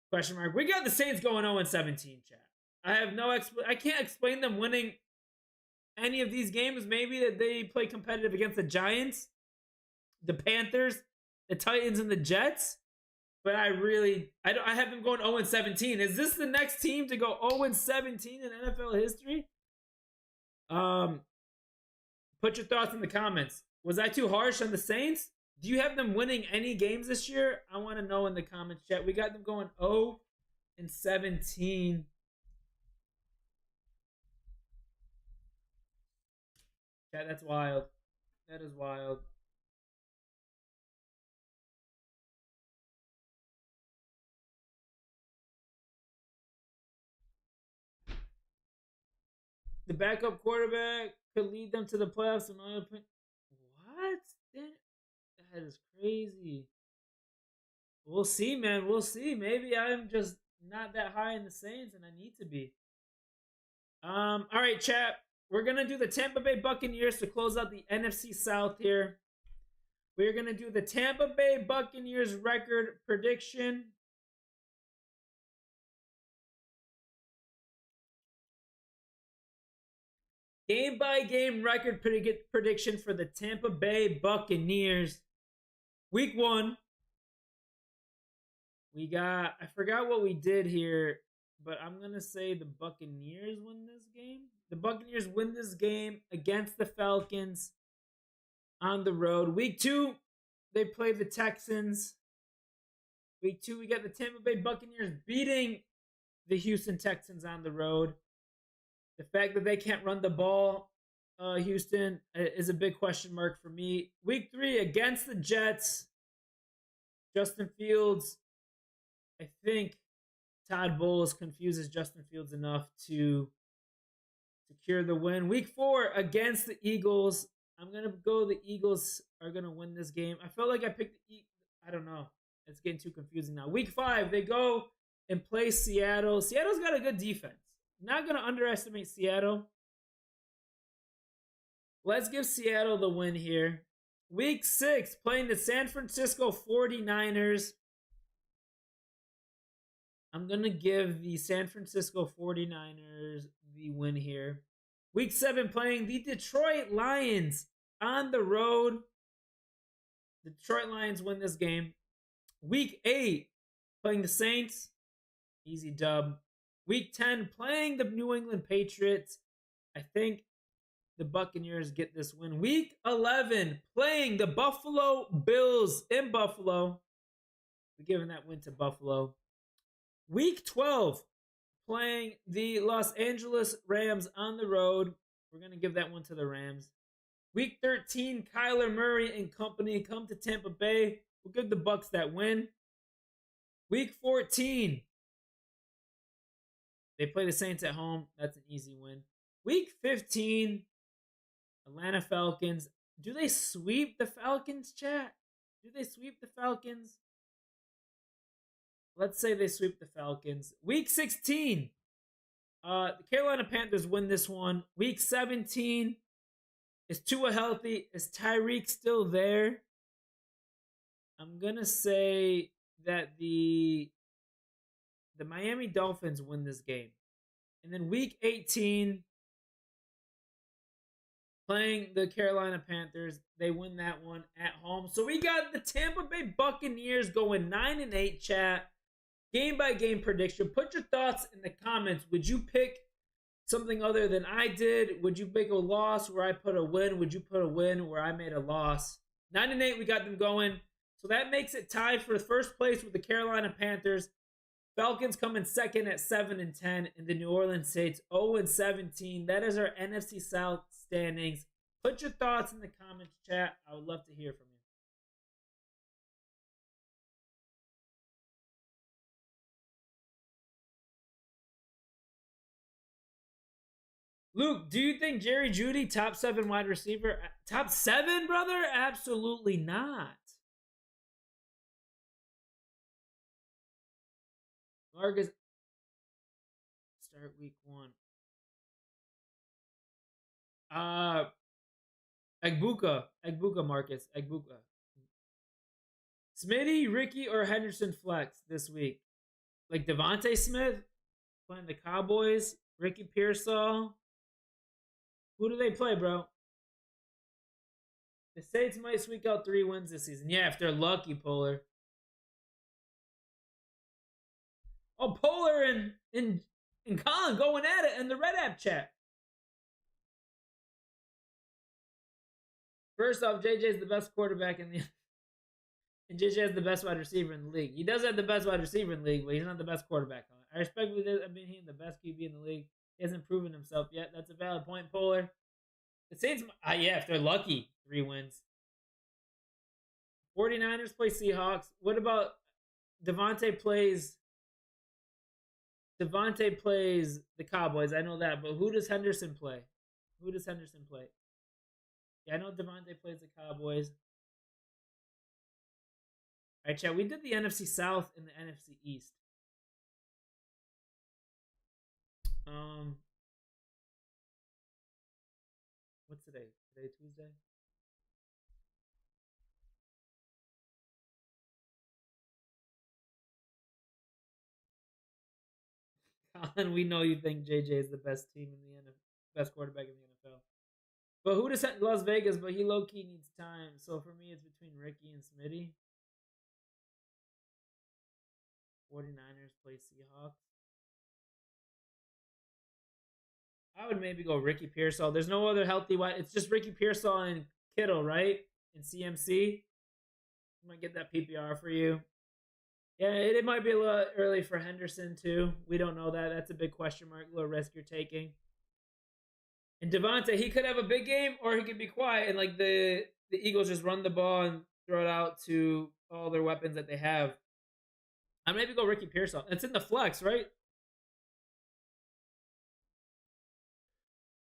question mark. We got the Saints going 0-17, chat. I have no I can't explain them winning any of these games, maybe that they play competitive against the Giants, the Panthers, the Titans, and the Jets. But I have them going 0-17. Is this the next team to go 0-17 in NFL history? Put your thoughts in the comments. Was I too harsh on the Saints? Do you have them winning any games this year? I want to know in the comments, chat. We got them going 0-17. Chat, that's wild. That is wild. The backup quarterback could lead them to the playoffs. In my opinion. What? That is crazy. We'll see, man. We'll see. Maybe I'm just not that high in the Saints, and I need to be. All right, chat. We're gonna do the Tampa Bay Buccaneers to close out the NFC South here. We're gonna do the Tampa Bay Buccaneers record prediction. Game by game record prediction for the Tampa Bay Buccaneers. Week 1. I forgot what we did here, but I'm going to say the Buccaneers win this game. The Buccaneers win this game against the Falcons on the road. Week 2, they play the Texans. Week 2, we got the Tampa Bay Buccaneers beating the Houston Texans on the road. The fact that they can't run the ball, Houston, is a big question mark for me. Week 3 against the Jets. Justin Fields, I think Todd Bowles confuses Justin Fields enough to secure the win. Week 4 against the Eagles. I'm going to go the Eagles are going to win this game. I felt like I picked the Eagles. I don't know. It's getting too confusing now. Week 5, they go and play Seattle. Seattle's got a good defense. Not going to underestimate Seattle. Let's give Seattle the win here. Week 6, playing the San Francisco 49ers. I'm going to give the San Francisco 49ers the win here. Week 7, playing the Detroit Lions on the road. The Detroit Lions win this game. Week 8, playing the Saints. Easy dub. Week 10, playing the New England Patriots. I think the Buccaneers get this win. Week 11, playing the Buffalo Bills in Buffalo. We're giving that win to Buffalo. Week 12, playing the Los Angeles Rams on the road. We're going to give that one to the Rams. Week 13, Kyler Murray and company come to Tampa Bay. We'll give the Bucs that win. Week 14, they play the Saints at home. That's an easy win. Week 15, Atlanta Falcons. Do they sweep the Falcons, chat? Do they sweep the Falcons? Let's say they sweep the Falcons. Week 16, the Carolina Panthers win this one. Week 17, is Tua healthy? Is Tyreek still there? I'm going to say that the Miami Dolphins win this game. And then week 18, playing the Carolina Panthers, they win that one at home. So we got the Tampa Bay Buccaneers going 9-8, chat. Game by game prediction. Put your thoughts in the comments. Would you pick something other than I did? Would you pick a loss where I put a win? Would you put a win where I made a loss? 9-8, we got them going. So that makes it tied for first place with the Carolina Panthers. Falcons come in second at 7-10, and the New Orleans Saints 0-17. That is our NFC South standings. Put your thoughts in the comments, chat. I would love to hear from you. Luke, do you think Jerry Jeudy, top 7 wide receiver? Top 7, brother? Absolutely not. Marcus, start week 1. Egbuka, Marcus. Egbuka. Smitty, Ricky, or Henderson flex this week? Like Devontae Smith playing the Cowboys, Ricky Pearsall. Who do they play, bro? The Saints might squeak out 3 wins this season. Yeah, if they're lucky, Polar. Oh, Polar and Colin going at it in the Red App chat. First off, JJ's the best quarterback in the and JJ has the best wide receiver in the league. He does have the best wide receiver in the league, but he's not the best quarterback on it. I respect with it. I mean, he's the best QB in the league. He hasn't proven himself yet. That's a valid point, Polar. The Saints, yeah, if they're lucky, 3 wins. 49ers play Seahawks. What about Devontae plays the Cowboys? I know that, but who does Henderson play? Yeah, I know Devontae plays the Cowboys. All right, chat. We did the NFC South and the NFC East. What's today? Today Tuesday. Colin, we know you think JJ is the best team in the NFL, best quarterback in the NFL. But who does Las Vegas? But he low key needs time. So for me, it's between Ricky and Smitty. 49ers play Seahawks. I would maybe go Ricky Pearsall. There's no other healthy wide. It's just Ricky Pearsall and Kittle, right? In CMC. I might get that PPR for you. Yeah, it might be a little early for Henderson too. We don't know that. That's a big question mark. A little risk you're taking. And Devontae, he could have a big game or he could be quiet and like the Eagles just run the ball and throw it out to all their weapons that they have. I'd maybe go Ricky Pearsall. It's in the flex, right?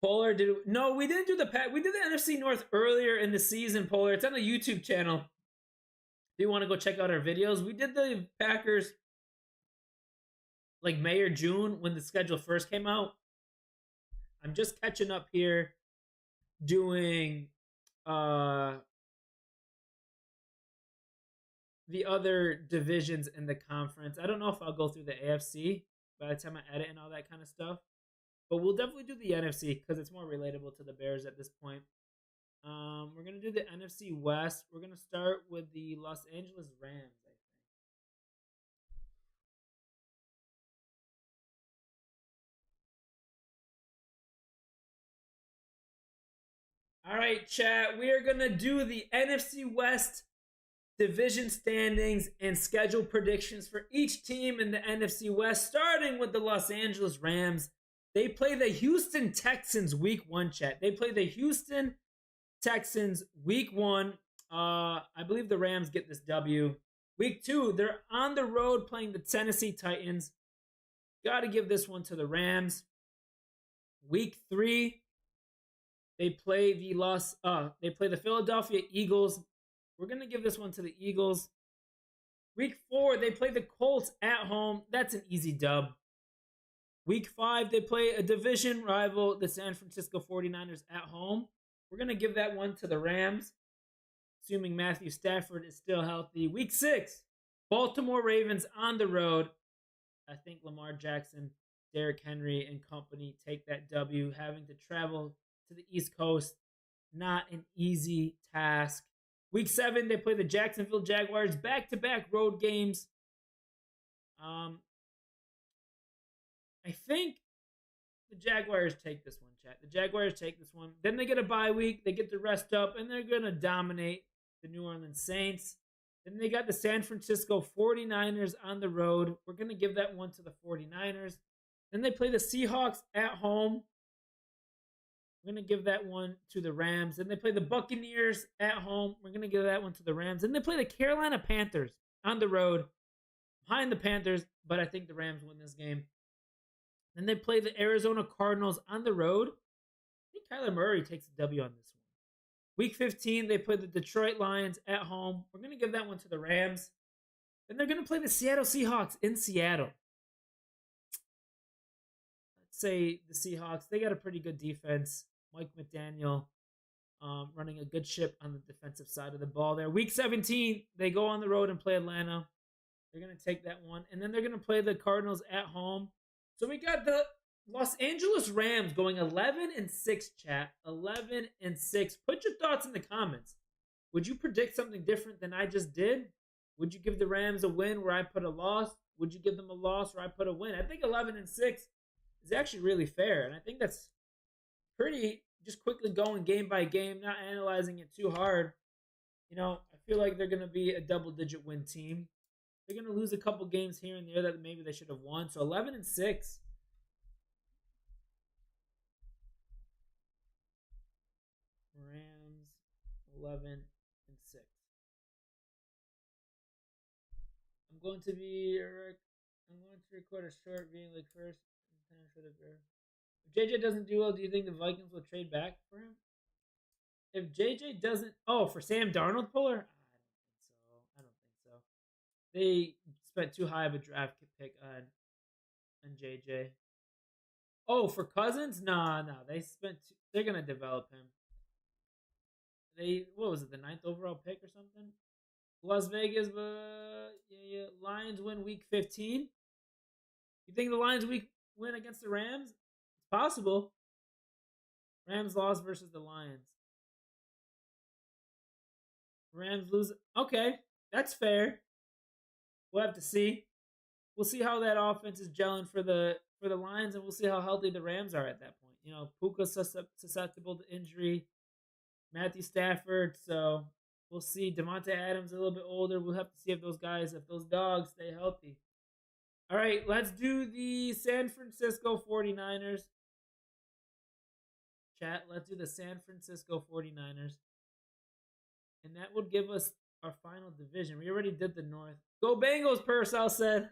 Polar no, we didn't do the pack. We did the NFC North earlier in the season, Polar. It's on the YouTube channel. If you want to go check out our videos, we did the Packers like May or June when the schedule first came out. I'm just catching up here doing the other divisions in the conference. I don't know if I'll go through the AFC by the time I edit and all that kind of stuff. But we'll definitely do the NFC because it's more relatable to the Bears at this point. We're going to do the NFC West. We're going to start with the Los Angeles Rams, I think. All right, chat. We are going to do the NFC West division standings and schedule predictions for each team in the NFC West, starting with the Los Angeles Rams. They play the Houston Texans week 1, chat. They play the Houston Texans week 1. I believe the Rams get this W. Week 2, they're on the road playing the Tennessee Titans. Got to give this one to the Rams. Week 3, they play the Philadelphia Eagles. We're going to give this one to the Eagles. Week 4, they play the Colts at home. That's an easy dub. Week 5, they play a division rival, the San Francisco 49ers at home. We're going to give that one to the Rams, assuming Matthew Stafford is still healthy. Week 6, Baltimore Ravens on the road. I think Lamar Jackson, Derrick Henry, and company take that W. Having to travel to the East Coast, not an easy task. Week 7, they play the Jacksonville Jaguars, back-to-back road games. I think the Jaguars take this one, chat. The Jaguars take this one. Then they get a bye week. They get to rest up, and they're going to dominate the New Orleans Saints. Then they got the San Francisco 49ers on the road. We're going to give that one to the 49ers. Then they play the Seahawks at home. We're going to give that one to the Rams. Then they play the Buccaneers at home. We're going to give that one to the Rams. Then they play the Carolina Panthers on the road. Behind the Panthers, but I think the Rams win this game. Then they play the Arizona Cardinals on the road. I think Kyler Murray takes a W on this one. Week 15, they play the Detroit Lions at home. We're going to give that one to the Rams. Then they're going to play the Seattle Seahawks in Seattle. Let's say the Seahawks, they got a pretty good defense. Mike McDaniel running a good ship on the defensive side of the ball there. Week 17, they go on the road and play Atlanta. They're going to take that one. And then they're going to play the Cardinals at home. So we got the Los Angeles Rams going 11-6, chat. 11-6. Put your thoughts in the comments. Would you predict something different than I just did? Would you give the Rams a win where I put a loss? Would you give them a loss where I put a win? I think 11-6 is actually really fair, and I think that's pretty just quickly going game by game, not analyzing it too hard. You know, I feel like they're going to be a double-digit win team. They're going to lose a couple games here and there that maybe they should have won. So 11-6. Rams 11-6. I'm going to record a short being like first. If JJ doesn't do well, do you think the Vikings will trade back for him? If JJ doesn't, for Sam Darnold puller, I don't think so. They spent too high of a draft pick on JJ. Oh, for Cousins, no. They're gonna develop him. What was it, the 9th overall pick or something? Las Vegas, Lions win week 15. You think the Lions win against the Rams? It's possible. Rams lost versus the Lions. Rams lose. Okay, that's fair. We'll have to see. We'll see how that offense is gelling for the Lions, and we'll see how healthy the Rams are at that point. You know, Puka's susceptible to injury. Matthew Stafford, so we'll see. Devontae Adams a little bit older. We'll have to see if those dogs stay healthy. All right, let's do the San Francisco 49ers. Chat, let's do the San Francisco 49ers. And that would give us our final division. We already did the North. Go Bengals, Purcell said.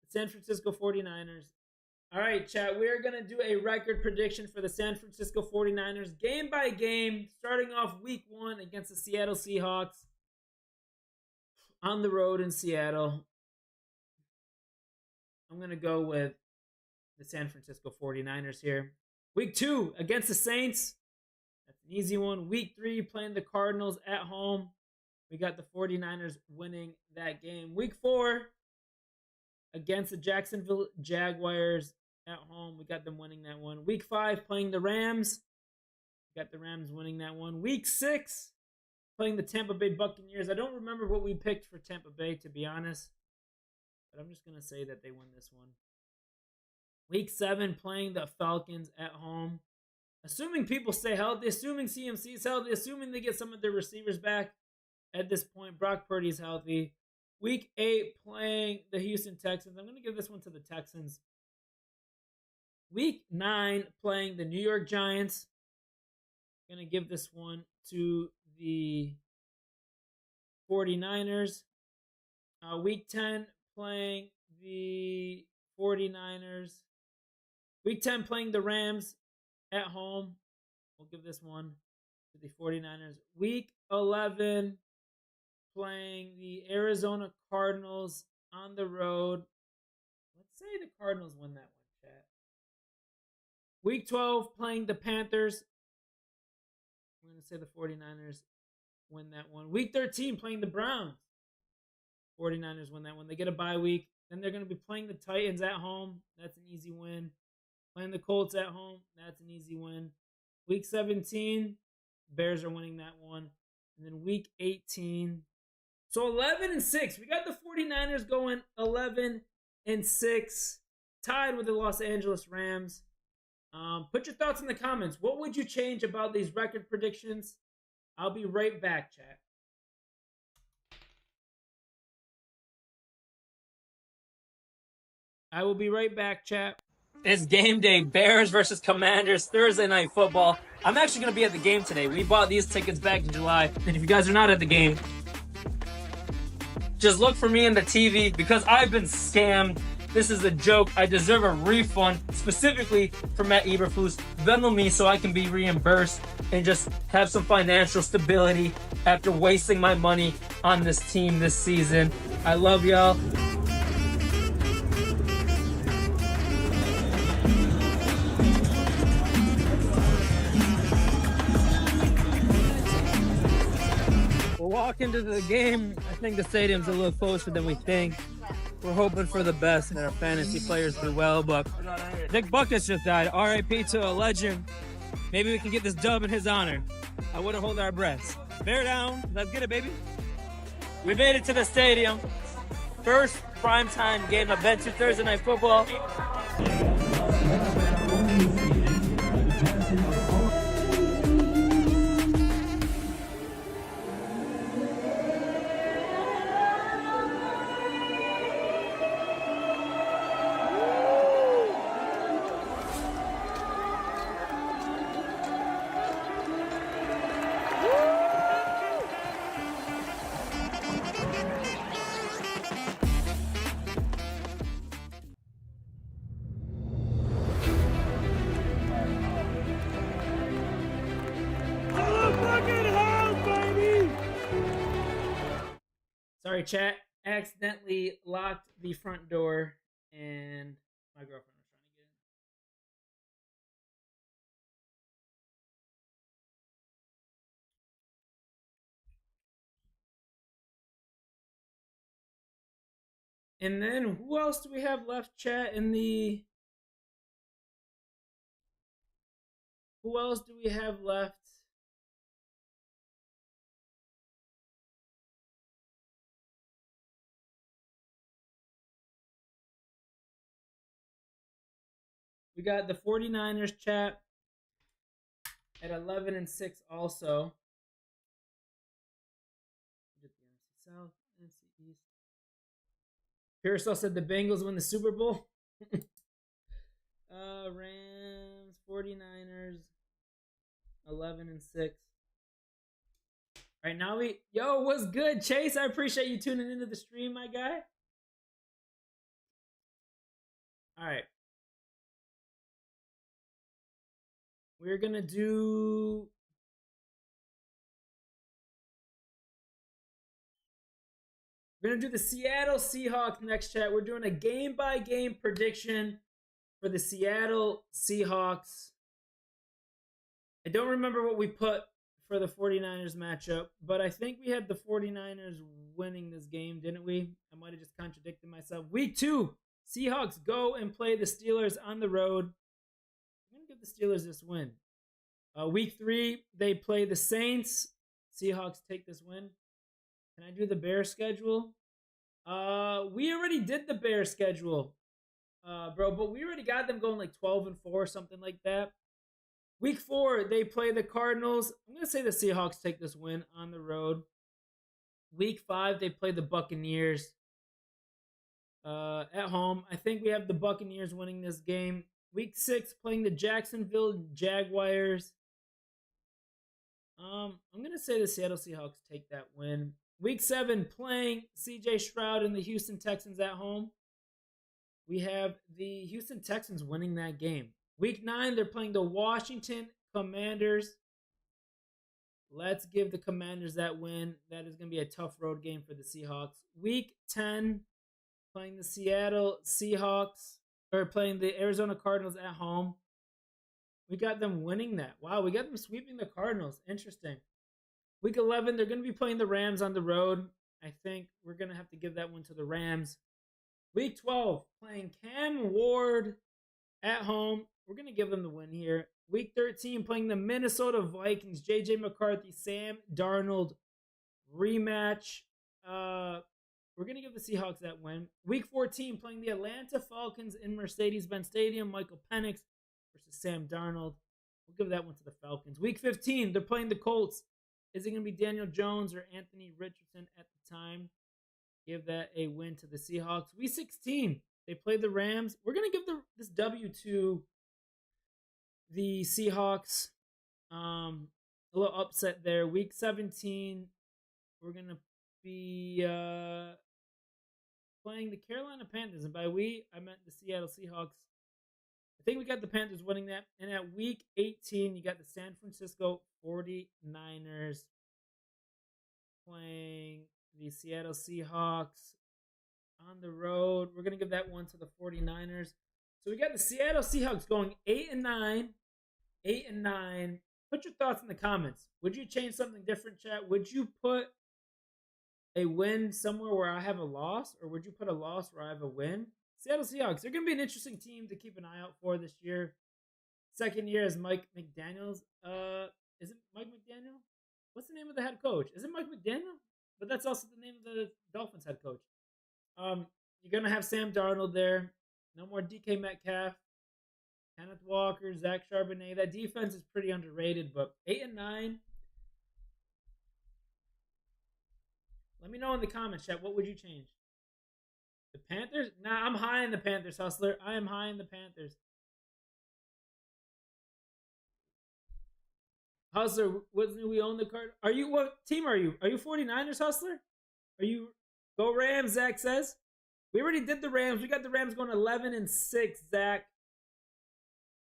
San Francisco 49ers. All right, chat, we're going to do a record prediction for the San Francisco 49ers game by game, starting off week 1 against the Seattle Seahawks on the road in Seattle. I'm going to go with the San Francisco 49ers here. Week 2 against the Saints. That's an easy one. Week 3 playing the Cardinals at home. We got the 49ers winning that game. Week 4 against the Jacksonville Jaguars at home. We got them winning that one. Week 5 playing the Rams. We got the Rams winning that one. Week 6 playing the Tampa Bay Buccaneers. I don't remember what we picked for Tampa Bay, to be honest. But I'm just going to say that they win this one. Week 7 playing the Falcons at home. Assuming people stay healthy, assuming CMC is healthy, assuming they get some of their receivers back at this point. Brock Purdy's healthy. Week 8 playing the Houston Texans. I'm going to give this one to the Texans. Week 9 playing the New York Giants. I'm going to give this one to the 49ers. Week 10 playing the 49ers. Week 10 playing the Rams at home. We'll give this one to the 49ers. Week 11 playing the Arizona Cardinals on the road. Let's say the Cardinals win that one, chat. Week 12 playing the Panthers. I'm going to say the 49ers win that one. Week 13 playing the Browns. 49ers win that one. They get a bye week. Then they're going to be playing the Titans at home. That's an easy win. Playing the Colts at home. That's an easy win. Week 17, Bears are winning that one. And then week 18. So 11-6. We got the 49ers going 11-6. Tied with the Los Angeles Rams. Put your thoughts in the comments. What would you change about these record predictions? I'll be right back, chat. I will be right back, chat. It's game day. Bears versus Commanders, Thursday Night Football. I'm actually going to be at the game today. We bought these tickets back in July. And if you guys are not at the game, just look for me in the TV because I've been scammed. This is a joke. I deserve a refund, specifically from Matt Eberflus. Venmo me so I can be reimbursed and just have some financial stability after wasting my money on this team this season. I love y'all. We'll walk into the game. I think the stadium's a little closer than we think. we're hoping for the best and our fantasy players do well. But Dick Buckets just died. R.I.P. to a legend. Maybe we can get this dub in his honor. I wouldn't hold our breaths. Bear down. Let's get it, baby. We made it to the stadium. First primetime game of Venture Thursday Night Football. Sorry, chat. Accidentally locked the front door, and my girlfriend was trying to get in. And then who else do we have left, chat? Who else do we have left? We got the 49ers chat at 11-6 also. South, NFC East. Pearsall said the Bengals win the Super Bowl. Rams, 49ers, 11-6. All right, now what's good, Chase? I appreciate you tuning into the stream, my guy. All right. We're going to do the Seattle Seahawks next, chat. We're doing a game-by-game prediction for the Seattle Seahawks. I don't remember what we put for the 49ers matchup, but I think we had the 49ers winning this game, didn't we? I might have just contradicted myself. Week 2, Seahawks go and play the Steelers on the road. I'm going to give the Steelers this win. Week 3, they play the Saints. Seahawks take this win. Can I do the Bears schedule? We already did the Bears schedule, bro, but we already got them going like 12-4, something like that. Week 4, they play the Cardinals. I'm going to say the Seahawks take this win on the road. Week 5, they play the Buccaneers at home. I think we have the Buccaneers winning this game. Week 6, playing the Jacksonville Jaguars. I'm going to say the Seattle Seahawks take that win. Week 7, playing C.J. Stroud and the Houston Texans at home. We have the Houston Texans winning that game. Week 9, they're playing the Washington Commanders. Let's give the Commanders that win. That is going to be a tough road game for the Seahawks. Week 10, playing the Seattle Seahawks, or playing the Arizona Cardinals at home. We got them winning that. Wow, we got them sweeping the Cardinals. Interesting. Week 11, they're going to be playing the Rams on the road. I think we're going to have to give that one to the Rams. Week 12, playing Cam Ward at home. We're going to give them the win here. Week 13, playing the Minnesota Vikings. J.J. McCarthy, Sam Darnold rematch. We're going to give the Seahawks that win. Week 14, playing the Atlanta Falcons in Mercedes-Benz Stadium. Michael Penix versus Sam Darnold. We'll give that one to the Falcons. Week 15, they're playing the Colts. Is it going to be Daniel Jones or Anthony Richardson at the time? Give that a win to the Seahawks. Week 16, they play the Rams. We're going to give this W to the Seahawks. A little upset there. Week 17, we're going to be playing the Carolina Panthers. And by we, I meant the Seattle Seahawks. I think we got the Panthers winning that. And at week 18, you got the San Francisco 49ers playing the Seattle Seahawks on the road. We're going to give that one to the 49ers. So we got the Seattle Seahawks going 8-9. 8-9. Put your thoughts in the comments. Would you change something different, chat? Would you put a win somewhere where I have a loss, or would you put a loss where I have a win? Seattle Seahawks. They're going to be an interesting team to keep an eye out for this year. Second year is Mike McDaniels. Is it Mike McDaniel? What's the name of the head coach? Is it Mike McDaniel? But that's also the name of the Dolphins head coach. You're gonna have Sam Darnold there. No more DK Metcalf, Kenneth Walker, Zach Charbonnet. That defense is pretty underrated, but 8-9. Let me know in the comments, chat. What would you change? The Panthers? Nah, I'm high in the Panthers, Hustler. I am high in the Panthers. Hustler, wasn't we own the card? Are you, what team are you? Are you 49ers, Hustler? Are you go Rams? Zach says. We already did the Rams. We got the Rams going 11-6. Zach.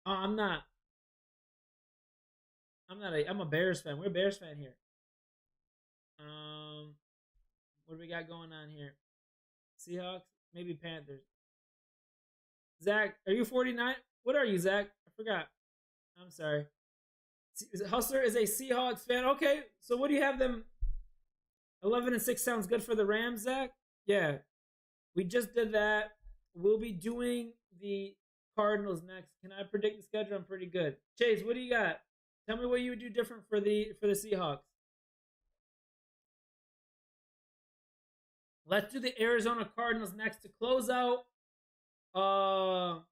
Oh, I'm not. I'm a Bears fan. We're a Bears fan here. What do we got going on here? Seahawks, maybe Panthers. Zach, are you 49? What are you, Zach? I forgot. I'm sorry. Hustler is a Seahawks fan. Okay, so what do you have them? 11-6 sounds good for the Rams, Zach? Yeah. We just did that. We'll be doing the Cardinals next. Can I predict the schedule? I'm pretty good. Chase, what do you got? Tell me what you would do different for the Seahawks. Let's do the Arizona Cardinals next to close out our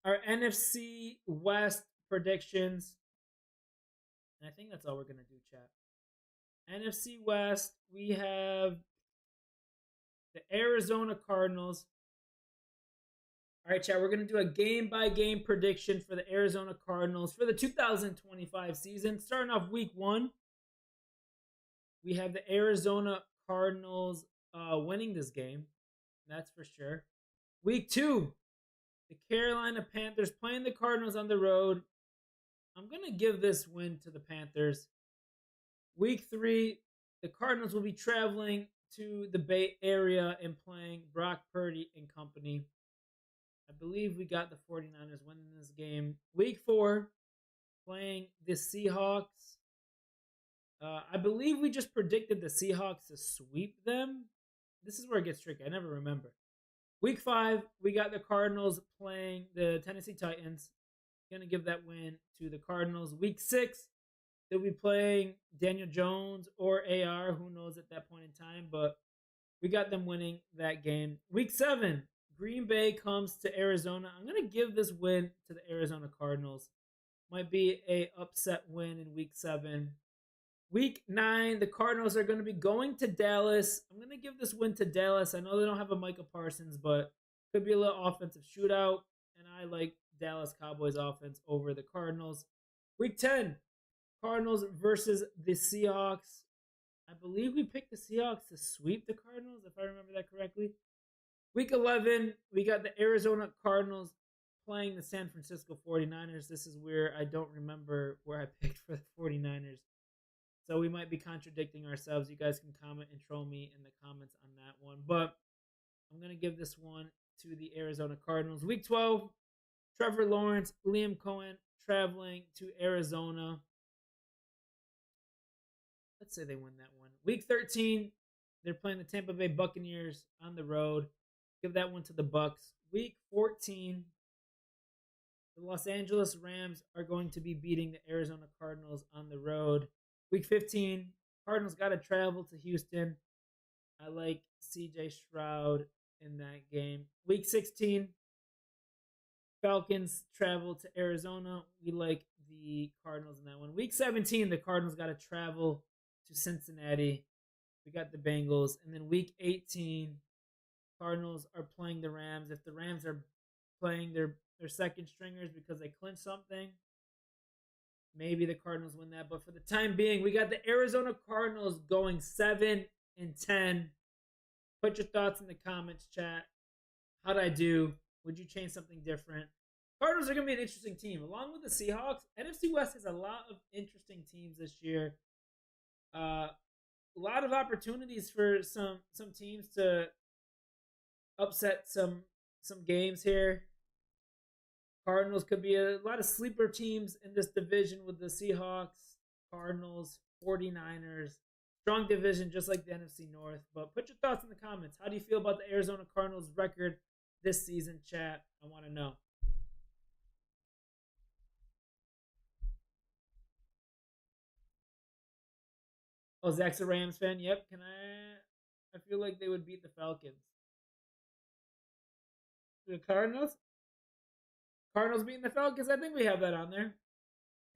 NFC West predictions. And I think that's all we're going to do, chat. NFC West, we have the Arizona Cardinals. All right, chat, we're going to do a game-by-game prediction for the Arizona Cardinals for the 2025 season. Starting off week 1, we have the Arizona Cardinals winning this game. That's for sure. Week 2, the Carolina Panthers playing the Cardinals on the road. I'm going to give this win to the Panthers. Week 3, the Cardinals will be traveling to the Bay Area and playing Brock Purdy and company. I believe we got the 49ers winning this game. Week 4, playing the Seahawks. I believe we just predicted the Seahawks to sweep them. This is where it gets tricky. I never remember. Week 5, we got the Cardinals playing the Tennessee Titans. Going to give that win to the Cardinals. Week 6, they'll be playing Daniel Jones or AR. Who knows at that point in time. But we got them winning that game. Week 7, Green Bay comes to Arizona. I'm going to give this win to the Arizona Cardinals. Might be a upset win in Week 7. Week 9, the Cardinals are going to be going to Dallas. I'm going to give this win to Dallas. I know they don't have a Micah Parsons, but could be a little offensive shootout. And I like Dallas Cowboys offense over the Cardinals. Week 10, Cardinals versus the Seahawks. I believe we picked the Seahawks to sweep the Cardinals, if I remember that correctly. Week 11, we got the Arizona Cardinals playing the San Francisco 49ers. This is where I don't remember where I picked for the 49ers. So we might be contradicting ourselves. You guys can comment and troll me in the comments on that one. But I'm going to give this one to the Arizona Cardinals. Week 12, Trevor Lawrence, Liam Cohen traveling to Arizona. Let's say they win that one. Week 13, they're playing the Tampa Bay Buccaneers on the road. Give that one to the Bucs. Week 14, the Los Angeles Rams are going to be beating the Arizona Cardinals on the road. Week 15, Cardinals got to travel to Houston. I like CJ Stroud in that game. Week 16, Falcons travel to Arizona. We like the Cardinals in that one. Week 17, the Cardinals got to travel to Cincinnati. We got the Bengals. And then week 18, Cardinals are playing the Rams. If the Rams are playing their second stringers because they clinched something, maybe the Cardinals win that. But for the time being, we got the Arizona Cardinals going 7-10. Put your thoughts in the comments, chat. How'd I do? Would you change something different? Cardinals are going to be an interesting team. Along with the Seahawks, NFC West has a lot of interesting teams this year. A lot of opportunities for some teams to upset some games here. Cardinals could be a lot of sleeper teams in this division with the Seahawks, Cardinals, 49ers. Strong division, just like the NFC North. But put your thoughts in the comments. How do you feel about the Arizona Cardinals record this season, chat? I want to know. Oh, Zach's a Rams fan. Yep. I feel like they would beat the Falcons. The Cardinals? Cardinals beating the Falcons? I think we have that on there.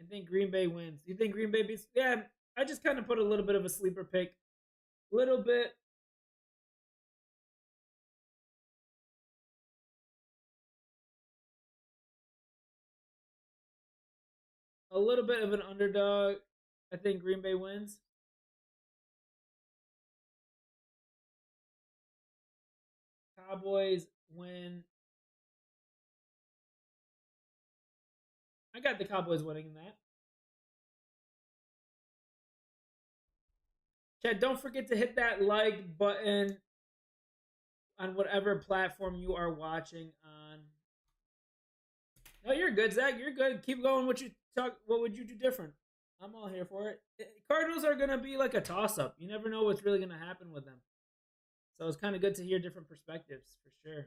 I think Green Bay wins. You think Green Bay beats? Yeah, I just kind of put a little bit of a sleeper pick. Little bit. A little bit of an underdog. I think Green Bay wins. Cowboys win. I got the Cowboys winning in that. Chad, don't forget to hit that like button on whatever platform you are watching on. No, you're good, Zach. You're good. Keep going. What would you do different? I'm all here for it. Cardinals are gonna be like a toss-up. You never know what's really gonna happen with them. So it's kind of good to hear different perspectives for sure.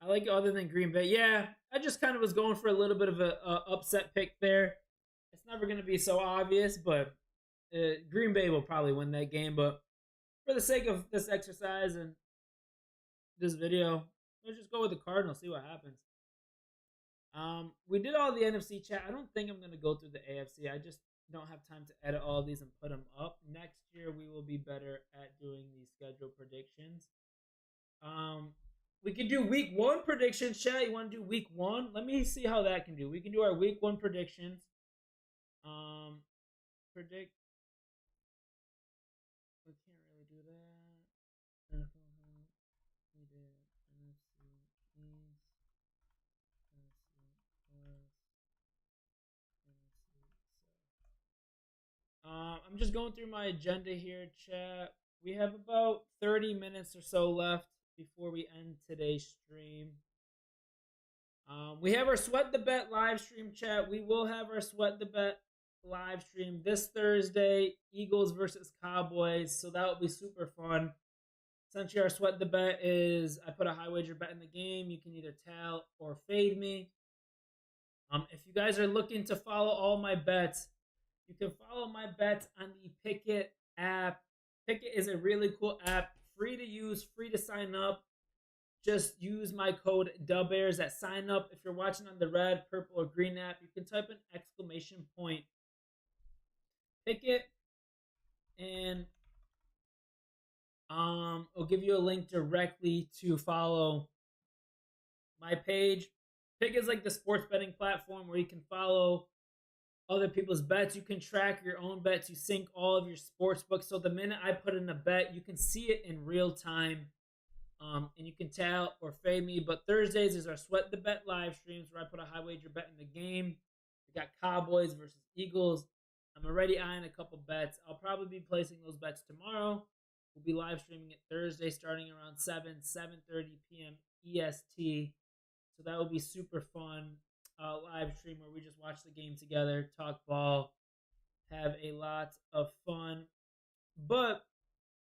I like it other than Green Bay. Yeah, I just kind of was going for a little bit of a upset pick there. It's never going to be so obvious, but Green Bay will probably win that game. But for the sake of this exercise and this video, let's just go with the Cardinals, see what happens. We did all the NFC chat. I don't think I'm going to go through the AFC. I just don't have time to edit all these and put them up. Next year, we will be better at doing these schedule predictions. We can do week one predictions, chat. You want to do week one? Let me see how that can do. We can do our week one predictions. Predict. We can't really do that. We did NFC East, NFC West, NFC South. I'm just going through my agenda here, chat. We have about 30 minutes or so left before we end today's stream. We have our Sweat the Bet live stream, chat. We will have our Sweat the Bet live stream this Thursday, Eagles versus Cowboys. So that will be super fun. Essentially, our Sweat the Bet is I put a high wager bet in the game. You can either tell or fade me. If you guys are looking to follow all my bets, you can follow my bets on the Pick'It app. Pick'It is a really cool app, free to use, free to sign up. Just use my code DUBBEARS at sign up. If you're watching on the red, purple, or green app, you can type an exclamation point Pick'It, and it'll give you a link directly to follow my page. Pick'It is like the sports betting platform where you can follow other people's bets. You can track your own bets. You sync all of your sports books. So the minute I put in a bet, you can see it in real time. And you can tell or fade me. But Thursdays is our Sweat the Bet live streams where I put a high wager bet in the game. We got Cowboys versus Eagles. I'm already eyeing a couple bets. I'll probably be placing those bets tomorrow. We'll be live streaming it Thursday starting around 7:30 p.m. EST. So that will be super fun. Live stream where we just watch the game together, talk ball, have a lot of fun. But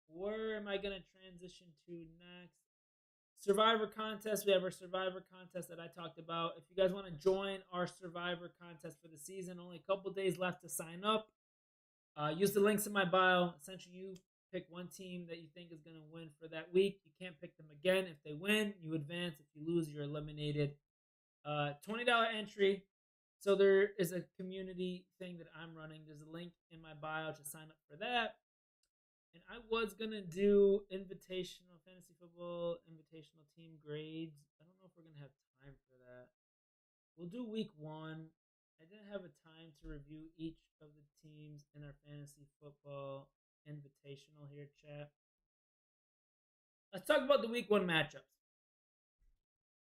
where am I going to transition to next? Survivor contest. We have our Survivor contest that I talked about. If you guys want to join our Survivor contest for the season, only a couple days left to sign up. Use the links in my bio. Essentially, you pick one team that you think is going to win for that week. You can't pick them again. If they win, you advance. If you lose, you're eliminated. $20 entry. So there is a community thing that I'm running. There's a link in my bio to sign up for that. And I was going to do invitational fantasy football, invitational team grades. I don't know if we're going to have time for that. We'll do week one. I didn't have a time to review each of the teams in our fantasy football invitational here, chat. Let's talk about the week one matchups.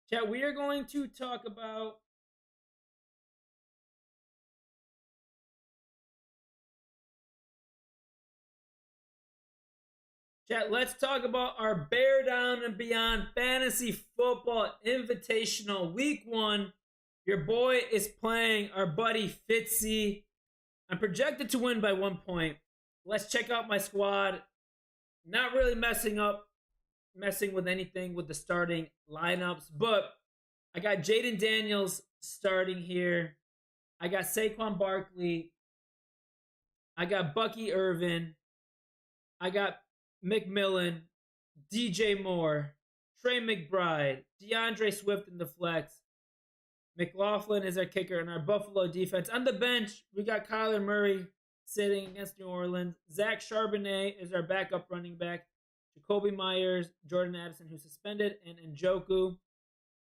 Chat, we are going to talk about Chat, let's talk about our Bear Down and Beyond Fantasy Football Invitational Week 1. Your boy is playing our buddy Fitzy. I'm projected to win by 1 point. Let's check out my squad. Not really messing with anything with the starting lineups, but I got Jaden Daniels starting here. I got Saquon Barkley. I got Bucky Irvin. I got McMillan, DJ Moore, Trey McBride, DeAndre Swift in the flex. McLaughlin is our kicker in our Buffalo defense. On the bench, we got Kyler Murray sitting against New Orleans. Zach Charbonnet is our backup running back. Jacoby Myers, Jordan Addison, who's suspended, and Njoku.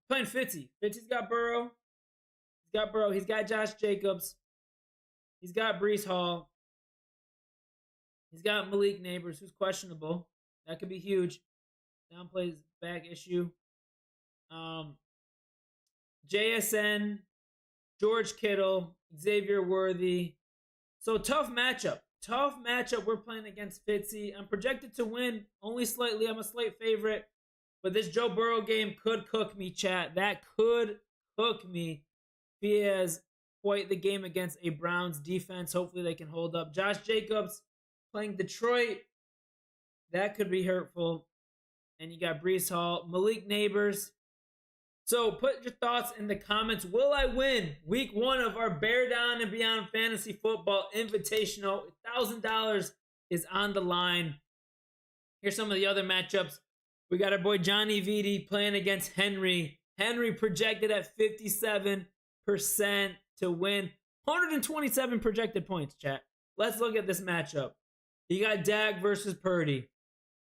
Playing Fitzy. Fitzy's got Burrow. He's got Josh Jacobs. He's got Breece Hall. He's got Malik Neighbors, who's questionable. That could be huge. Downplays back issue. JSN, George Kittle, Xavier Worthy. So tough matchup. We're playing against Fitzy. I'm projected to win only slightly. I'm a slight favorite. But this Joe Burrow game could cook me, chat. That could cook me. He has quite the game against a Browns defense. Hopefully they can hold up. Josh Jacobs playing Detroit. That could be hurtful. And you got Breece Hall, Malik Neighbors. So put your thoughts in the comments. Will I win week 1 of our Bear Down and Beyond Fantasy Football Invitational? $1,000 is on the line. Here's some of the other matchups. We got our boy Johnny Viti playing against Henry. Henry projected at 57% to win. 127 projected points, chat. Let's look at this matchup. You got Dak versus Purdy.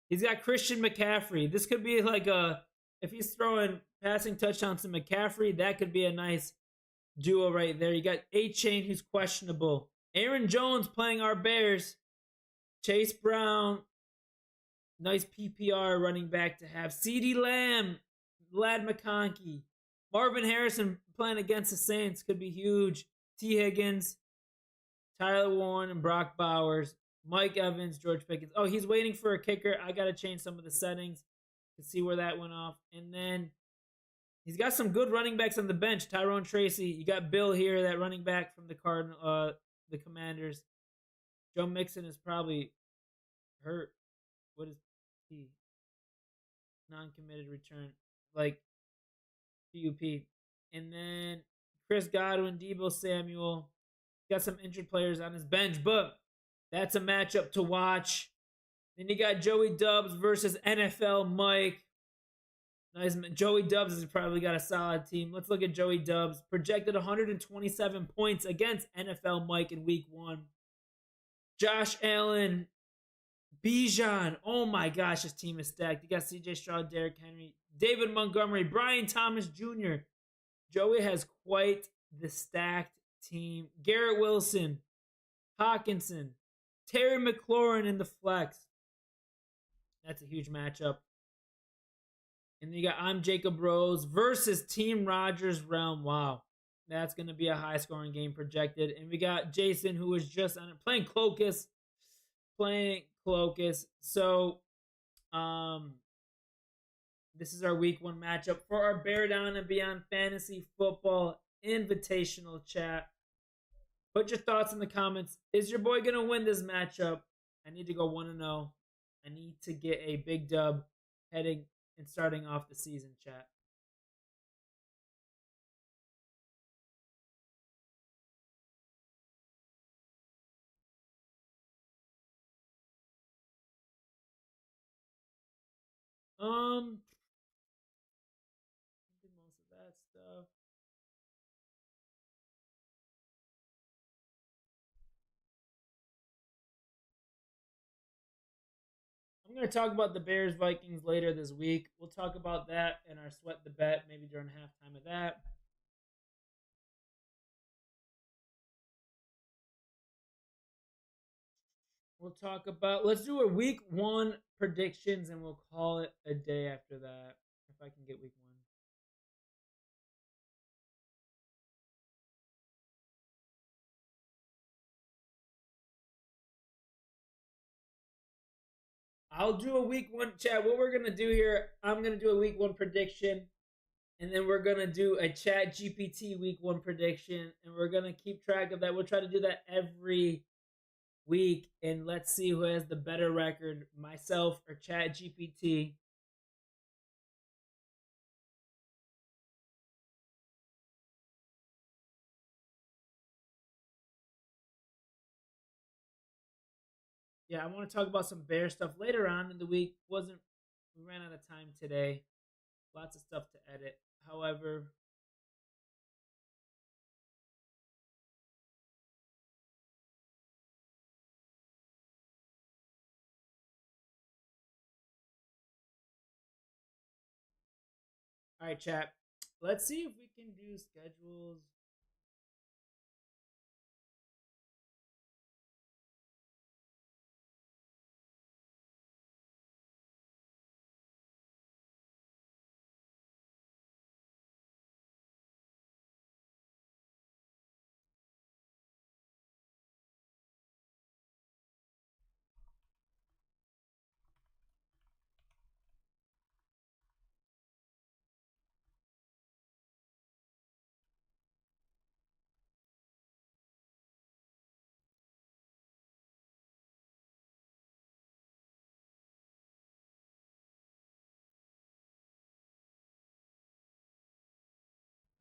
He's got Christian McCaffrey. This could be like if he's throwing passing touchdowns to McCaffrey, that could be a nice duo right there. You got A-Chain, who's questionable. Aaron Jones playing our Bears. Chase Brown, nice PPR running back to have. CeeDee Lamb, Vlad McConkey. Marvin Harrison playing against the Saints could be huge. T. Higgins, Tyler Warren, and Brock Bowers. Mike Evans, George Pickens. Oh, he's waiting for a kicker. I got to change some of the settings to see where that went off. And then he's got some good running backs on the bench. Tyrone Tracy. You got Bill here, that running back from the Commanders. Joe Mixon is probably hurt. What is he? Non-committed return. Like PUP. And then Chris Godwin, Deebo Samuel. Got some injured players on his bench, but that's a matchup to watch. Then you got Joey Dubs versus NFL Mike. Nice. Joey Dubs has probably got a solid team. Let's look at Joey Dubs. Projected 127 points against NFL Mike in week 1. Josh Allen, Bijan. Oh my gosh, this team is stacked. You got CJ Stroud, Derrick Henry, David Montgomery, Brian Thomas Jr. Joey has quite the stacked team. Garrett Wilson, Hawkinson, Terry McLaurin in the flex. That's a huge matchup. And then you got I'm Jacob Rose versus Team Rogers Realm. Wow. That's going to be a high-scoring game projected. And we got Jason, who was just on it, playing Cloakus. So, this is our week 1 matchup for our Bear Down and Beyond Fantasy Football Invitational, chat. Put your thoughts in the comments. Is your boy going to win this matchup? I need to go 1-0. I need to get a big dub heading and starting off the season, chat. Did most of that stuff. I'm going to talk about the Bears Vikings later this week. We'll talk about that in our Sweat the Bet, maybe during halftime of that. We'll talk about, let's do a week 1 predictions and we'll call it a day after that. If I can get week 1. I'll do a week one chat. What we're gonna do here, I'm gonna do a week one prediction, and then we're gonna do a chat GPT week one prediction, and we're gonna keep track of that. We'll try to do that every week, and let's see who has the better record, myself or chat GPT. Yeah, I want to talk about some bear stuff later on in the week. Wasn't We ran out of time today. Lots of stuff to edit. However, all right, chat. Let's see if we can do schedules.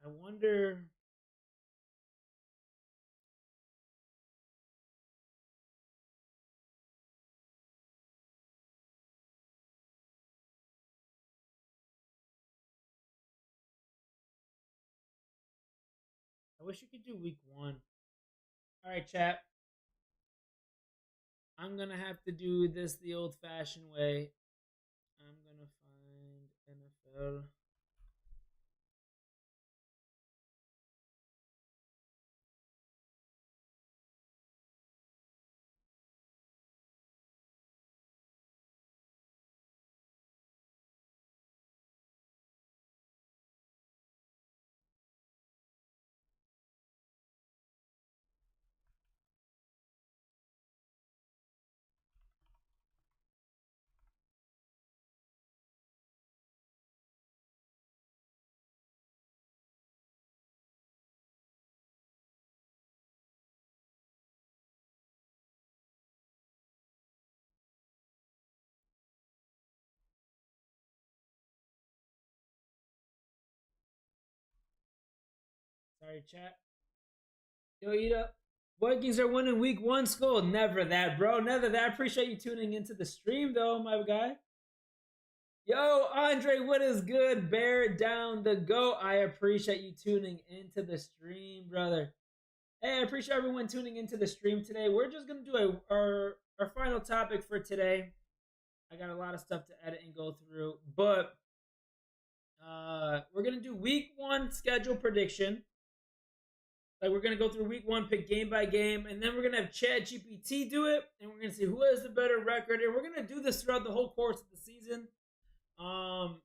I wonder. I wish you could do week one. All right, chat. I'm gonna have to do this the old-fashioned way. I'm gonna find NFL. Sorry, chat. Yo, eat up. Vikings are winning week one. Skull. Never that, bro. Never that. I appreciate you tuning into the stream, though, my guy. Yo, Andre, what is good? Bear down the goat. I appreciate you tuning into the stream, brother. Hey, I appreciate everyone tuning into the stream today. We're just gonna do our final topic for today. I got a lot of stuff to edit and go through, but we're gonna do week one schedule prediction. Like we're gonna go through week one, pick game by game, and then we're gonna have Chad GPT do it, and we're gonna see who has the better record, and we're gonna do this throughout the whole course of the season, um,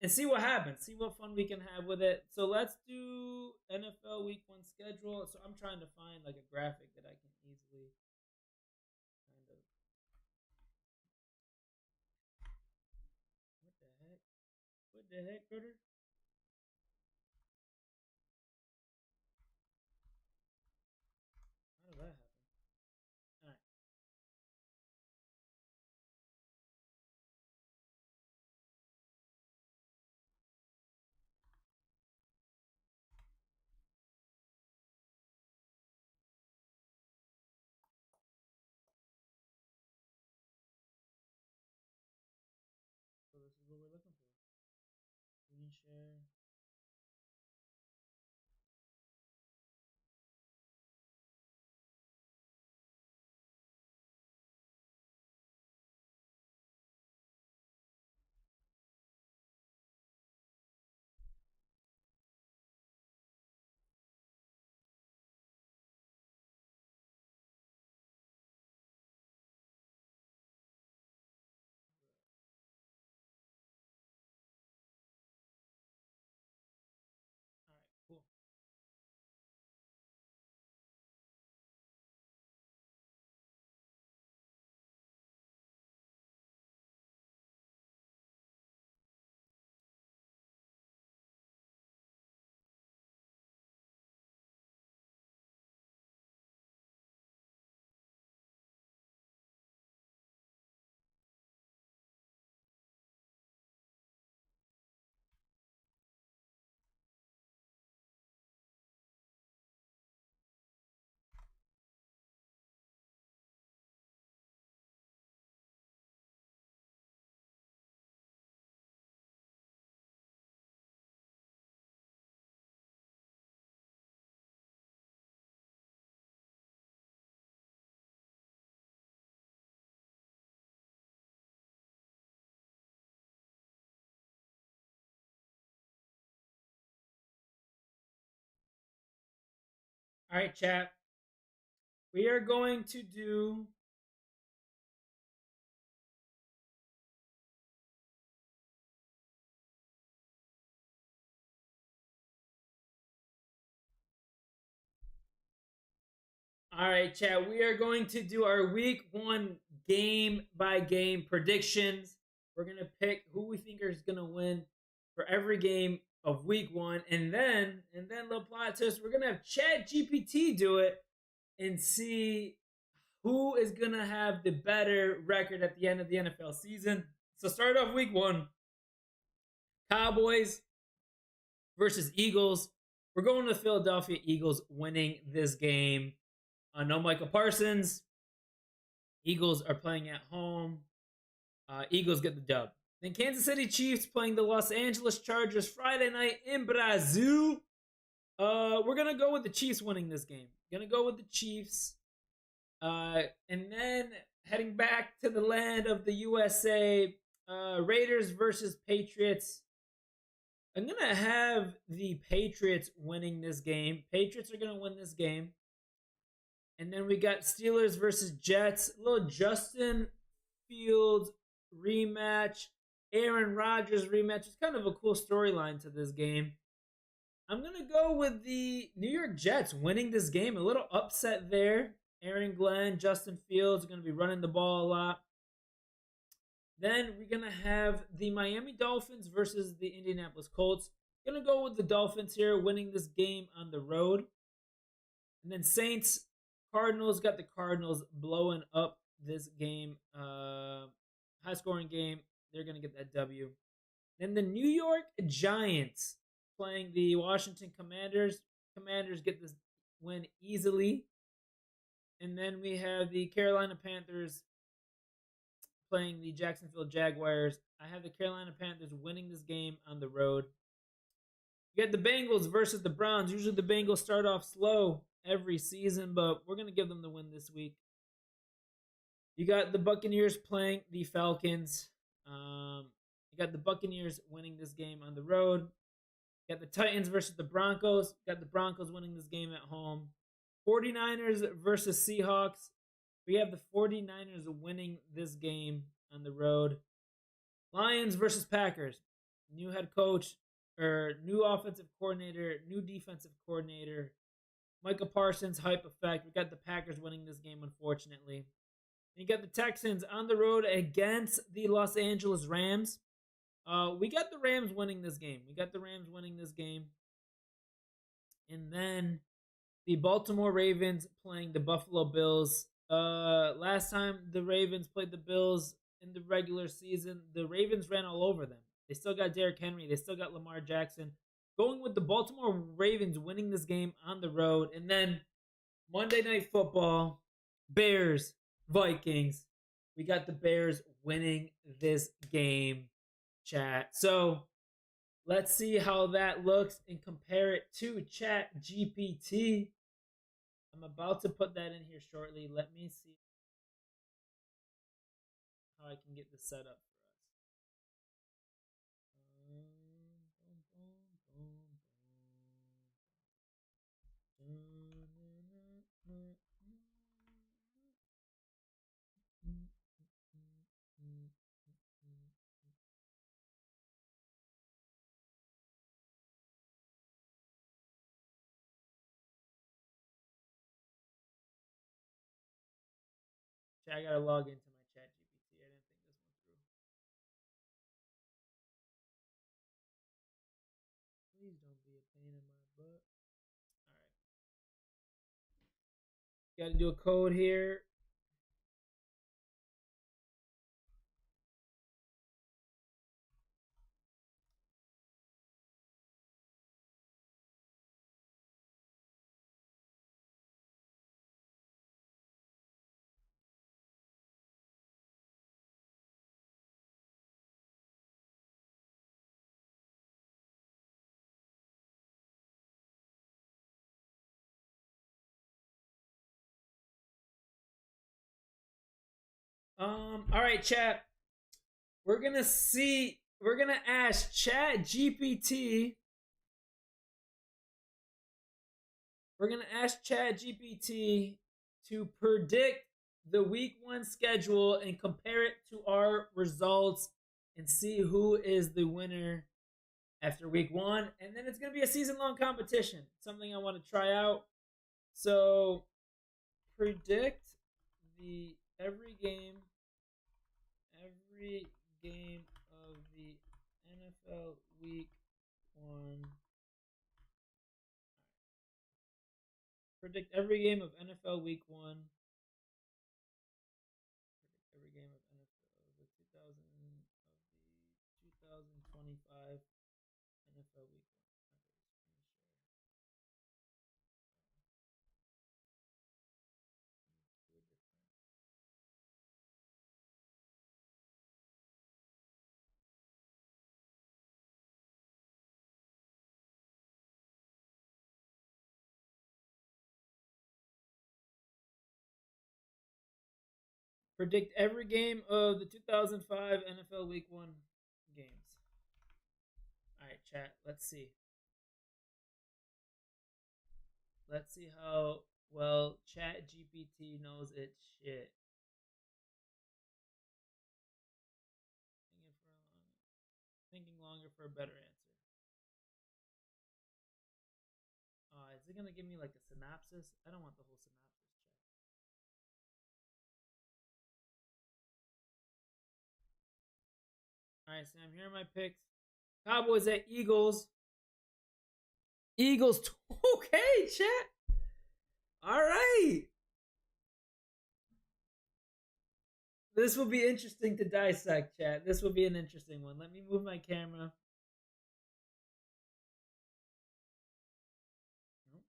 and see what happens, see what fun we can have with it. So let's do NFL week one schedule. So I'm trying to find like a graphic that I can easily kind of. What the heck? What the heck, Critter? How did that happen? All right. So this is what we're looking for. Screen share. All right, chat. We are going to do All right, chat. We are going to do our week one game by game predictions. We're gonna pick who we think is gonna win for every game of week one, and then the plot twist. We're gonna have Chat GPT do it and see who is gonna have the better record at the end of the NFL season. So start off week one. Cowboys versus Eagles. We're going to the Philadelphia Eagles winning this game. No Michael Parsons. Eagles are playing at home. Eagles get the dub. Then Kansas City Chiefs playing the Los Angeles Chargers Friday night in Brazil. We're gonna go with the Chiefs winning this game. Gonna go with the Chiefs. And then heading back to the land of the USA, Raiders versus Patriots. I'm gonna have the Patriots winning this game. Patriots are gonna win this game. And then we got Steelers versus Jets. A little Justin Fields rematch. Aaron Rodgers rematch. It's kind of a cool storyline to this game. I'm going to go with the New York Jets winning this game. A little upset there. Aaron Glenn, Justin Fields are going to be running the ball a lot. Then we're going to have the Miami Dolphins versus the Indianapolis Colts. Going to go with the Dolphins here, winning this game on the road. And then Saints, Cardinals, got the Cardinals blowing up this game. High scoring game. They're going to get that W. Then the New York Giants playing the Washington Commanders. Commanders get this win easily. And then we have the Carolina Panthers playing the Jacksonville Jaguars. I have the Carolina Panthers winning this game on the road. You got the Bengals versus the Browns. Usually the Bengals start off slow every season, but we're going to give them the win this week. You got the Buccaneers playing the Falcons. You got the Buccaneers winning this game on the road. You got the Titans versus the Broncos. You got the Broncos winning this game at home. 49ers versus Seahawks. We have the 49ers winning this game on the road. Lions versus Packers. New head coach, or new offensive coordinator, new defensive coordinator. Micah Parsons, hype effect. We got the Packers winning this game, unfortunately. And you got the Texans on the road against the Los Angeles Rams. We got the Rams winning this game. And then the Baltimore Ravens playing the Buffalo Bills. Last time the Ravens played the Bills in the regular season, the Ravens ran all over them. They still got Derrick Henry. They still got Lamar Jackson. Going with the Baltimore Ravens winning this game on the road. And then Monday Night Football, Bears, Vikings. We got the Bears winning this game, chat. So let's see how that looks and compare it to Chat GPT. I'm about to put that in here shortly. Let me see how I can get this set up for us. I gotta log into my Chat GPT. I didn't think this one through. Please don't be a pain in my butt. All right. Gotta do a code here. All right, chat. We're gonna ask Chat GPT. We're going to ask ChatGPT to predict the week 1 schedule and compare it to our results and see who is the winner after week 1. And then it's going to be a season-long competition, something I want to try out. So predict the every game of the NFL week 1. Predict every game of NFL week 1. Predict every game of NFL of the 2025 NFL week 1. Predict every game of the 2005 NFL Week 1 games. All right, chat. Let's see. Let's see how well Chat GPT knows its shit. Thinking longer for a better answer. Is it gonna give me like a synopsis? I don't want the whole synopsis, chat. All right, Sam. Here are my picks. Cowboys at Eagles. Eagles. Okay, chat. All right. This will be interesting to dissect, chat. This will be an interesting one. Let me move my camera. Nope.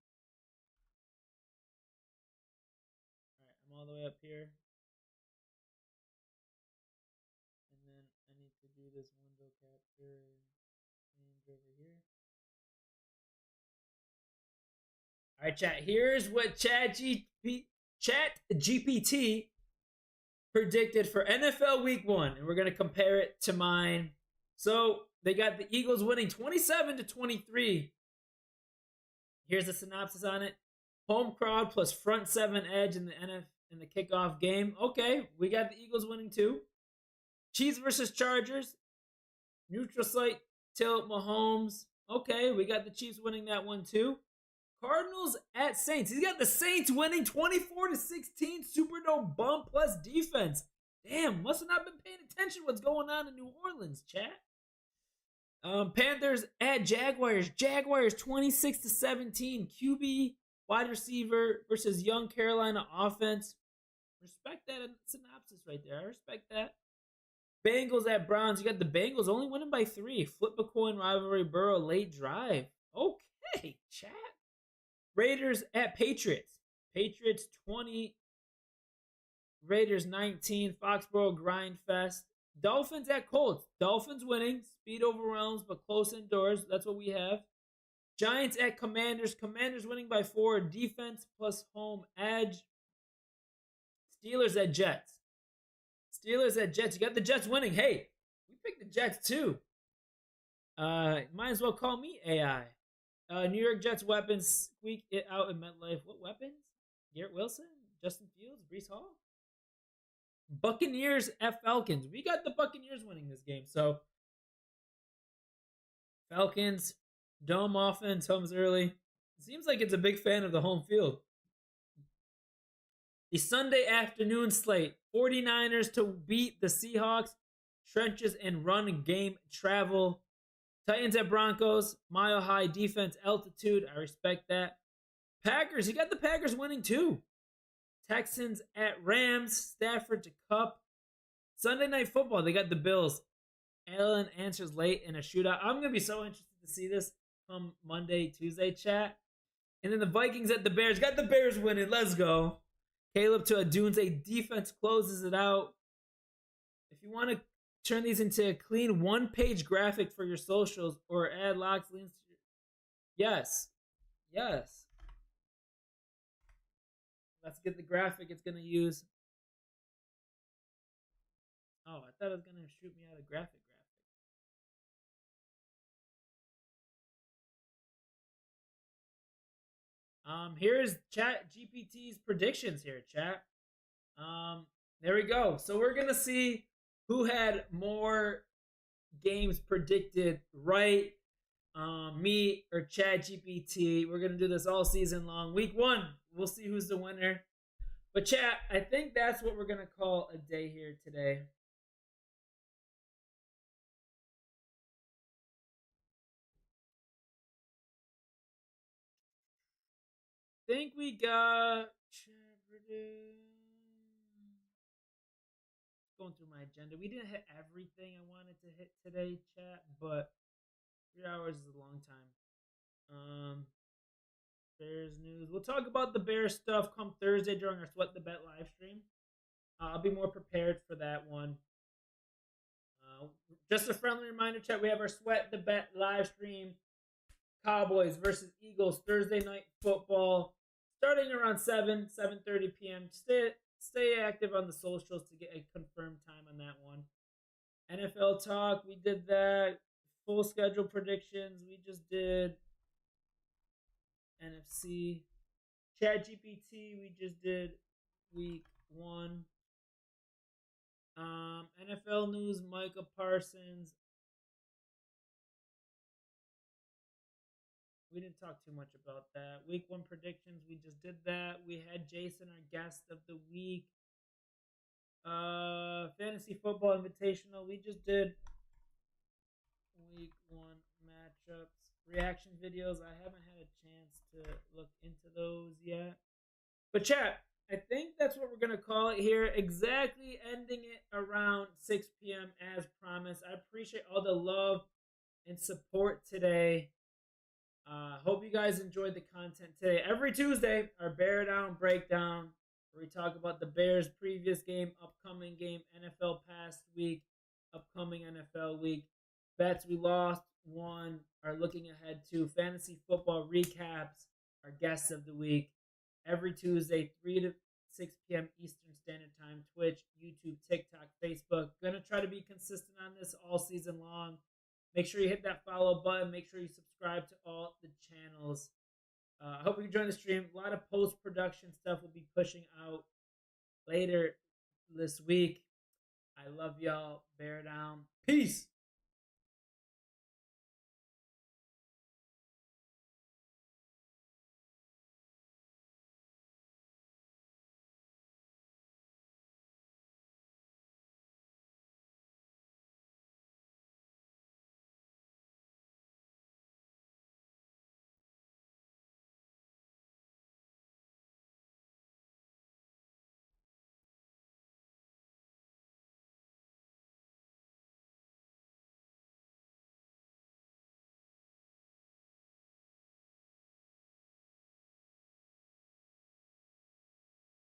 All right, I'm all the way up here. And then I need to do this window capture change over here. All right, chat. Here's what Chat GPT predicted for NFL Week 1, and we're going to compare it to mine. So they got the Eagles winning 27-23. Here's the synopsis on it: home crowd plus front 7 edge in the kickoff game. Okay, we got the Eagles winning too. Chiefs versus Chargers, neutral site till Mahomes. Okay, we got the Chiefs winning that one too. Cardinals at Saints. He's got the Saints winning 24-16. Superdome bump plus defense. Damn, must have not been paying attention what's going on in New Orleans, chat. Panthers at Jaguars. Jaguars 26-17. QB wide receiver versus young Carolina offense. Respect that synopsis right there. I respect that. Bengals at Browns. You got the Bengals only winning by 3. Flip a coin rivalry. Burrow late drive. Okay, chat. Raiders at Patriots. Patriots 20. Raiders 19. Foxborough grind fest. Dolphins at Colts. Dolphins winning. Speed overwhelms, but close indoors. That's what we have. Giants at Commanders. Commanders winning by 4. Defense plus home edge. Steelers at Jets. Steelers at Jets. You got the Jets winning. Hey, we picked the Jets too. Might as well call me AI. New York Jets weapons squeak it out in MetLife. What weapons? Garrett Wilson? Justin Fields? Brees Hall? Buccaneers at Falcons. We got the Buccaneers winning this game. So, Falcons, dome offense, homes early. Seems like it's a big fan of the home field. The Sunday afternoon slate. 49ers to beat the Seahawks. Trenches and run game travel. Titans at Broncos. Mile high defense altitude. I respect that. Packers. You got the Packers winning too. Texans at Rams. Stafford to Cup. Sunday Night Football. They got the Bills. Allen answers late in a shootout. I'm going to be so interested to see this come Monday, Tuesday chat. And then the Vikings at the Bears. Got the Bears winning. Let's go. Caleb to Adunze. Defense closes it out. If you want to turn these into a clean one-page graphic for your socials or add locks, links to yes. Yes. Let's get the graphic it's going to use. Oh, I thought it was going to shoot me out a graphic. Here's Chat GPT's predictions here, chat. There we go. So we're gonna see who had more games predicted right. Me or Chat GPT. We're gonna do this all season long. Week 1, we'll see who's the winner. But chat, I think that's what we're gonna call a day here today. Think we got going through my agenda. We didn't hit everything I wanted to hit today, chat, but 3 hours is a long time. Bears news. We'll talk about the Bears stuff come Thursday during our Sweat the Bet live stream. I'll be more prepared for that one. Just a friendly reminder, chat. We have our Sweat the Bet live stream. Cowboys versus Eagles Thursday night football, starting around 7:30 p.m. Stay active on the socials to get a confirmed time on that one. NFL talk, we did that. Full schedule predictions, we just did. NFC. Chat GPT, we just did week 1. NFL news, Micah Parsons. We didn't talk too much about that. Week 1 predictions, we just did that. We had Jason, our guest of the week. Fantasy football invitational, we just did week 1 matchups. Reaction videos, I haven't had a chance to look into those yet. But chat, I think that's what we're going to call it here. Exactly ending it around 6 p.m. as promised. I appreciate all the love and support today. Hope you guys enjoyed the content today. Every Tuesday, our Bear Down Breakdown, where we talk about the Bears' previous game, upcoming game, NFL past week, upcoming NFL week, bets we lost, won, are looking ahead to, fantasy football recaps, our guests of the week. Every Tuesday, 3 to 6 p.m. Eastern Standard Time, Twitch, YouTube, TikTok, Facebook. Going to try to be consistent on this all season long. Make sure you hit that follow button. Make sure you subscribe to all the channels. I hope you join the stream. A lot of post-production stuff we'll be pushing out later this week. I love y'all. Bear down. Peace.